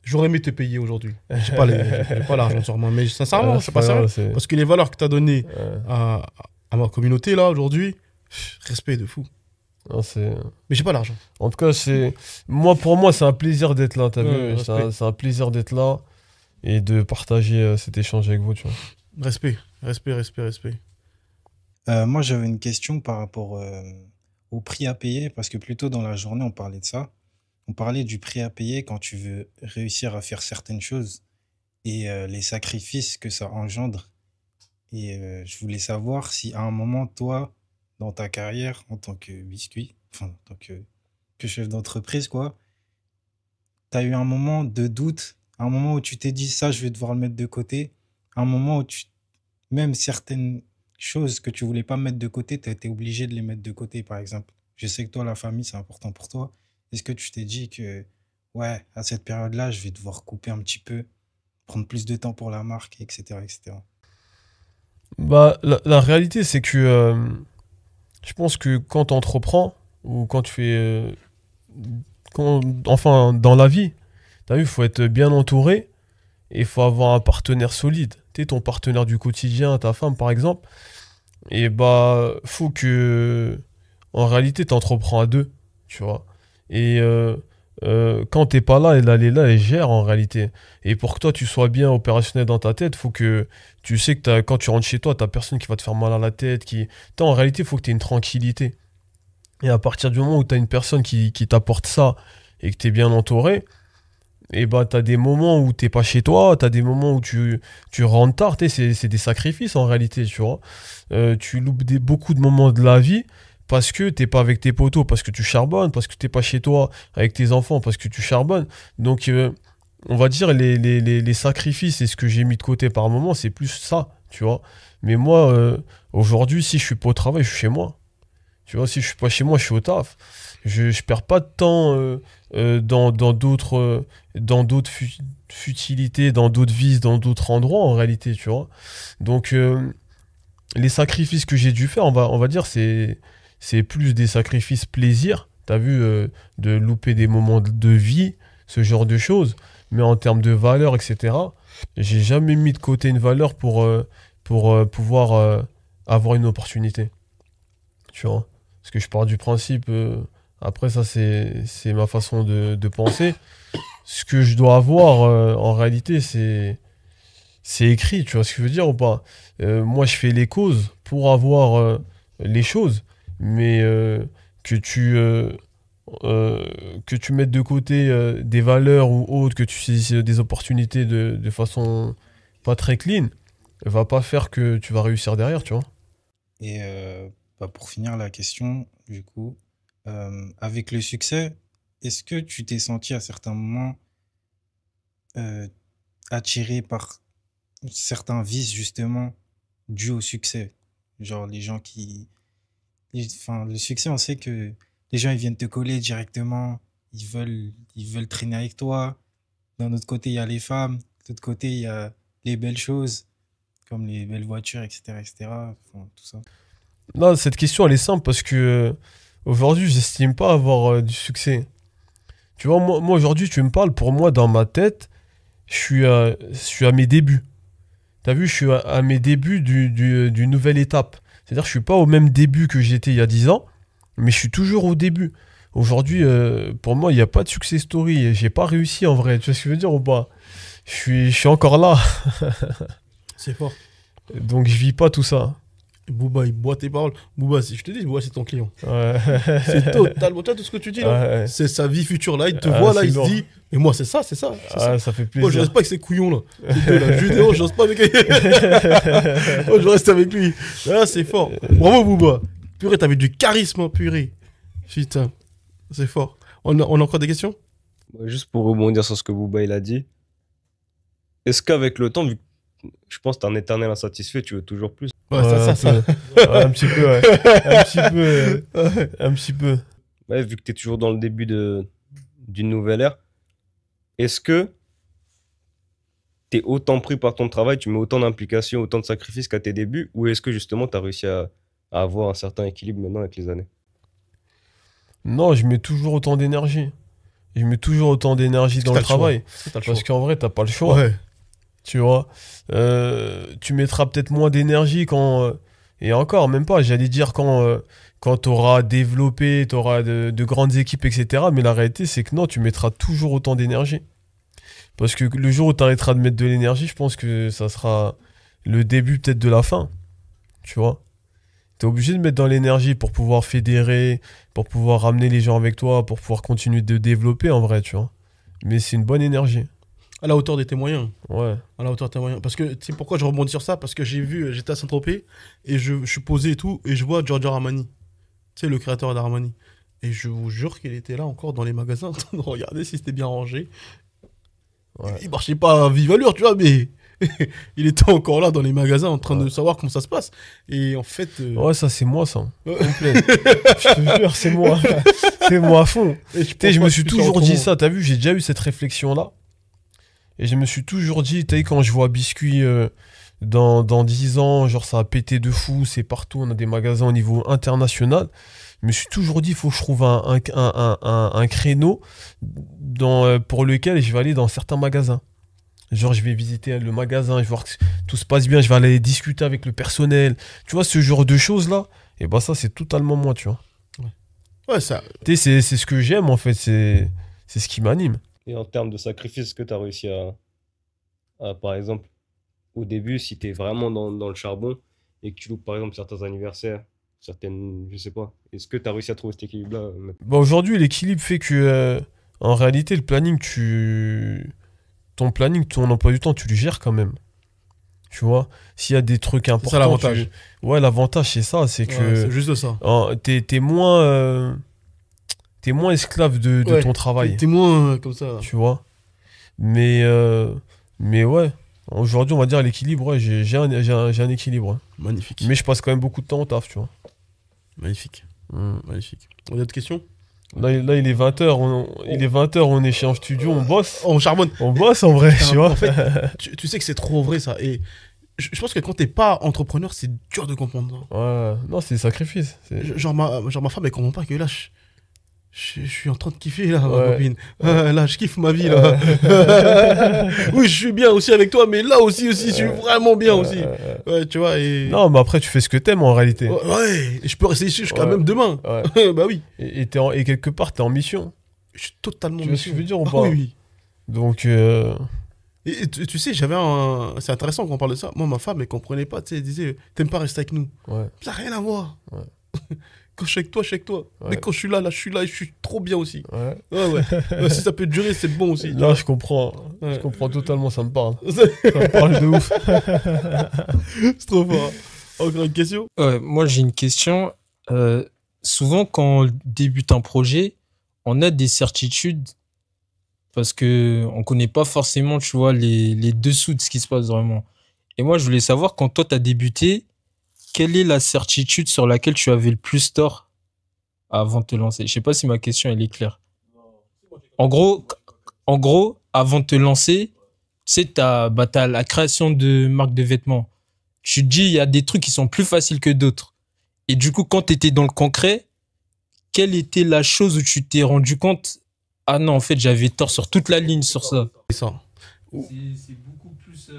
J'aurais aimé te payer aujourd'hui. J'ai pas l'argent sur moi, mais sincèrement, c'est pas grave, sérieux. c'est- Parce que les valeurs que tu as données ouais. à ma communauté là aujourd'hui, respect de fou. Non, c'est... Mais j'ai pas l'argent. En tout cas, pour moi, c'est un plaisir d'être là, t'as Ouais, vu? C'est un plaisir d'être là et de partager cet échange avec vous, tu vois. Respect. Moi, j'avais une question par rapport au prix à payer, parce que plus tôt dans la journée, on parlait de ça. On parlait du prix à payer quand tu veux réussir à faire certaines choses et les sacrifices que ça engendre. Et je voulais savoir si à un moment, toi, dans ta carrière, en tant que biscuit, enfin, en tant que chef d'entreprise, quoi, tu as eu un moment de doute, un moment où tu t'es dit ça, je vais devoir le mettre de côté, un moment où même certaines choses que tu voulais pas mettre de côté, tu as été obligé de les mettre de côté, par exemple. Je sais que toi, la famille, c'est important pour toi. Est-ce que tu t'es dit que, ouais, à cette période-là, je vais devoir couper un petit peu, prendre plus de temps pour la marque, etc., etc. Bah, la réalité, c'est que je pense que quand tu entreprends ou quand tu fais. Enfin, dans la vie, t'as vu, il faut être bien entouré et il faut avoir un partenaire solide. Tu sais, ton partenaire du quotidien, ta femme par exemple. Et bah, faut que. En réalité, tu entreprends à deux, tu vois. Et quand t'es pas là, elle est là, elle gère en réalité. Et pour que toi, tu sois bien opérationnel dans ta tête, faut que tu sais que quand tu rentres chez toi, t'as personne qui va te faire mal à la tête. En réalité, il faut que tu aies une tranquillité. Et à partir du moment où tu as une personne qui t'apporte ça et que tu es bien entouré, et bah tu as des moments où t'es pas chez toi, tu as des moments où tu rentres tard, c'est des sacrifices en réalité, tu vois. Tu loupes beaucoup de moments de la vie parce que t'es pas avec tes potos, parce que tu charbonnes, parce que t'es pas chez toi avec tes enfants, parce que tu charbonnes. Donc on va dire les sacrifices et ce que j'ai mis de côté par moment, c'est plus ça, tu vois. Mais moi, aujourd'hui, si je suis pas au travail, je suis chez moi. Tu vois, si je suis pas chez moi, je suis au taf. Je perds pas de temps dans d'autres futilités, dans d'autres vices, dans d'autres endroits en réalité, tu vois. Donc les sacrifices que j'ai dû faire, on va dire, c'est plus des sacrifices plaisir. T'as vu, de louper des moments de vie, ce genre de choses. Mais en termes de valeur, etc., j'ai jamais mis de côté une valeur pour pouvoir avoir une opportunité. Tu vois. Parce que je pars du principe, après ça c'est ma façon de penser. Ce que je dois avoir en réalité c'est écrit, tu vois ce que je veux dire ou pas? Moi je fais les causes pour avoir les choses, mais que tu mettes de côté des valeurs ou autres, que tu saisisses des opportunités de façon pas très clean, va pas faire que tu vas réussir derrière, tu vois. Et pour finir la question, du coup, avec le succès, est-ce que tu t'es senti à certains moments attiré par certains vices, justement, dus au succès? Genre les gens Enfin, le succès, on sait que les gens, ils viennent te coller directement, ils veulent traîner avec toi. D'un autre côté, il y a les femmes, de l'autre côté, il y a les belles choses, comme les belles voitures, etc., etc. Enfin, tout ça. Non, cette question elle est simple parce que aujourd'hui j'estime pas avoir du succès. Tu vois, moi aujourd'hui tu me parles, pour moi dans ma tête, je suis à mes débuts. T'as vu, je suis à mes débuts d'une nouvelle étape. C'est-à-dire que je suis pas au même début que j'étais il y a 10 ans, mais je suis toujours au début. Aujourd'hui, pour moi, il n'y a pas de success story. J'ai pas réussi en vrai. Tu vois ce que je veux dire ou pas? Je suis encore là. C'est fort. Donc je vis pas tout ça. Booba, il boit tes paroles. Booba, je te dis, Booba, c'est ton client. Ouais. C'est totalement tout ce que tu dis là. Ouais. C'est sa vie future là. Il te Ah, voit là, c'est il se lourd. dit, mais moi, c'est ça, c'est ça. c'est ça. Ah, ça fait Moi, je plaisir. reste pas avec ces couillons là. Ces deux, là. Judéo, je reste pas avec. Moi, je reste avec lui. Ah, c'est fort. Bravo, Booba. Purée, t'avais du charisme, hein, purée. Putain, c'est fort. On a encore des questions? Juste pour rebondir sur ce que Booba il a dit, est-ce qu'avec le temps, vu que je pense que t'es un éternel insatisfait, tu veux toujours plus? Ouais, ça. Ouais, un petit peu, ouais. Un petit peu. Un petit peu. Ouais, vu que t'es toujours dans le début d'une nouvelle ère, est-ce que t'es autant pris par ton travail, tu mets autant d'implication, autant de sacrifices qu'à tes débuts, ou est-ce que justement t'as réussi à avoir un certain équilibre maintenant avec les années? Non, je mets toujours autant d'énergie. Je mets toujours autant d'énergie dans T'as le travail. C'est t'as le Parce choix. qu'en vrai, t'as pas le choix. Ouais. Tu vois. Tu mettras peut-être moins d'énergie quand. Et encore, même pas, j'allais dire quand t'auras développé, t'auras de grandes équipes, etc. Mais la réalité, c'est que non, tu mettras toujours autant d'énergie. Parce que le jour où t'arrêteras de mettre de l'énergie, je pense que ça sera le début peut-être de la fin. Tu vois. T'es obligé de mettre dans l'énergie pour pouvoir fédérer, pour pouvoir ramener les gens avec toi, pour pouvoir continuer de développer en vrai, tu vois. Mais c'est une bonne énergie. À la hauteur de tes moyens. Ouais. À la hauteur de tes moyens. Parce que, tu sais pourquoi je rebondis sur ça? Parce que j'étais à Saint-Tropez et je suis posé et tout, et je vois Giorgio Armani. Tu sais, le créateur d'Armani. Et je vous jure qu'il était là encore dans les magasins en train de regarder si c'était bien rangé. Ouais. Il marchait pas à vive allure, tu vois, mais il était encore là dans les magasins en train de savoir comment ça se passe. Et en fait. Ouais, ça c'est moi ça. Ouais. Complet. Je te jure, c'est moi. C'est moi à fond. Et Tu sais, je pense me pas suis que tu sois toujours dit autrement. ça, t'as vu, j'ai déjà eu cette réflexion-là. Et je me suis toujours dit, tu sais, quand je vois Biscuit dans 10 ans, genre ça a pété de fou, c'est partout, on a des magasins au niveau international. Je me suis toujours dit, il faut que je trouve un créneau pour lequel je vais aller dans certains magasins. Genre, je vais visiter le magasin, je vais voir que tout se passe bien, je vais aller discuter avec le personnel. Tu vois, ce genre de choses-là, et bah ça, c'est totalement moi, tu vois. Ouais, ça. Tu sais, c'est ce que j'aime, en fait, c'est ce qui m'anime. Et en termes de sacrifice, est-ce que tu as réussi par exemple, au début, si tu es vraiment dans le charbon et que tu loupes par exemple certains anniversaires, certaines, je sais pas, est-ce que tu as réussi à trouver cet équilibre-là Bah aujourd'hui, l'équilibre fait que, en réalité, le planning, ton planning, ton emploi du temps, tu le gères quand même. Tu vois, s'il y a des trucs importants. C'est ça l'avantage. Ouais, l'avantage, c'est ça, c'est Ouais, que c'est juste ça. t'es moins esclave de Ouais, ton travail. T'es moins comme ça. Tu vois. Mais ouais, aujourd'hui, on va dire l'équilibre, ouais, j'ai un équilibre. Ouais. Magnifique. Mais je passe quand même beaucoup de temps au taf, tu vois. Magnifique. Mm. Magnifique. On a d'autres questions? Là, il est 20h, il est 20h, on est chez en studio, on bosse. Oh, on charbonne. On bosse en vrai, tu vois. En fait, tu sais que c'est trop vrai ça. Et je pense que quand t'es pas entrepreneur, c'est dur de comprendre. Ouais, non, c'est des sacrifices. Genre ma femme, elle comprend pas que là, je suis en train de kiffer là, ma Ouais. copine. Là, je kiffe ma vie là. Oui, je suis bien aussi avec toi, mais là aussi, je suis vraiment bien aussi. Ouais, tu vois. Et... Non, mais après, tu fais ce que t'aimes en réalité. Ouais, et je peux rester ici jusqu'à Ouais. même demain. Ouais. Bah oui. Et quelque part, t'es en mission. Je suis totalement Tu vois ce que je veux dire ou Ah pas? oui, oui. Donc, Et tu sais, c'est intéressant qu'on parle de ça. Moi, ma femme, elle comprenait pas. Tu sais, elle disait, t'aimes pas rester avec nous. ouais. Ça n'a rien à voir. Ouais. Quand je suis avec toi, je suis avec toi. Ouais. Mais quand je suis là, je suis là et je suis trop bien aussi. Ouais. Ouais. Si ça peut durer, c'est bon aussi. Là, je comprends. Ouais. Je comprends totalement, ça me parle. C'est Ça me parle de ouf. trop fort. Encore une question? Moi, j'ai une question. Souvent, quand on débute un projet, on a des certitudes parce que on connaît pas forcément, tu vois, les dessous de ce qui se passe vraiment. Et moi, je voulais savoir, quand toi, tu as débuté, quelle est la certitude sur laquelle tu avais le plus tort avant de te lancer? Je sais pas si ma question, elle est claire. En gros, avant de te lancer, tu sais, t'as la création de marque de vêtements. Tu te dis, il y a des trucs qui sont plus faciles que d'autres. Et du coup, quand tu étais dans le concret, quelle était la chose où tu t'es rendu compte, ah non, en fait, j'avais tort sur toute la ligne sur ça? C'est ça. C'est beaucoup plus...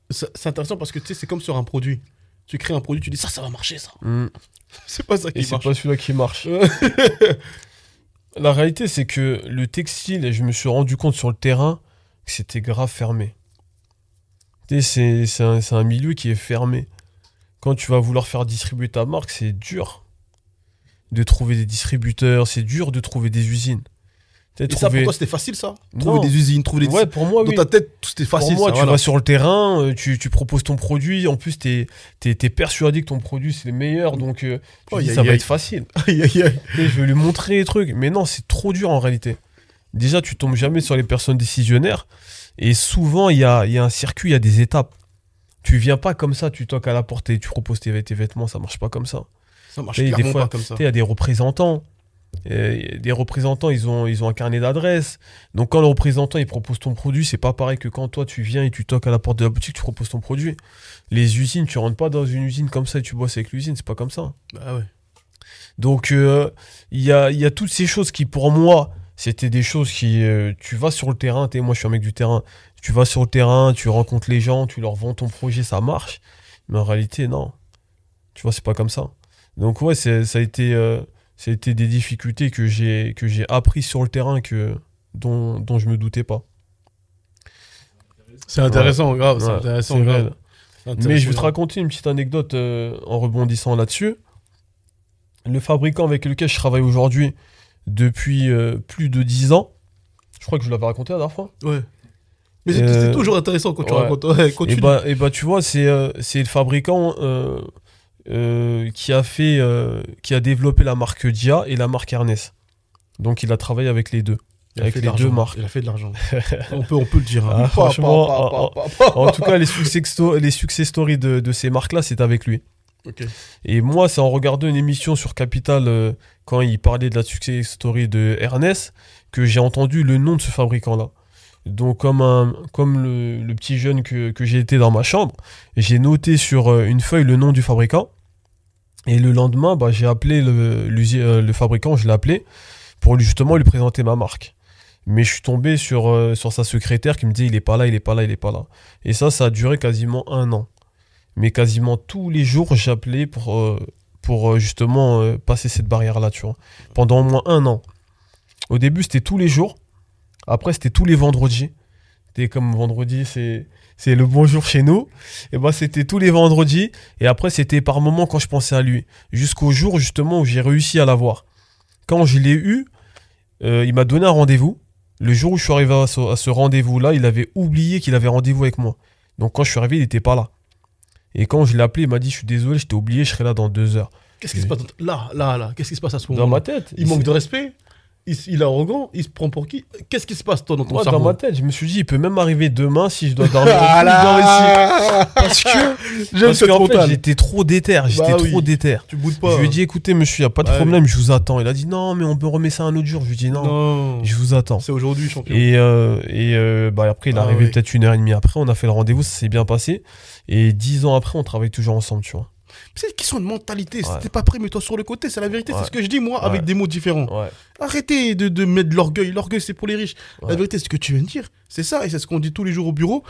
C'est intéressant parce que tu sais, c'est comme sur un produit. Tu crées un produit, tu dis ça va marcher, ça. Mm. C'est pas ça Et qui c'est marche. pas celui-là qui marche. La réalité, c'est que le textile, et je me suis rendu compte sur le terrain que c'était grave fermé. Tu sais, c'est un milieu qui est fermé. quand tu vas vouloir faire distribuer ta marque, c'est dur de trouver des distributeurs, c'est dur de trouver des usines. Et ça, pour toi, c'était facile, ça? Trouver Non. des usines, trouver des... Ouais, pour moi, Dans oui. ta tête, c'était facile, Pour moi, ça, tu voilà. vas sur le terrain, tu proposes ton produit, en plus, t'es persuadé que ton produit, c'est le meilleur, donc tu Aïe, dis, aïe, ça va aïe. être facile. Aïe, aïe, aïe. Et je vais lui montrer les trucs. Mais non, c'est trop dur en réalité. Déjà, tu tombes jamais sur les personnes décisionnaires. Et souvent, il y a un circuit, il y a des étapes. Tu viens pas comme ça, tu toques à la porte et tu proposes tes vêtements, ça marche pas comme ça. Ça marche Et des clairement fois, pas comme ça. Il y a des représentants. Des représentants, ils ont un carnet d'adresses. Donc quand le représentant il propose ton produit, c'est pas pareil que quand toi tu viens et tu toques à la porte de la boutique, tu proposes ton produit. Les usines, tu rentres pas dans une usine comme ça et tu bosses avec l'usine, c'est pas comme ça. Bah ouais. Donc il y a toutes ces choses qui pour moi, c'était des choses qui... tu vas sur le terrain, moi je suis un mec du terrain, tu vas sur le terrain, tu rencontres les gens, tu leur vends ton projet, ça marche. Mais en réalité, non. Tu vois, c'est pas comme ça. Donc ouais, ça a été des difficultés que j'ai appris sur le terrain dont je me doutais pas. C'est intéressant, grave, c'est Ouais, intéressant, c'est grave. vrai. C'est Mais je vais te intéressant. raconter une petite anecdote en rebondissant là-dessus. Le fabricant avec lequel je travaille aujourd'hui depuis plus de 10 ans, je crois que je l'avais raconté la dernière fois. Ouais. Mais c'est toujours intéressant quand tu ouais. racontes. Ouais, continue. Et bah tu vois, c'est le fabricant qui a développé la marque Dia et la marque Ernest. Donc il a travaillé avec les deux. Il a Avec fait de les l'argent, deux marques. Il a fait de l'argent. on peut le dire. hein. Ah, franchement, Pa. En tout cas, les success stories de ces marques-là, c'est avec lui. Ok. Et moi, c'est en regardant une émission sur Capital, quand il parlait de la success story de Ernest, que j'ai entendu le nom de ce fabricant-là. Donc, comme le petit jeune que j'ai été dans ma chambre, j'ai noté sur une feuille le nom du fabricant. Et le lendemain, bah, j'ai appelé le fabricant, je l'ai appelé, pour justement lui présenter ma marque. Mais je suis tombé sur sa secrétaire qui me dit il est pas là, il est pas là, il est pas là. Et ça a duré quasiment 1 an. Mais quasiment tous les jours, j'appelais pour justement passer cette barrière-là, tu vois. Pendant au moins 1 an. Au début, c'était tous les jours. Après, c'était tous les vendredis. C'était comme vendredi, c'est le bonjour chez nous. Et bah, c'était tous les vendredis. Et après, c'était par moment quand je pensais à lui. Jusqu'au jour, justement, où j'ai réussi à l'avoir. Quand je l'ai eu, il m'a donné un rendez-vous. Le jour où je suis arrivé à ce rendez-vous-là, il avait oublié qu'il avait rendez-vous avec moi. Donc quand je suis arrivé, il n'était pas là. Et quand je l'ai appelé, il m'a dit, je suis désolé, je t'ai oublié, je serai là dans 2 heures. Qu'est-ce qui se passe là? Qu'est-ce qui se passe à ce moment-là? Dans ma tête. Il manque de respect? Il est arrogant? Il se prend pour qui? Qu'est-ce qui se passe, toi, dans ton Moi, cerveau? dans ma tête, je me suis dit, il peut même arriver demain si je dois dormir. Ah là Parce que, J'aime parce cette qu'en fait, mentale. j'étais trop déter. Bah oui. déter. Tu boudes pas. Je lui ai dit, écoutez, monsieur, il n'y a pas de Bah problème, je vous attends. Il a dit, non, mais on peut remettre ça un autre jour. Je lui ai dit, non, Non. je vous attends. C'est aujourd'hui, champion. Bah, après, il est Ah arrivé oui. peut-être 1h30 après. On a fait le rendez-vous, ça s'est bien passé. Et 10 ans après, on travaille toujours ensemble, tu vois. C'est une question de mentalité. Si Ouais. t'es pas prêt, mets-toi sur le côté. C'est la vérité. Ouais. C'est ce que je dis, moi, avec Ouais. des mots différents. Ouais. Arrêtez de mettre de l'orgueil. L'orgueil, c'est pour les riches. La Ouais. vérité, c'est ce que tu viens de dire. C'est ça. Et c'est ce qu'on dit tous les jours au bureau.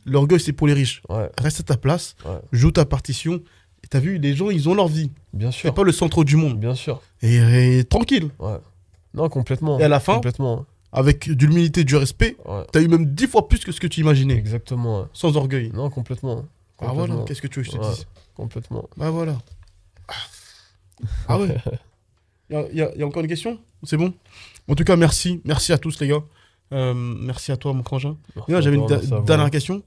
L'orgueil, c'est pour les riches. Ouais, Reste à ta place. Ouais. Joue ta partition. Et t'as vu, les gens, ils ont leur vie. bien C'est sûr. pas le centre du monde. Bien sûr. Et tranquille. Ouais. Non, complètement. Et à la fin, Complètement. avec de l'humilité, du respect, Ouais. t'as eu même 10 fois plus que ce que tu imaginais. Exactement. Ouais. Sans orgueil. Non, complètement. Ah voilà, Complètement. qu'est-ce que tu veux que je te Ouais. dise? Complètement. Bah voilà. Ah ouais. Il y a encore une question? C'est bon? En tout cas, merci. Merci à tous, les gars. Merci à toi, mon frangin. Merci Et là, à j'avais toi, une merci à vous. dernière question.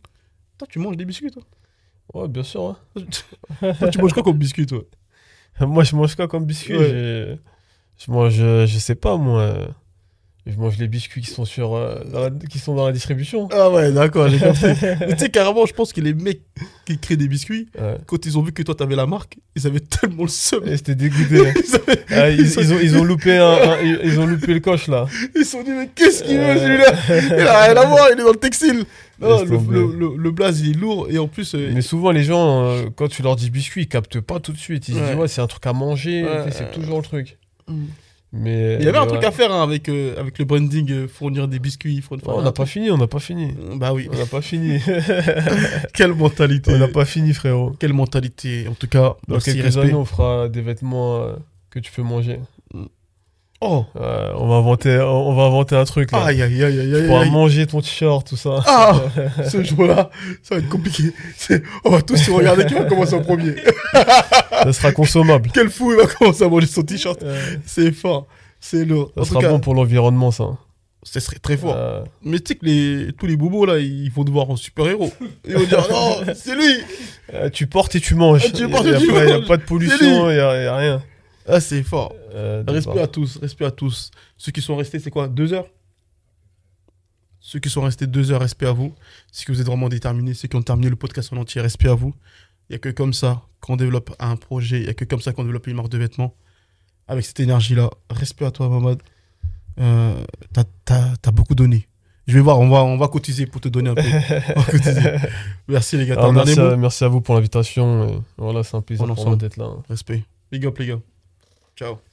Toi, tu manges des biscuits, toi? Ouais, bien sûr. Toi, tu manges quoi comme biscuit, toi? Ouais. Moi, je mange quoi comme biscuit? Ouais. Je mange, je sais pas, moi. Je mange les biscuits qui sont qui sont dans la distribution. Ah ouais, d'accord, j'ai compris. Mais tu sais, carrément, je pense que les mecs qui créent des biscuits, Ouais. quand ils ont vu que toi, t'avais la marque, ils avaient tellement le seum. Et c'était dégoûté. Ah, ils ont loupé ils ont loupé le coche là. Ils se sont dit, mais qu'est-ce qu'il veut, celui-là? Il a rien à voir, il est dans le textile. Non, Laisse tomber. le blaze, il est lourd, et en plus... Mais souvent les gens, quand tu leur dis biscuit, ils captent pas tout de suite. Ils se Ouais. disent ouais, c'est un truc à manger, Ouais, tu sais, c'est toujours le truc. Mm. Mais Il y avait un mais truc ouais. à faire hein, avec le branding, fournir des biscuits. On n'a pas fini, on n'a pas fini. Bah oui. On n'a pas fini. Quelle mentalité. On n'a pas fini, frérot. Quelle mentalité. En tout cas, Dans merci, quelques respect. années, on fera des vêtements que tu peux manger. Oh. On va inventer un truc là. Aïe, aïe, aïe, aïe, Tu aïe. pourras aïe. manger ton t-shirt, tout ça. Ah, ce jour-là, ça va être compliqué. On va tous se regarder qui va commencer en premier. Ça sera consommable. Quel fou, il va commencer à manger son t-shirt. Euh, C'est fort, c'est lourd. Ça En tout sera cas, bon pour l'environnement, ça. ce serait très fort. Euh, Mais tu sais que tous les bobos là, ils vont devoir en super-héros. Ils vont dire non, c'est lui. tu portes et tu manges. Tu portes et Il tu n'y a manges. pas de C'est pollution, lui. il n'y a rien. Ah, c'est fort. Respect Bah, à tous, respect à tous. Ceux qui sont restés, c'est quoi 2 heures. Ceux qui sont restés 2 heures, respect à vous. Ceux que vous êtes vraiment déterminés, ceux qui ont terminé le podcast en entier, respect à vous. Il n'y a que comme ça qu'on développe un projet, il n'y a que comme ça qu'on développe une marque de vêtements. Avec cette énergie-là, respect à toi, Mamad. T'as beaucoup donné. Je vais voir, on va cotiser pour te donner un peu. On va cotiser. Merci les gars, t'as alors, un dernier mot merci à vous pour l'invitation. Voilà, c'est un plaisir On pour moi ensemble. d'être là. Respect. Big up les gars. Ciao.